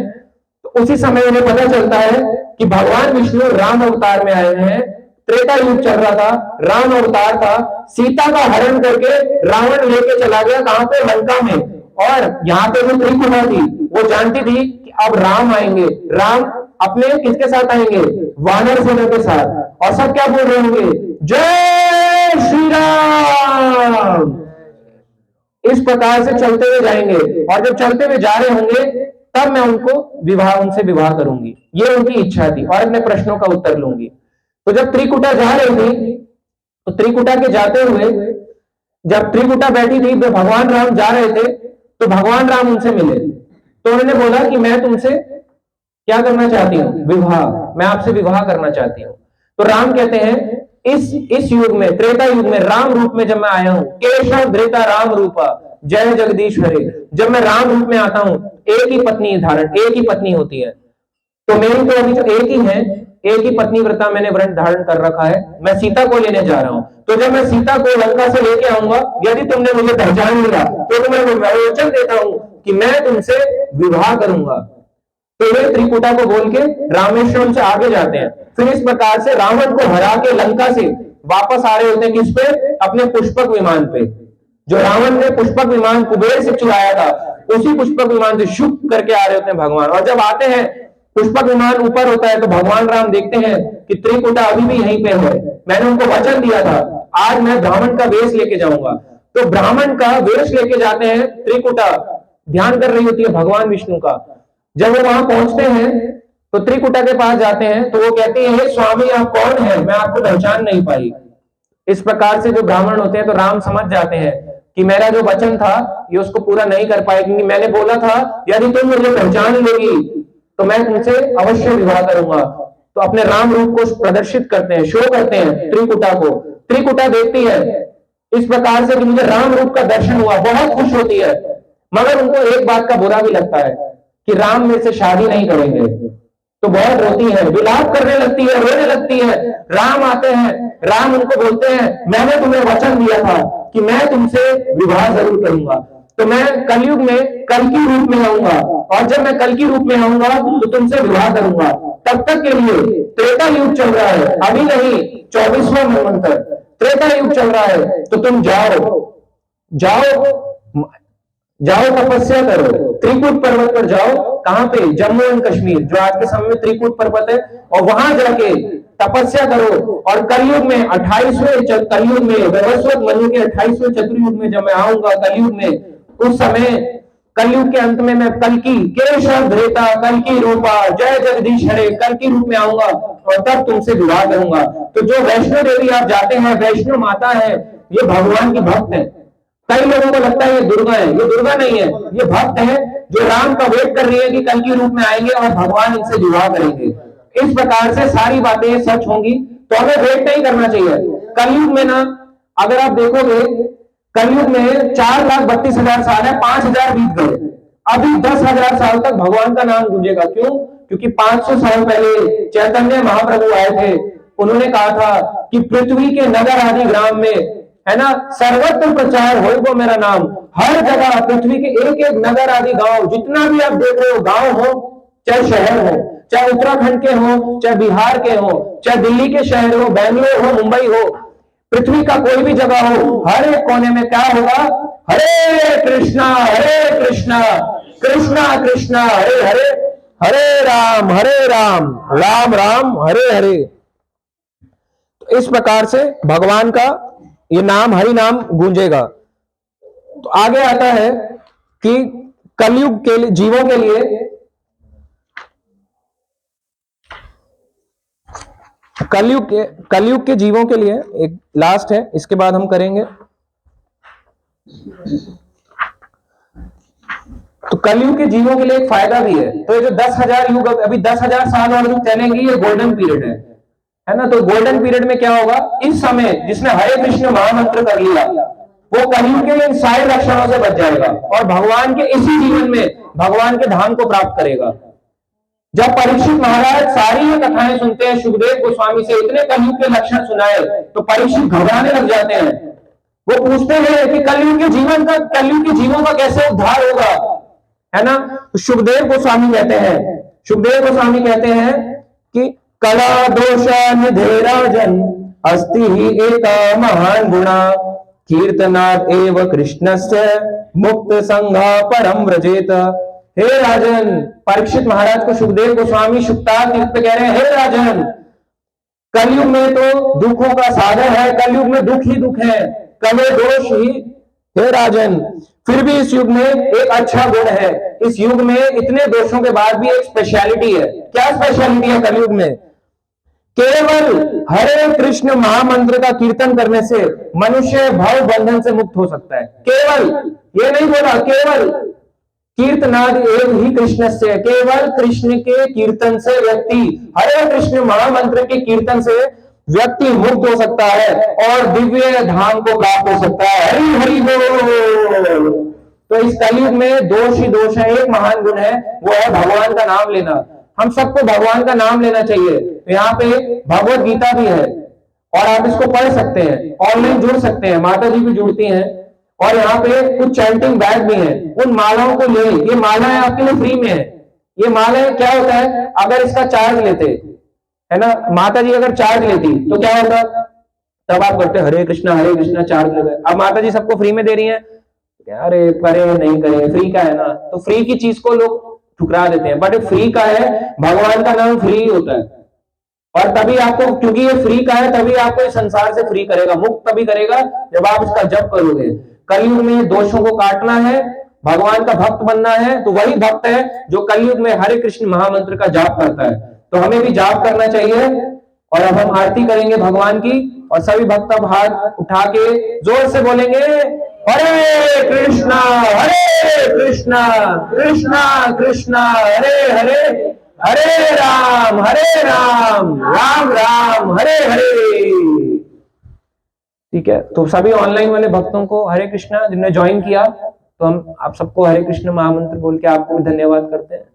तो उसी समय उन्हें पता चलता है कि भगवान विष्णु राम अवतार में आए हैं। त्रेता युग चल रहा था, राम अवतार था। सीता का हरण करके रावण लेके चला गया, कहां पे? लंका में। और यहाँ पे जो त्रिकुटा थी वो जानती थी कि अब राम आएंगे। राम अपने किसके साथ आएंगे? वानर सेना के साथ। और सब क्या बोल रहे होंगे? जय श्री राम। इस प्रकार से चलते हुए जाएंगे और जब चलते हुए जा रहे होंगे तब मैं उनसे विवाह करूंगी, ये उनकी इच्छा थी और अपने प्रश्नों का उत्तर लूंगी। तो जब त्रिकुटा जा रही थी तो त्रिकुटा के जाते हुए, जब त्रिकुटा बैठी थी तो भगवान राम जा रहे थे, तो भगवान राम उनसे मिले। तो उन्होंने बोला कि मैं तुमसे क्या करना चाहती हूँ? विवाह, मैं आपसे विवाह करना चाहती हूँ। तो राम कहते हैं इस युग में, त्रेता युग में राम रूप में जब मैं आया हूं, केशव धृता राम रूपा जय जगदीश हरे, जब मैं राम रूप में आता हूं, एक ही पत्नी होती है। तो मेरी तो अभी जो एक ही है, एक ही पत्नी व्रता मैंने व्रत धारण कर रखा है। मैं सीता को लेने जा रहा हूं। तो जब मैं सीता को लंका से लेके आऊंगा, यदि तुमने मुझे पहचान लिया तो मैं वचन देता हूं कि मैं तुमसे विवाह करूंगा। तो वे त्रिकुटा को बोल के रामेश्वरम से आगे जाते हैं। फिर इस प्रकार से रावण को हरा के लंका से वापस आ रहे होते हैं, किस पे? अपने पुष्पक विमान पे। जो रावण ने पुष्पक विमान कुबेर से चुराया था, उसी पुष्पक विमान से शुभ करके आ रहे होते हैं भगवान। और जब आते हैं, पुष्पक विमान ऊपर होता है, तो भगवान राम देखते हैं कि त्रिकुटा अभी भी यहीं पे है। मैंने उनको वचन दिया था आज मैं ब्राह्मण का वेश लेके जाऊंगा। तो ब्राह्मण का वेश लेके जाते हैं। त्रिकुटा ध्यान कर रही होती है भगवान विष्णु का। जब वो वहां पहुंचते हैं तो त्रिकुटा के पास जाते हैं, तो वो कहती है स्वामी आप कौन है? मैं आपको पहचान नहीं पाई। इस प्रकार से जो ब्राह्मण होते हैं तो राम समझ जाते हैं कि मेरा जो वचन था ये उसको पूरा नहीं कर पाए, क्योंकि मैंने बोला था यदि तुम मुझे पहचान लोगी तो मैं तुमसे अवश्य विवाह करूंगा। तो अपने राम रूप को प्रदर्शित करते हैं, शो करते हैं त्रिकुटा को। त्रिकुटा देखती है इस प्रकार से कि मुझे राम रूप का दर्शन हुआ, बहुत खुश होती है। मगर उनको एक बात का बुरा भी लगता है कि राम मेरे से शादी नहीं करेंगे। तो बहुत रोती है, विलाप करने लगती है, रोने लगती है। राम आते हैं, राम उनको बोलते हैं मैंने तुम्हें वचन दिया था कि मैं तुमसे विवाह जरूर करूंगा, तो मैं कलयुग में कल की रूप में आऊंगा, और जब मैं कल की रूप में आऊंगा तो तुमसे विवाह करूंगा। तब तक के लिए त्रेता युग चल रहा है, अभी नहीं 24वां मनवंतर, त्रेता युग चल रहा है। तो तुम जाओ जाओ जाओ तपस्या करो, त्रिकुट पर्वत पर जाओ। कहां पे? जम्मू एंड कश्मीर, जो आज के समय में त्रिकुट पर्वत है, और वहां जाके तपस्या करो। और कलयुग में 28वें कलयुग में वैवस्वत मनु के 28वें चतुर्युग में जब मैं आऊंगा कलयुग में, उस समय कलयुग के अंत में मैं कल्कि केशव धृता कल्कि रूपा जय जगदीश हरे कल की रूप में आऊंगा, और तब तुमसे विवाह करूंगा। तो जो वैष्णो देवी आप जाते हैं, वैष्णो माता है, ये भगवान की भक्त है। कई लोगों को लगता है ये दुर्गा है, ये दुर्गा नहीं है, ये भक्त है जो राम का वेट कर रही है कि कल की रूप में आएंगे और भगवान इनसे विवाह करेंगे। इस प्रकार से सारी बातें सच होंगी, तो हमें वेट नहीं करना चाहिए। कलयुग में ना, अगर आप देखोगे कलयुग में 4,32,000 साल है, 5,000 बीत गए, अभी 10,000 साल तक भगवान का नाम गूंजेगा। क्यों? क्योंकि 500 साल पहले चैतन्य महाप्रभु आए थे, उन्होंने कहा था कि पृथ्वी के नगर आदि ग्राम में, है ना, सर्वत्र प्रचार हो वो मेरा नाम। हर जगह पृथ्वी के एक एक नगर आदि गांव, जितना भी आप देख रहे हो गांव हो, चाहे शहर हो, चाहे उत्तराखंड के हो, चाहे बिहार के हो, चाहे दिल्ली के शहर हो, बेंगलोर हो, मुंबई हो, पृथ्वी का कोई भी जगह हो, हर एक कोने में क्या होगा? हरे कृष्णा कृष्णा कृष्णा हरे हरे, हरे राम राम राम हरे हरे। तो इस प्रकार से भगवान का ये नाम, हरि नाम गूंजेगा। तो आगे आता है कि कलयुग के लिए जीवों के लिए, कलयुग के जीवों के लिए एक लास्ट है, इसके बाद हम करेंगे। तो कलयुग के जीवों के लिए एक फायदा भी है। तो ये जो 10,000 युग, अभी 10,000 साल और युग चलेंगे, ये गोल्डन पीरियड है ना। तो गोल्डन पीरियड में क्या होगा? इस समय जिसने हरे कृष्ण महामंत्र कर लिया, वो कलयुग के इन सारे लक्षणों से बच जाएगा और भगवान के इसी जीवन में भगवान के धाम को प्राप्त करेगा। जब परीक्षित महाराज सारी ये कथाएं सुनते हैं सुखदेव गोस्वामी से, इतने कलयुग के लक्षण सुनाए, तो परीक्षित घबराने लग जाते हैं। वो पूछते हैं कि कलयुग के जीवों का कैसे उद्धार होगा, है ना। तो सुखदेव गोस्वामी कहते हैं कि कला दोष निधे राजन अस्ति ही एक महान गुणा कीर्तनाद एव कृष्णस्य मुक्त संघा परम व्रजेत। हे राजन, परीक्षित महाराज को सुखदेव गोस्वामी शुक्तार तीर्थ पे कह रहे हैं, हे राजन, कलयुग में तो दुखों का सागर है, कलयुग में दुख ही दुख है, कले दोष ही। हे राजन, फिर भी इस युग में एक अच्छा गुण है। इस युग में इतने दोषों के बाद भी एक स्पेशलिटी है। क्या स्पेशलिटी है कलयुग में? केवल हरे कृष्ण महामंत्र का कीर्तन करने से मनुष्य भव बंधन से मुक्त हो सकता है। केवल, ये नहीं बोला, केवल कीर्तनाद एव ही कृष्ण से, केवल कृष्ण के कीर्तन से व्यक्ति, हरे कृष्ण महामंत्र के कीर्तन से व्यक्ति मुक्त हो सकता है और दिव्य धाम को प्राप्त हो सकता है। हरि हरि बोल। तो इस कलयुग में दोष ही दोष है, एक महान गुण है, वो है भगवान का नाम लेना। हम सबको भगवान का नाम लेना चाहिए। तो यहाँ पे भगवत गीता भी है और आप इसको पढ़ सकते हैं, ऑनलाइन जुड़ सकते हैं, माता जी भी जुड़ती हैं, और यहाँ पे कुछ चैंटिंग बैग भी है, उन मालाओं को ले। ये मालाएं आपके लिए फ्री में है। ये मालाएं क्या होता है, अगर इसका चार्ज लेते, है ना, माता जी अगर चार्ज लेती तो क्या होता? तब आप करते हरे कृष्णा चार्ज ले गए। अब माता जी सबको फ्री में दे रही है, अरे करे नहीं करे, फ्री का है ना। तो फ्री की चीज को लोग ठुकरा देते हैं, बट फ्री का है, भगवान का नाम फ्री होता है। और तभी आपको, क्योंकि ये फ्री का है, तभी आपको इस संसार से फ्री करेगा, मुक्त तभी करेगा जब आप इसका जप करोगे। कलयुग में दोषों को काटना है, भगवान का भक्त बनना है, तो वही भक्त है जो कलयुग में हरे कृष्ण महामंत्र का जाप करता है। तो हमें भी जाप करना चाहिए। और अब हम आरती करेंगे भगवान की, और सभी भक्त अब हाथ उठा के जोर से बोलेंगे, हरे कृष्णा कृष्णा कृष्णा हरे हरे, हरे राम राम राम हरे हरे। ठीक है, तो सभी ऑनलाइन वाले भक्तों को हरे कृष्णा, जिन्होंने ज्वाइन किया, तो हम आप सबको हरे कृष्ण महामंत्र बोल के आपको धन्यवाद करते हैं।